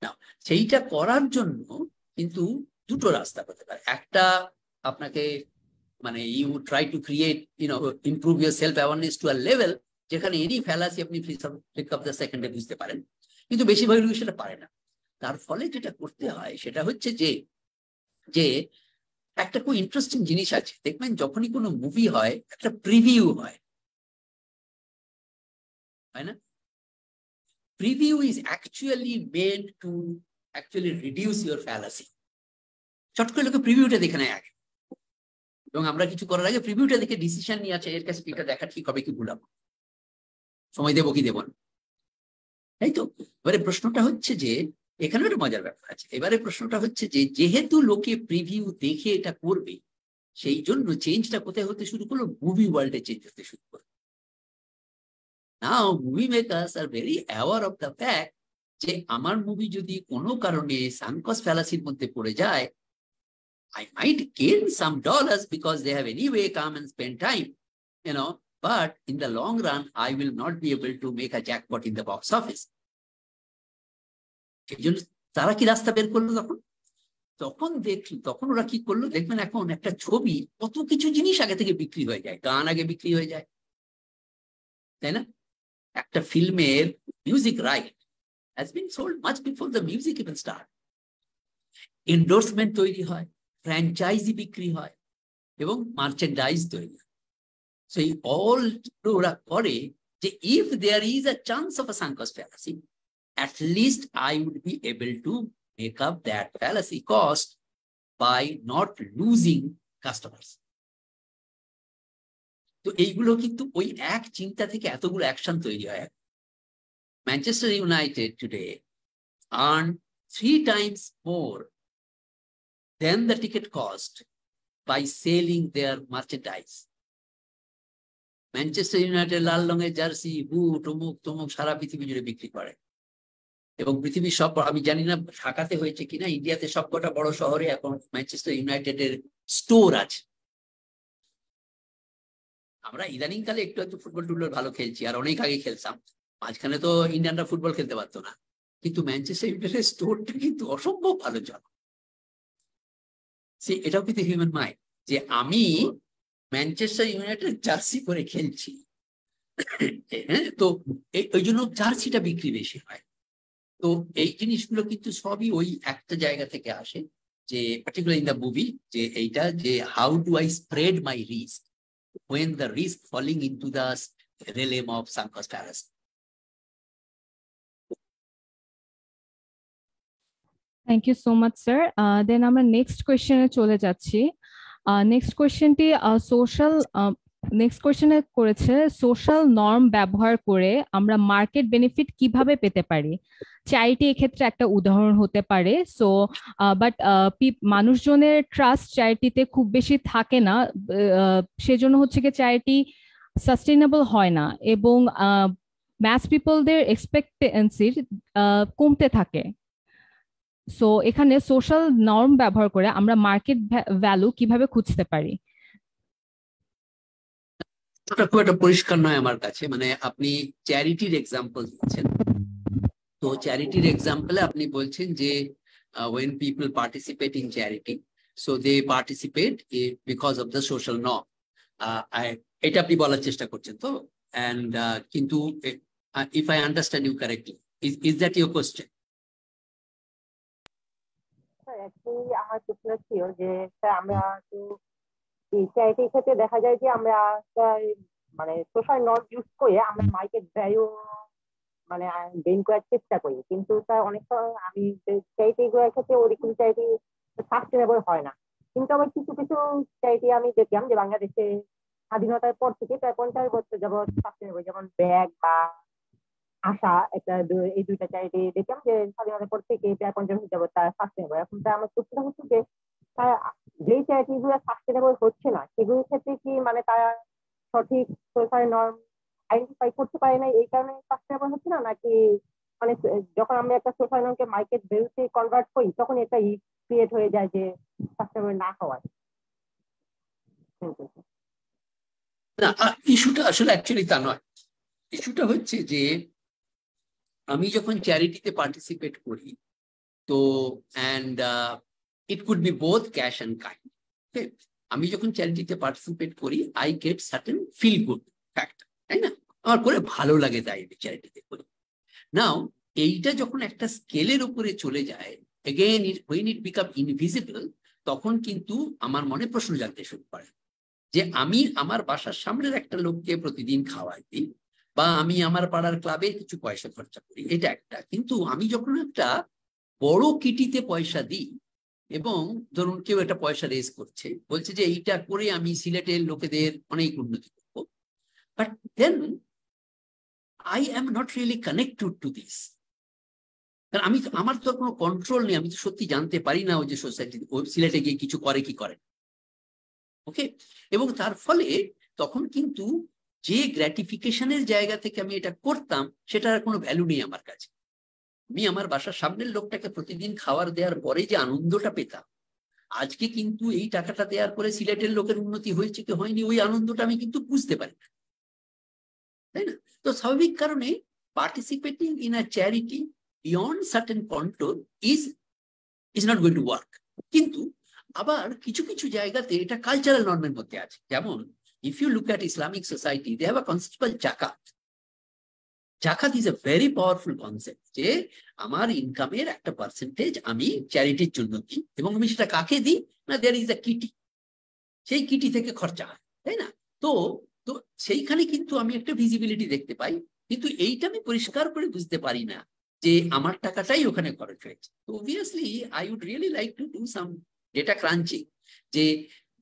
না, সেইটা করার জন্য কিন্তু দুটো রাস্তা হতে পারে। একটা, আপনাকে মানে you try to create improve your self awareness to a level যেখানে এনি ফ্যালাসি আপনি ফ্লিক অফ দ্য সেকেন্ডে বুঝতে পারেন, কিন্তু বেশিরভাগ লোক সেটা পারে না। তার ফলে যেটা করতে হয় সেটা হচ্ছে যে একটা খুব ইন্টারেস্টিং জিনিস আছে, দেখবেন যখনই কোনো মুভি হয় একটা প্রিভিউ হয় না? Preview is actually made to actually reduce your fallacy. চট করে লোকে প্রিভিউটা দেখে নেয় আগে, এবং আমরা কিছু করার আগে প্রিভিউটা দেখে ডিসিশন নিয়ে আছে এর কাছে এটা দেখা ঠিক হবে কি ভুলাম, সময় দেবো কি দেবো না, তাই তো? এবারে প্রশ্নটা হচ্ছে যে এখানে একটা মজার ব্যাপার আছে। এবারে প্রশ্নটা হচ্ছে যে যেহেতু লোকে প্রিভিউ দেখে এটা করবে, সেই জন্য চেঞ্জটা কোথায় হতে শুরু করলো? মুভি ওয়ার্ল্ডে চেঞ্জ হতে শুরু করলো। Now movie makers are very aware of the fact যে আমার মুভি যদি কোনো কারণে sunk cost fallacy মধ্যে পড়ে যায়, I might gain some dollars because they have anyway come and spend time, but in the long run I will not be able to make a jackpot in the box office. এই জন্য তারা কি রাস্তা বের করলো? তখন ওরা কি করলো দেখবেন, এখন একটা ছবি কত কিছু জিনিস আগে থেকে বিক্রি হয়ে যায়, গান আগে বিক্রি হয়ে যায়, তাই না? একটা ফিল্মের music right has been sold much before the music even start. Endorsement তৈরি হয়, ফ্র্যাঞ্চাইজি বিক্রি হয় এবং মার্চেন্ডাইজ তৈরি হয়। সো এই অল ওরা করে যে if there is a chance of a sunk cost fallacy, at least I would be able to make up that fallacy cost by not losing customers. তো এইগুলো কিন্তু ওই এক চিন্তা থেকে এতগুলো অ্যাকশন তৈরি হয়। Manchester United today earn 3 times more than the ticket cost by selling their merchandise. Manchester United লাল রঙের জার্সি, বুট, অমুক তমুক সারা পৃথিবী জুড়ে বিক্রি করে, এবং পৃথিবীর সব, আমি জানি না ঢাকাতে হয়েছে কিনা, ইন্ডিয়াতে সবকটা বড় শহরে এখন ম্যানচেস্টার ইউনাইটেডের স্টোর আছে। আমরা ইদানিং কালে একটু ফুটবল টুটবল ভালো খেলছি, আর অনেক আগে খেলতাম, মাঝখানে তো ইন্ডিয়ানরা ফুটবল খেলতে পারতো না, কিন্তু ম্যানচেস্টার ইউনাইটেডের স্টোরটা কিন্তু অসম্ভব ভালো চলে। এটাও কিন্তু হিউম্যান মাইন্ড, যে আমি ম্যানচেস্টার ইউনাইটেড জার্সি পরে খেলছি, হ্যাঁ, তো ওই জন্য জার্সিটা বিক্রি বেশি হয়। তো এই জিনিসগুলো কিন্তু সবই ওই একটা জায়গা থেকে আসে, যে পার্টিকুলার ইন দ্য মুভি, যে এইটা যে how do I spread my risk when the risk falling into the realm of sunk cost fallacy. Thank you so much sir. Then আমরা নেক্সট কোয়েশ্চেনে চলে যাচ্ছি। নেক্সট কোয়েশ্চেনটি করেছে সোশ্যাল নর্ম ব্যবহার করে আমরা মার্কেট বেনিফিট কিভাবে পেতে পারি। চ্যারিটি এক্ষেত্রে একটা উদাহরণ হতে পারে। সো বাট মানুষজনের ট্রাস্ট চ্যারিটিতে খুব বেশি থাকে না, সেজন্য হচ্ছে কি চ্যারিটি সাস্টেইনেবল হয় না, এবং ম্যাস পিপলদের এক্সপেক্টেন্সির কমতে থাকে। সো এখানে সোশ্যাল নর্ম ব্যবহার করে আমরা মার্কেট ভ্যালু কিভাবে খুঁজতে পারি? এটা খুব একটা পরিষ্কার নয় আমার কাছে। মানে আপনি চ্যারিটির এক্সাম্পল দিচ্ছেন, তো চ্যারিটির এক্সাম্পলে আপনি বলছেন যে when people participate in charity, so they participate because of the social norm. এটা আপনি বলার চেষ্টা করছেন তো, and কিন্তু if I understand you correctly, is that your question? আমার প্রশ্ন ছিল যে আমরা তো চ্যারিটির ক্ষেত্রে দেখা যায় যে আমরা মানে সোশ্যাল নর্ম ইউজ করে আমরা মার্কেট ভ্যালু মানে গেইন করার চেষ্টা করি, কিন্তু তার অনেক সময় আমি চ্যারিটি গুলোর ক্ষেত্রে ওরকম চ্যারিটি সাস্টেনেবল হয় না। কিন্তু আবার কিছু কিছু চ্যারিটি আমি দেখলাম যে বাংলাদেশে স্বাধীনতার পর থেকে প্রায় 50 বছর যাবৎ সাস্টেনেবল, যেমন ব্যাগ বা আশা, এই দুইটা চ্যারিটি দেখলাম যে স্বাধীনতার পর থেকে প্রায় 50 বছর যাবৎ তারা সাস্টেনেবল। এখন তার আমার প্রশ্নটা হচ্ছে যে যেই চ্যারিটি গুলো সাস্টেনেবল হচ্ছে না সেগুলোর ক্ষেত্রে কি মানে তারা সঠিক সোশ্যাল নর্ম আইডেন্টিফাই করতে পারে না, এই কারণে সাস্টেনেবল হচ্ছে না, নাকি মানে যখন আমরা একটা সোশ্যাল নর্মকে মার্কেট ভ্যালুতে কনভার্ট করি তখন এটা ক্রিয়েট হয়ে যায় যে সাস্টেনেবল না হওয়ার? না, ইস্যুটা আসলে অ্যাকচুয়ালি তা নয়। ইস্যুটা হচ্ছে যে আমি যখন চ্যারিটিতে পার্টিসিপেট করি, তো and it could be both cash and kind. আমি যখন চ্যারিটিতে পার্টিসিপেট করি I get certain feel good factor, তাই না? আমার করে ভালো লাগে তাই চ্যারিটিতে করি। নাও এইটা যখন একটা স্কেলের উপরে চলে যায়, again when it become invisible, তখন কিন্তু আমার মনে প্রশ্ন জানতে শুরু করে যে আমি আমার বাসার সামনের একটা লোককে প্রতিদিন খাওয়াই দিই, বা আমি আমার পাড়ার ক্লাবে কিছু পয়সা খরচা করি, এটা একটা। কিন্তু আমি যখন একটা বড় কিটিতে পয়সা দিই এবং ধরুন কেউ একটা পয়সা রেজ করছে, বলছে যে এইটা করে আমি সিলেটের লোকেদের অনেক উন্নতি করবো, but then I am not really connected to this. কারণ আমার তো কোনো কন্ট্রোল নেই, আমি তো সত্যি জানতে পারি না ওই যে সোসাইটি সিলেটে গিয়ে কিছু করে কি করে। ওকে, এবং তার ফলে তখন কিন্তু যে গ্র্যাটিফিকেশনের জায়গা থেকে আমি এটা করতাম সেটার কোনো ভ্যালু নেই আমার কাছে। আমি আমার বাসার সামনের লোকটাকে প্রতিদিন খাবার দেওয়ার পরে যে আনন্দটা পেতাম, আজকে কিন্তু এই টাকাটা দেওয়ার পরে সিলেটের লোকের উন্নতি হয়েছে কি হয়নি ওই আনন্দটা আমি কিন্তু বুঝতে পারি না, তাই না? তো স্বাভাবিক কারণে participating in a charity beyond certain control is not going to work. কিন্তু আবার কিছু কিছু জায়গাতে এটা কালচারাল নর্মের মধ্যে আছে। যেমন if you look at Islamic society, they have a concept called zakat. Zakat is a very powerful concept, যে আমার ইনকামের একটা পার্সেন্টেজ আমি চ্যারিটির জন্য দিই, এবং আমি সেটা কাকে দিই না, দেয়ার ইজ আ কিটি, সেই কিটি থেকে খরচা হয়, তাই না? তো তো সেইখানে কিন্তু আমি একটা ভিজিবিলিটি দেখতে পাই, কিন্তু এইটা আমি পরিষ্কার করে বুঝতে পারি না যে আমার টাকাটাই ওখানে খরচ হয়েছে। তো obviously I would really like to do some data crunching, যে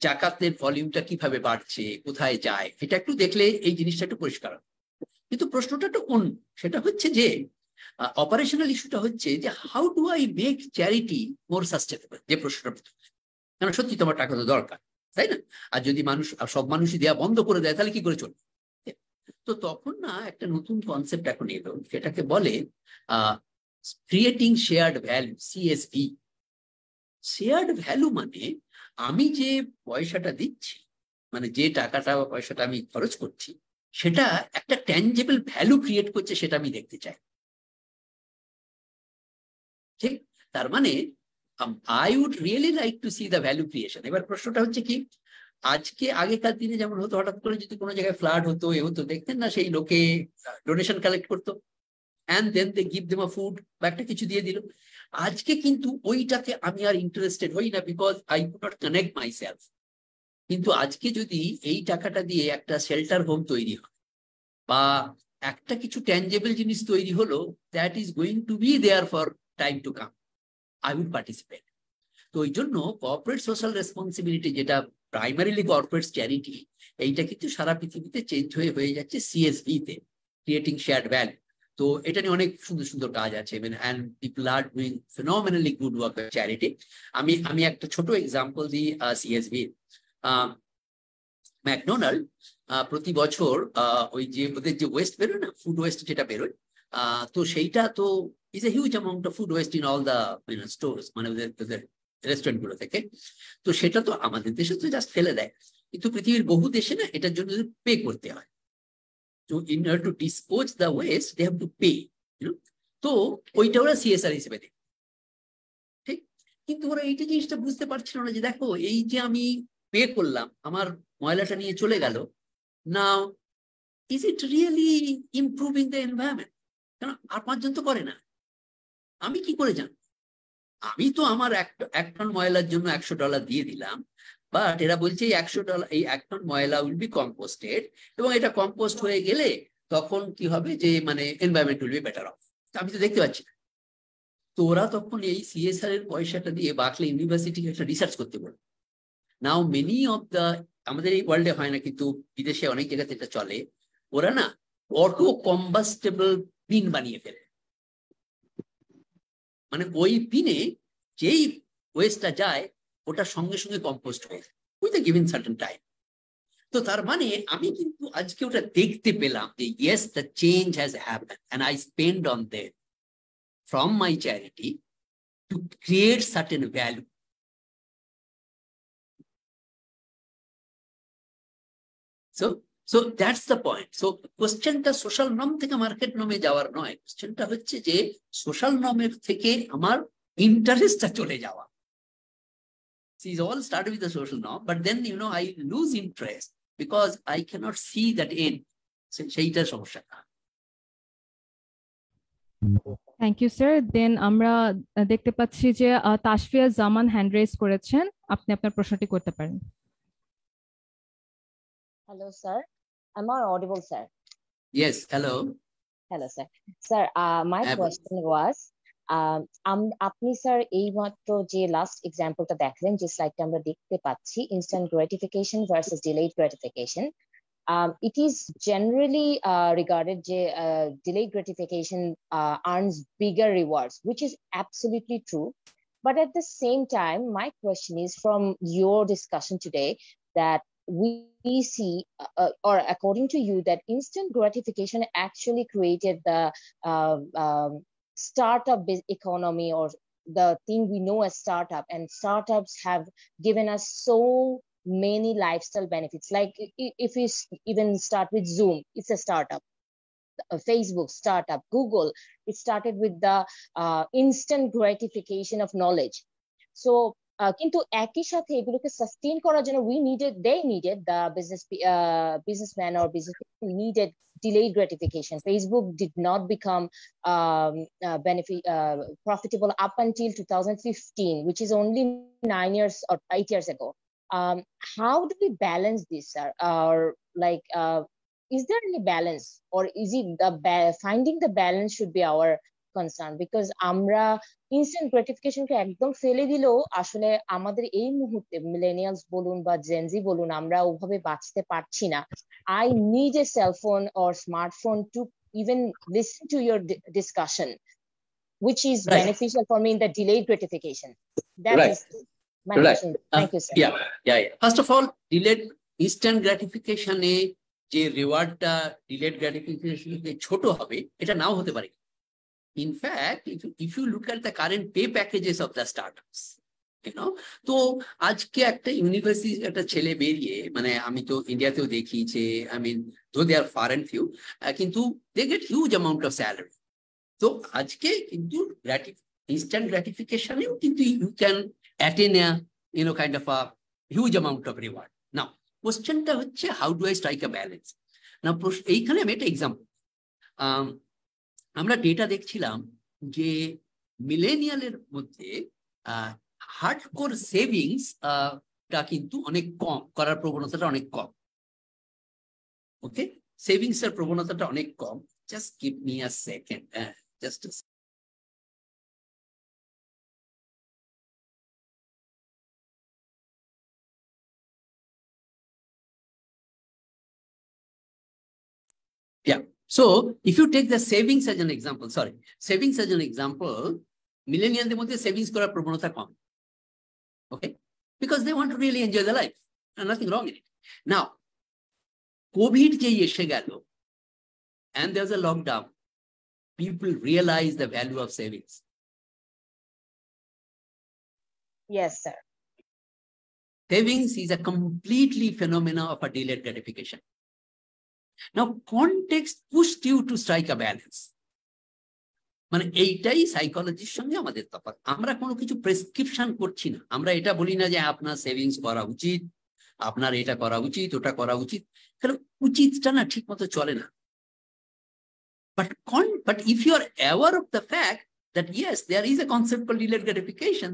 জাকাতের ভলিউমটা কিভাবে বাড়ছে, কোথায় যায়, এটা একটু দেখলে এই জিনিসটা একটু পরিষ্কার হবে। কিন্তু প্রশ্নটা একটু অন্য, সেটা হচ্ছে যে অপারেশনাল ইস্যুটা হচ্ছে যে how do I make charity more sustainable, যে প্রশ্নটা, কারণ সত্যি তোমার টাকা তো দরকার, তাই না? আর যদি সব মানুষই দেওয়া বন্ধ করে দেয় তাহলে কি করে চলবে? তো তখন না একটা নতুন কনসেপ্ট এখন এলো, সেটাকে বলে creating shared value, CSV. Shared value মানে আমি যে পয়সাটা দিচ্ছি, মানে যে টাকাটা বা পয়সাটা আমি খরচ করছি, সেটা একটা ট্যাঞ্জেবল ভ্যালু ক্রিয়েট করছে, সেটা আমি দেখতে চাই। ঠিক, তার মানে I would really like to see the value creation. এবার প্রশ্নটা হচ্ছে কি, আজকে আগেকার দিনে যেমন হতো, হঠাৎ করে যদি কোনো জায়গায় ফ্লাড হতো, এ হতো, দেখতেন না সেই লোকে ডোনেশন কালেক্ট করতো, and then they give them a food, বা একটা কিছু দিয়ে দিল। আজকে কিন্তু ওইটাতে আমি আর ইন্টারেস্টেড হই না, because I could not connect myself. কিন্তু আজকে যদি এই টাকাটা দিয়ে একটা শেল্টার হোম তৈরি হয়, বা একটা কিছু ট্যাঞ্জেবল জিনিস তৈরি হলো, that is going to be there for time to come, I would participate. তো ওই জন্য কর্পোরেট সোশ্যাল রেসপন্সিবিলিটি, যেটা প্রাইমারিলি কর্পোরেট চ্যারিটি, এইটা কিন্তু সারা পৃথিবীতে চেঞ্জ হয়ে যাচ্ছে সিএসভি তে, ক্রিয়েটিং শেয়ার্ড ভ্যালু। তো এটা নিয়ে অনেক সুন্দর সুন্দর কাজ আছে, and people are doing phenomenally good work with charity. আমি একটা ছোট এক্সাম্পল দিই সিএসভি। ম্যাকডোনাল্ড প্রতি বছর ওই যে ওদের যে ওয়েস্ট বেরোয় না, ফুড ওয়েস্ট যেটা বেরোয়, তো সেইটা তো is a huge amount of food waste in all the stores, মানে ওদের রেস্টুরেন্ট গুলো থেকে। তো সেটা তো আমাদের দেশে তো জাস্ট ফেলে দেয়, কিন্তু পৃথিবীর বহু দেশে না এটার জন্য পে করতে হয়। তো in order to dispose the waste they have to pay, তো ওইটা ওরা সিএসআর হিসেবে দেয়। ঠিক, কিন্তু ওরা এইটা জিনিসটা বুঝতে পারছিল না যে দেখো, এই যে আমি পে করলাম, আমার ময়লাটা নিয়ে চলে গেল, now is it really improving the environment? কারণ আর পাঁচজন তো করে না, আমি কি করে জানবো? আমি তো আমার এক টন ময়লার জন্য $100 দিয়ে দিলাম, বাট এরা বলছে $100, এই 1 টন ময়লা উইল বি কম্পোস্টেড, এবং এটা কম্পোস্ট হয়ে গেলে তখন কি হবে, যে মানে environment will be better of. আমি তো দেখতে পাচ্ছি না। তো ওরা তখন এই সিএসআর এর পয়সাটা দিয়ে বার্কলে ইউনিভার্সিটি একটা রিসার্চ করতে বলল। নাও মেনি অফ দ্য আমাদের এই ওয়ার্ল্ডে হয় না, কিন্তু বিদেশে অনেক জায়গাতে এটা চলে, ওরা না অটো কম্বাস্টেবল পিন বানিয়ে ফেলে। মানে ওই পিনে যেই ওয়েস্টটা যায় ওটা সঙ্গে সঙ্গে কম্পোস্ট হয়ে যায় with a given certain time. তো তার মানে আমি কিন্তু আজকে ওটা দেখতে পেলাম যে yes the change has happened and I spend on them from my charity to create certain value. So that's the point. So কোশ্চেনটা সোশ্যাল নর্ম থেকে মার্কেট নর্মে যাওয়ার নয়, কোশ্চেনটা হচ্ছে যে সোশ্যাল নর্মের থেকে আমার ইন্টারেস্টটা চলে যাওয়া। It all started with the social norm, but then I lose interest because I cannot see that end. সেইটার সমস্যা। Thank you sir. দেন আমরা দেখতে পাচ্ছি যে তাশফিয়া জামান হ্যান্ড রেজ করেছেন, আপনি আপনার প্রশ্নটি করতে পারেন। Hello, sir. Am I audible, sir? Yes, hello. Hello, sir. Sir, my question was, আপনি স্যার এইমাত্র যে লাস্ট এক্সাম্পলটা দেখলেন, যে স্লাইডটা আমরা দেখতে পাচ্ছি, instant gratification versus delayed gratification, it is generally regarded যে delayed gratification earns bigger rewards, which is absolutely true. But at the same time, my question is, from your discussion today, that we see, or according to you, that instant gratification actually created the startup economy, or the thing we know as startup, and startups have given us so many lifestyle benefits. Like if we even start with Zoom, it's a startup. Facebook startup, Google, it started with the instant gratification of knowledge. So কিন্তু একই সাথে এগুলোকে সাস্টেইন করার জন্য they needed the businessman or business needed delayed gratification. Facebook did not become profitable up until 2015, which is only 9 years or 8 years ago. How do we balance this, sir? Or like, is there any balance, or is it finding the balance should be our concern? Because আমরা ইনস্ট্যান্ট গ্র্যাটিফিকেশনকে একদম ফেলে দিলেও আসলে আমাদের এই মুহূর্তে মিলেনিয়ালস বলুন বা জেনজি বলুন, আমরা ওভাবে বাঁচতে পারছি না। I need a cell phone or smartphone to even listen to your discussion, which is beneficial for me in the delayed gratification. That is my question. Thank you, sir. Yeah. First of all, delayed instant gratification এ যে রিওয়ার্ডটা ডিলেড গ্র্যাটিফিকেশন ছোট হবে, এটা নাও হতে পারে। In fact, if you look at the current pay packages of the startups, তো আজকে একটা ইউনিভার্সিটি একটা ছেলে বেরিয়ে, মানে আমি তো ইন্ডিয়াতেও দেখি যে though they are far and few, কিন্তু they get huge amount of salary. তো আজকে কিন্তু instant gratification এও কিন্তু you can attain a kind of a huge amount of reward. Now, কোশ্চেনটা হচ্ছে how do I strike a balance? Now, এইখানে আমি একটা এক্সাম্পল, আমরা ডেটা দেখছিলাম যে মিলেনিয়ালের মধ্যে হার্ডকোর সেভিংস টা কিন্তু অনেক কম, করার প্রবণতাটা অনেক কম। ওকে, সেভিংস এর প্রবণতাটা অনেক কম। Just give me a second, just So if you take the savings as an example, millennials মধ্যে সেভিংস করার প্রবণতা কম। Okay, because they want to really enjoy their life and nothing wrong in it. Now, COVID যেই এসে গেল and there's a lockdown, people realize the value of savings. Yes, sir. Savings is a completely phenomena of a delayed gratification. Now, context pushed you to strike a balance. মানে এইটাই সাইকোলজির সঙ্গে আমাদের তফাৎ। আমরা কোনো কিছু প্রেসক্রিপশন করছি না, আমরা এটা বলি না যে আপনার সেভিংস করা উচিত, আপনার এটা করা উচিত, ওটা করা উচিত, কারণ উচিতটা না ঠিক মতো চলে না। But if you are aware of the fact that yes, there is a concept called delayed gratification,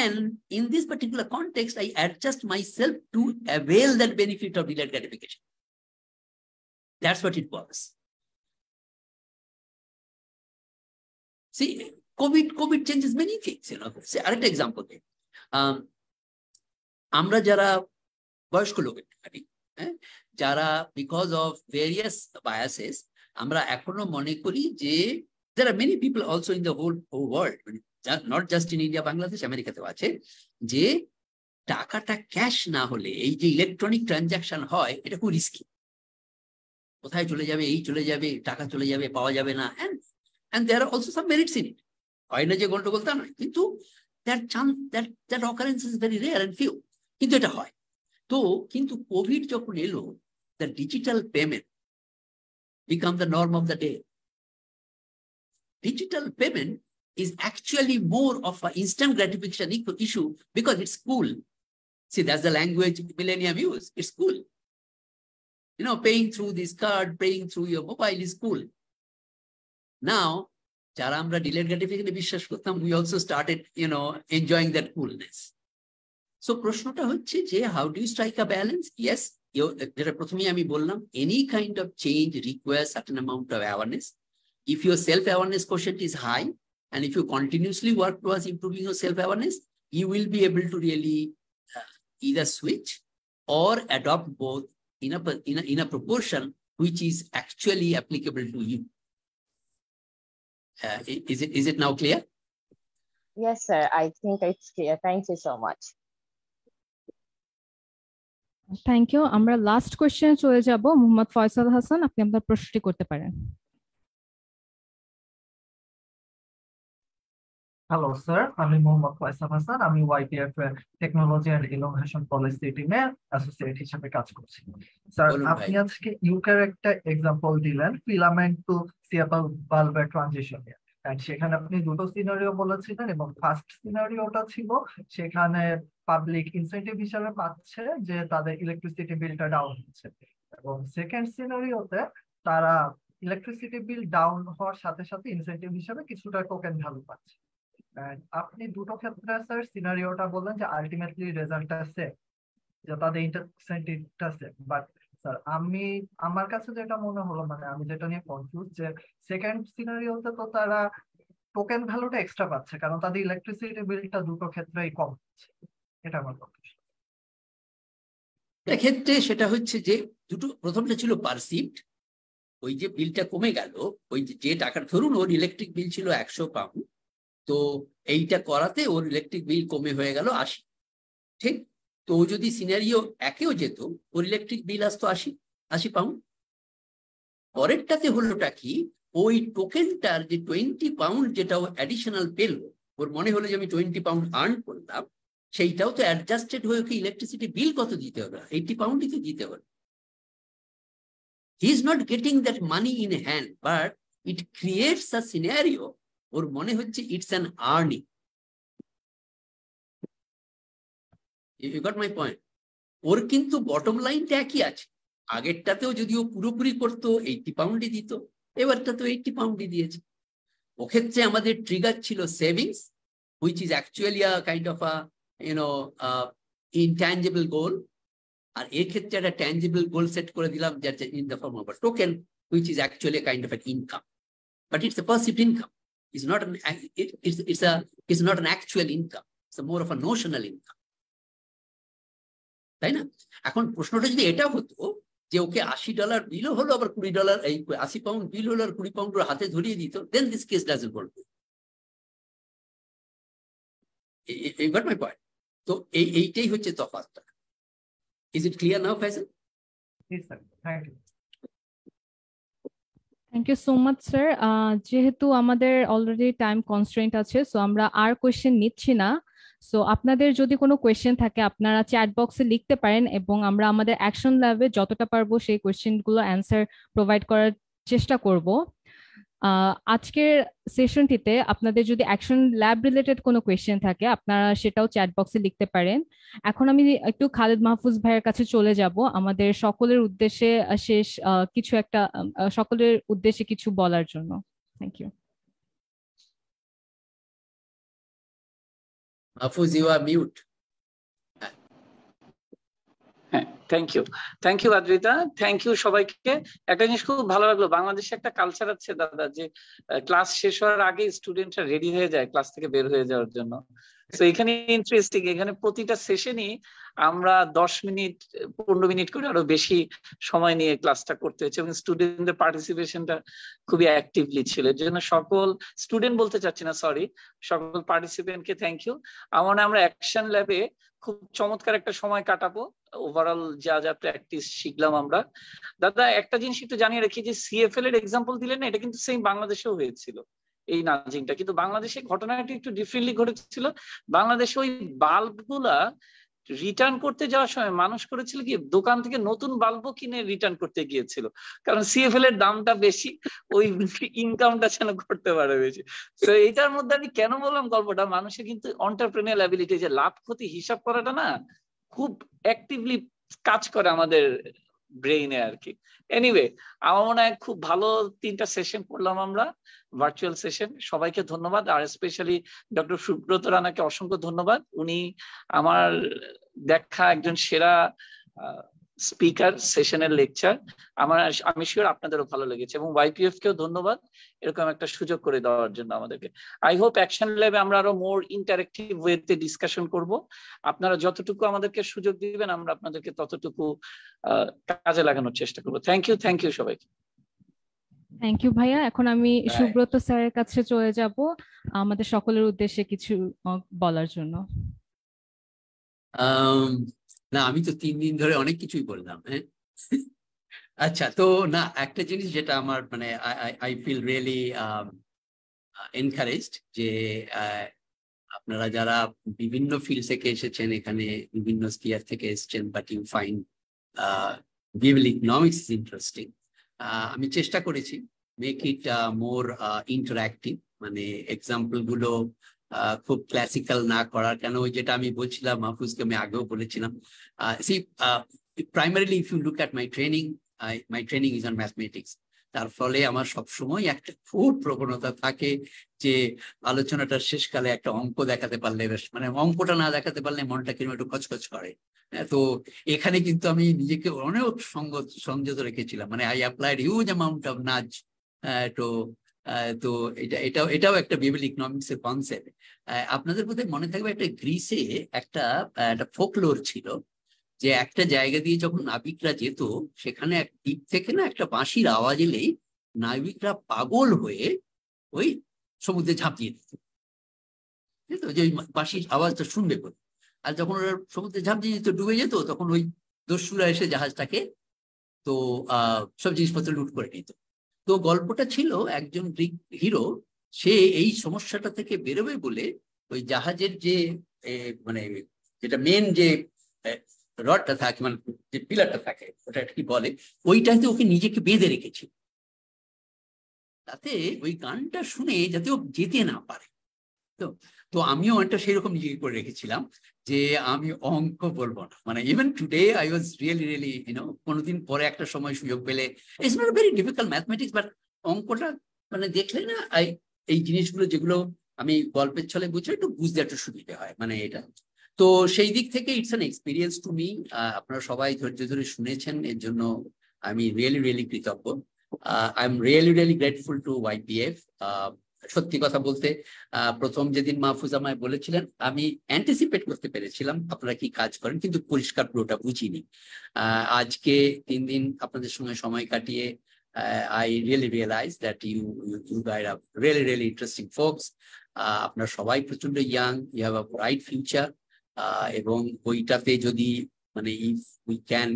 and in this particular context, I adjust myself to avail that benefit of delayed gratification. That's what it was. See, COVID changes many things. Say, another example. আমরা যারা বয়স্ক লোকের টাকাটি, হ্যাঁ, যারা বিকজ অফ ভেরিয়াস বায়াসেস আমরা এখনো মনে করি যে there are many people also in the whole world, not just in India, Bangladesh, আমেরিকাতেও আছে, যে টাকাটা ক্যাশ না হলে এই যে ইলেকট্রনিক ট্রানজাকশন হয় এটা খুব রিস্কি। কোথায় চলে যাবে, এই চলে যাবে, টাকা চলে যাবে, পাওয়া যাবে না, and there are also some merits in it. হয় না যে গন্ডগোল তা নয়, কিন্তু that occurrence is very rare and few, কিন্তু এটা হয়। তো কিন্তু কোভিড যখন এলো, the digital payment become the norm of the day. Digital payment is actually more of an instant gratification issue because it's cool. See, that's the language millennium use. It's cool. You know, paying through this card, paying through your mobile is cool. Now, যারা আমরা delayed gratification বিশ্বাস করতাম, we also started, enjoying that coolness. So, প্রশ্নটা হচ্ছে যে how do you strike a balance? Yes, যেটা প্রথমেই আমি বললাম, any kind of change requires certain amount of awareness. If your self-awareness quotient is high, and if you continuously work towards improving your self-awareness, you will be able to really either switch or adopt both in a proportion which is actually applicable to you. Is it now clear? Yes, sir. I think it's clear. Thank you so much. Thank you. আমরা লাস্ট কোয়েশ্চেনে চলে যাব। মোহাম্মদ ফয়সাল হাসান, আপনি আপনার প্রশ্নটি করতে পারেন। হ্যালো স্যার, আমি মোহাম্মদ ফয়সাল হাসান। আমি YPF technology and innovation policy টিমে অ্যাসোসিয়েট হিসেবে কাজ করছি। স্যার, আপনি আজকে ইউকের একটা এক্সাম্পল দিলেন ফিলামেন্ট টু সিয়াপাল বাল্বের ট্রানজিশন নিয়ে, সেখানে আপনি দুটো সিনারিও বলেছিলেন এবং ফার্স্ট সিনারিওটা ছিল সেখানে পাবলিক ইনসেন্টিভ হিসাবে পাচ্ছে যে তাদের ইলেকট্রিসিটি বিলটা ডাউন হচ্ছে, এবং সেকেন্ড সিনারিওতে তারা ইলেকট্রিসিটি বিল ডাউন হওয়ার সাথে সাথে ইনসেন্টিভ হিসাবে কিছুটা টোকেন ভ্যালু পাচ্ছে। আপনি দুটো ক্ষেত্রে স্যার সিনারিওটা বললেন যে আলটিমেটলি রেজাল্টটা সেম, যে তাদের ইনসেন্টিভটা সেম, বাট স্যার আমার কাছে যেটা মনে হলো, মানে আমি যেটা নিয়ে কনফিউজ, যে সেকেন্ড সিনারিওতে তো তারা টোকেন ভ্যালুটা এক্সট্রা পাচ্ছে কারণ তাদের ইলেকট্রিসিটি বিলটা দুটো ক্ষেত্রেই কম হচ্ছে। এটা আমার কথা। এক্ষেত্রে সেটা হচ্ছে যে দুটো, প্রথমটা ছিল পারসিভড, ওই যে বিলটা কমে গেল, ওই যে টাকার, ধরুন ওর ইলেকট্রিক বিল ছিল 100 পাউন্ড, তো এইটা করাতে ওর ইলেকট্রিক বিল কমে হয়ে গেল 80, ঠিক? তো ও যদি সিনারিও একেও যেত, ওর ইলেকট্রিক বিল আসতো 80 পাউন্ড। পরেরটাতে হলোটা কি, ওই টোকেনটার যে 20 পাউন্ড যেটা ও অ্যাডিশনাল পেল, ওর মনে হলো যে আমি 20 পাউন্ড আর্ন করলাম, সেইটাও তো অ্যাডজাস্টেড হয়ে ওকে ইলেকট্রিসিটি বিল কত দিতে হবে, 80 পাউন্ডই তো দিতে হবে। He is not getting that money in hand, but it creates a scenario, or মনে হচ্ছে it's an earning. You got my point? Or কিন্তু বটম লাইনটা একই আছে, আগেরটাতেও যদিও পুরোপুরি করতো 80 পাউন্ডই দিত, এবারটাতেও 80 পাউন্ডই দিয়েছে। ওক্ষেত্রে আমাদের ট্রিগার ছিল savings, which is actually a kind of a intangible goal, আর এর ক্ষেত্রে একটা ট্যাঞ্জিবল গোল সেট করে দিলাম যেটা in the form of a token, which is actually kind of an income, but it's a perceived income. It's not an actual income, it's more of a notional income, তাই না? এখন প্রশ্নটা যদি এটা হতো যে ওকে $80 বিলও হলো, আবার $20, এই 80 পাউন্ড বিল হলো আর 20 পাউন্ড হাতে ধরিয়ে দিত, then this case doesn't hold. You got my point? তো এইটাই হচ্ছে তফাৎটা। Is it clear now, Faisal? Yes, sir. Thank you. Thank you so much sir. যেহেতু আমাদের অলরেডি টাইম কনস্ট্রেন্ট আছে, সো আমরা আর কোয়েশ্চেন নিচ্ছি না। সো আপনাদের যদি কোনো কোয়েশ্চেন থাকে আপনারা চ্যাট বক্সে লিখতে পারেন, এবং আমরা আমাদের অ্যাকশন ল্যাবে যতটা পারবো সেই কোয়েশ্চেনগুলো অ্যান্সার প্রোভাইড করার চেষ্টা করব। আজকের সেশনটিতে আপনাদের যদি অ্যাকশন ল্যাব রিলেটেড কোনো কোয়েশ্চেন থাকে আপনারা সেটাও চ্যাট বক্সে লিখতে পারেন। এখন আমি একটু খালেদ মাহফুজ ভাইয়ের কাছে চলে যাব আমাদের সকলের উদ্দেশ্যে শেষ কিছু একটা সকলের উদ্দেশ্যে কিছু বলার জন্য। Thank you. Mahfuz, you are mute. হ্যাঁ, thank you Adrita, thank you সবাইকে। একটা জিনিস খুব ভালো লাগলো, বাংলাদেশে একটা কালচার আছে দাদা, যে ক্লাস শেষ হওয়ার আগে স্টুডেন্টরা রেডি হয়ে যায় ক্লাস থেকে বের হয়ে যাওয়ার জন্য। তো এখানে ইন্টারেস্টিং, এখানে প্রতিটা সেশনই আমরা 10 মিনিট 15 মিনিট করে আরো বেশি সময় নিয়ে ক্লাসটা করতে হয়েছে, এবং স্টুডেন্টদের পার্টিসিপেশনটা খুবই অ্যাক্টিভলি ছিল। এর জন্য সকল স্টুডেন্ট বলতে চাচ্ছি না, সরি, সকল পার্টিসিপেন্টকে থ্যাংক ইউ। আমার মনে হয় আমরা অ্যাকশন ল্যাবে খুব চমৎকার একটা সময় কাটাবো। ওভারঅল যা যা প্র্যাকটিস শিখলাম আমরা। দাদা একটা জিনিস একটু জানিয়ে রাখি, যে সিএফএল এর এক্সাম্পল দিলেন না, এটা কিন্তু সেম বাংলাদেশেও হয়েছিল এই নাজিংটা, কিন্তু বাংলাদেশে ঘটনাটি একটু ডিফারেন্টলি ঘটেছিল। বাংলাদেশে ওই বাল্ব গুলা রিটার্ন করতে যাওয়ার সময় মানুষ করেছিল কি, দোকান থেকে নতুন বাল্বও কিনে রিটার্ন করতে গিয়েছিল, কারণ সিএফএল এর দামটা বেশি, ওই ইনকামটা যেন করতে পারে বেশি। তো এইটার মধ্যে আমি কেন বললাম গল্পটা, মানুষের কিন্তু এন্টারপ্রেনিউরিয়াল অ্যাবিলিটি, যে লাভ ক্ষতি হিসাব করাটা না খুব অ্যাক্টিভলি কাজ করে আমাদের ব্রেইনে আর কি। এনিওয়ে, আমার মনে হয় খুব ভালো 3টা সেশন করলাম আমরা, ভার্চুয়াল সেশন। সবাইকে ধন্যবাদ, আর স্পেশালি ডক্টর সুব্রত রানাকে অসংখ্য ধন্যবাদ। উনি আমার দেখা একজন সেরা স্পিকার, সেশনের লেকচার। আমি শিওর আপনাদেরও ভালো লেগেছে, এবং ওয়াইপিএফ কেও ধন্যবাদ এরকম একটা সুযোগ করে দেওয়ার জন্য আমাদেরকে। আই হোপ অ্যাকশন ল্যাবে আমরা আরো মোর ইন্টারেক্টিভ ওয়েতে ডিসকাশন করব। আপনারা যতটুকু আমাদেরকে সুযোগ দিবেন, আমরা আপনাদেরকে ততটুকু কাজে লাগানোর চেষ্টা করবো। থ্যাংক ইউ সবাইকে। থ্যাংক ইউ ভাইয়া। এখন আমি সুব্রত স্যারের কাছে চলে যাব আমাদের সকলের উদ্দেশ্যে কিছু বলার জন্য। না, আমি তো 3 দিন ধরে অনেক কিছুই বললাম। হ্যাঁ, আচ্ছা, তো না, একটা জিনিস যেটা আমার মানে আই ফিল রিয়েলি এনকারেজড, যে আপনারা যারা বিভিন্ন ফিল্ড থেকে এসেছেন, এখানে বিভিন্ন স্পিয়ার থেকে এসেছেন, but you find behavioural economics is interesting. আমি চেষ্টা করেছি মেক ইট মোর ইন্টারঅ্যাক্টিভ, মানে এক্সাম্পল গুলো খুব ক্লাসিক্যাল না করার। কেন, ওই যেটা আমি বলছিলাম মাহফুজকে, আমি আগেও বলেছিলাম, primarily if you look at my training is on mathematics. তার ফলে আমার সবসময় একটা খুব প্রবণতা থাকে যে আলোচনাটার শেষকালে একটা অঙ্ক দেখাতে পারলে বেশ, মানে অঙ্কটা না দেখাতে পারলে মনটা কিরকম একটু খচখচ করে। তো এখানে কিন্তু আমি নিজেকে অনেক সংযত রেখেছিলাম, মানে I applied huge amount of nudge. তো এটাও একটা বিহেভিয়ারাল ইকোনমিক্স এর কনসেপ্ট। আপনাদের বোধহয় মনে থাকবে, একটা গ্রিসে একটা ফোকলোর ছিল, যে একটা জায়গা দিয়ে যখন নাবিকরা যেত, সেখানে এক দ্বীপ থেকে না একটা বাঁশির আওয়াজ এলেই নাবিকরা পাগল হয়ে ওই সমুদ্রে ঝাঁপিয়ে দিত, যে ওই বাঁশির আওয়াজটা শুনবে বলে। আর যখন ওরা সমুদ্রে ঝাঁপিয়ে যেত, ডুবে যেত, তখন ওই দস্যুরা এসে জাহাজটাকে তো সব জিনিসপত্র লুট করে নিত। তো গল্পটা ছিল, একজন গ্রিক হিরো, সে এই সমস্যাটা থেকে বেরোবে বলে ওই জাহাজের যে মানে যেটা মেন যে রডটা থাকে, মানে যে পিলারটা থাকে, ওটা কি বলে, ওইটাতে ওকে নিজেকে বেঁধে রেখেছে, তাতে ওই গানটা শুনে যাতে ও যেতে না পারে। তো আমিও একটা সেরকম নিজেকে করে রেখেছিলাম যে আমি অঙ্ক বলবো না, মানে even today I was really কোনোদিন পরে একটা সময় সুযোগ পেলে, it's not very difficult mathematics, but অঙ্কটা মানে দেখলে না এই জিনিসগুলো যেগুলো আমি গল্পের ছলে বুঝে একটু বুঝতে একটু সুবিধে হয়, মানে এটা। তো সেই দিক থেকে it's an experience to me. আপনারা সবাই ধৈর্য ধরে শুনেছেন, এর জন্য আমি রিয়েলি কৃতজ্ঞ। I am really grateful to YPF. সত্যি কথা বলতে, প্রথম যেদিন মাহফুজ আমায় বলেছিলেন, আমি অ্যান্টিসিপেট করতে পেরেছিলাম আপনারা কি কাজ করেন, কিন্তু পরিষ্কার পুরোটা বুঝিনি। আজকে 3 দিন আপনাদের সঙ্গে সময় কাটিয়ে I really realize that you guys are really interesting folks. আপনারা সবাই প্রচন্ড young, you have a bright future, এবং ওইটাতে যদি মানে if we can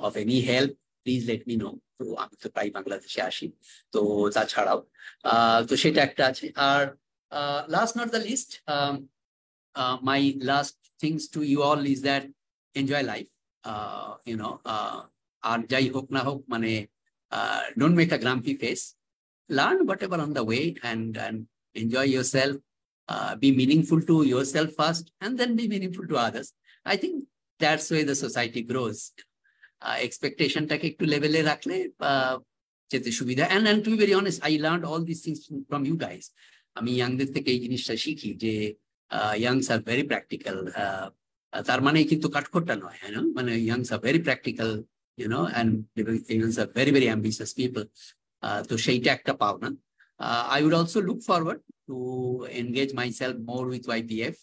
of any help, please let me know. তো আমি তো প্রায় বাংলাদেশে আসি, তো তাছাড়াও তো সেটা একটা আছে। আর last not the least, my last things to you all is that enjoy life, আর যাই হোক না হোক, মানে don't make a grumpy face, learn whatever on the way, and enjoy yourself, be meaningful to yourself first, and then be meaningful to others. I think that's why the society grows. Expectation-টাকে একটু লেভেলে রাখলে যেতে সুবিধা। And to be very honest, I learned all these things from you guys. আমি ইয়াংদের থেকে এই জিনিসটা শিখি যে youngs are very practical. তার মানে কিন্তু কাঠখোট্টা নয়, মানে youngs are very practical, and youngs are very, very ambitious people. তো সেইটা একটা পাওনা। I would also look forward to engage myself more with YPF,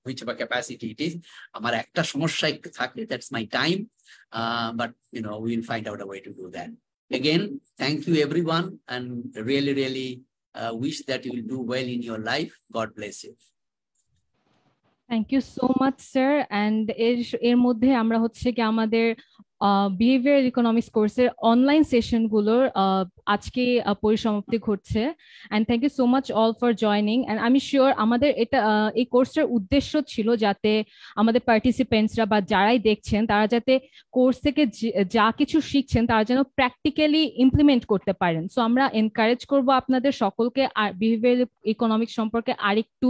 whichever capacity it is. আমার একটা সমস্যা একটু থাকে, that's my time, but we'll find out a way to do that. Again, thank you everyone, and really, really wish that you will do well in your life. God bless you. Thank you so much, sir. And এর মধ্যে আমরা হচ্ছে কি আমাদের বিহেভিয়ারাল ইকোনমিক্স কোর্সের অনলাইন সেশন গুলোর আজকে পরিসমাপ্তি ঘটছে। And thank you so much all for joining. And আমি শিওর আমাদের এটা এই কোর্সটার উদ্দেশ্য ছিল যাতে আমাদের পার্টিসিপেন্টসরা বা যারাই দেখছেন তারা যাতে কোর্স থেকে যা কিছু শিখছেন তারা যেন প্র্যাকটিক্যালি ইমপ্লিমেন্ট করতে পারেন। সো আমরা এনকারেজ করব আপনাদের সকলকে বিহেভিয়ারাল ইকোনমিক্স সম্পর্কে আরেকটু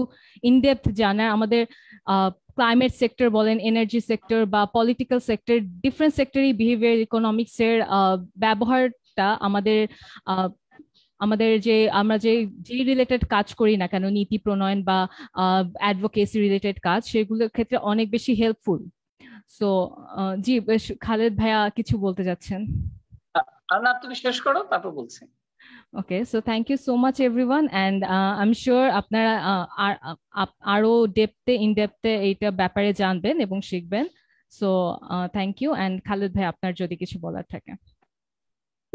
ইনডেপথ জানার। আমাদের ক্লাইমেট সেক্টর বলেন, এনার্জি সেক্টর বা পলিটিক্যাল সেক্টর, ডিফারেন্ট সেক্টরে বিহেভিয়ার ইকোনমিক্স এর ব্যবহারটা আমাদের যে আমরা যে রিলেটেড কাজ করি না কেন, নীতি প্রণয়ন বা অ্যাডভোকেসি রিলেটেড কাজ, সেগুলোর ক্ষেত্রে অনেক বেশি হেল্পফুল। সো জি খালেদ ভাইয়া কিছু বলতে যাচ্ছেন? না, তুমি শেষ করো, তারপর বলছি। Okay, so thank you so much everyone, and I'm sure আপনারা আরো ইন ডেপথে এইটা ব্যাপারে জানবেন এবং শিখবেন। So thank you. And Khaled ভাই আপনার যদি কিছু বলার থাকে।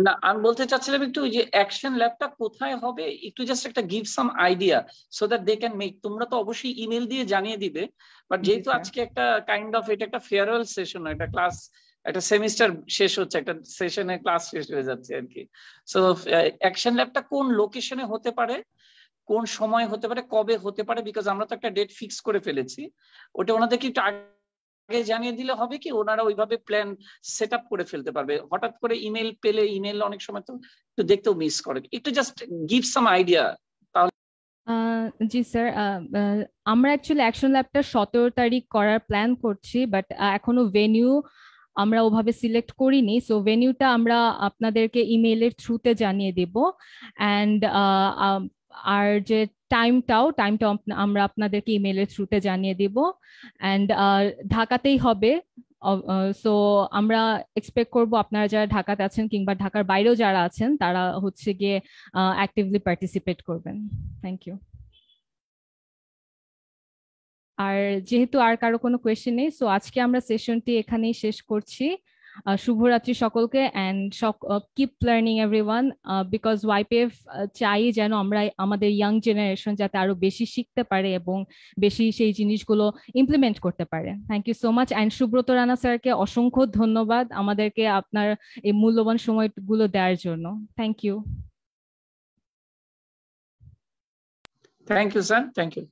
না, আমি বলতে চাচ্ছিলাম একটু যে অ্যাকশন ল্যাবটা কোথায় হবে, একটু জাস্ট একটা give some idea so that they can make. তোমরা তো অবশ্যই ইমেল দিয়ে জানিয়ে দিবে, বাট যেহেতু আজকে একটা কাইন্ড অফ এটা একটা ফেয়ারওয়েল সেশন, একটা ক্লাস, একটা সেমিস্টার শেষ হচ্ছে, একটা সেশনে ক্লাস শেষ হয়ে যাচ্ছে আর কি। সো অ্যাকশন ল্যাবটা কোন লোকেশনে হতে পারে, কোন সময় হতে পারে, কবে হতে পারে, বিকজ আমরা তো একটা ডেট ফিক্স করে ফেলেছি, ওটা ওনাদেরকে একটু আগে জানিয়ে দিলে হবে কি ওনারা ওইভাবে প্ল্যান সেট আপ করে ফেলতে পারবে। হঠাৎ করে ইমেল পেলে, ইমেল অনেক সময় তো একটু দেখতেও মিস করে, একটু জাস্ট গিভ সাম আইডিয়া। জি স্যার, আমরা অ্যাকচুয়ালি অ্যাকশন ল্যাবটা 17 তারিখ করার প্ল্যান করছি, বাট এখনো ভেনিউ আমরা ওভাবে সিলেক্ট করিনি। সো ভেনিউটা আমরা আপনাদেরকে ইমেইলের থ্রুতে জানিয়ে দেব। অ্যান্ড আর যে টাইমটাও আমরা আপনাদেরকে ইমেইলের থ্রুতে জানিয়ে দেব। অ্যান্ড ঢাকাতেই হবে। সো আমরা এক্সপেক্ট করব আপনারা যারা ঢাকাতে আছেন কিংবা ঢাকার বাইরেও যারা আছেন তারা হচ্ছে গিয়ে অ্যাক্টিভলি পার্টিসিপেট করবেন। Thank you. আর যেহেতু আর কারো কোনো কোয়েশ্চেন নেই, সো আজকে আমরা সেশনটি এখানেই শেষ করছি। শুভরাত্রি সকলকে, and keep learning everyone, because YPF চাই যেন আমরা আমাদের ইয়াং জেনারেশন যাতে আরো বেশি শিখতে পারে এবং বেশি সেই জিনিসগুলো ইমপ্লিমেন্ট করতে পারে। Thank you so much. And Subrata Rana স্যারকে অসংখ্য ধন্যবাদ আমাদেরকে আপনার এই মূল্যবান সময়গুলো দেওয়ার জন্য। Thank you. Thank you sir, thank you.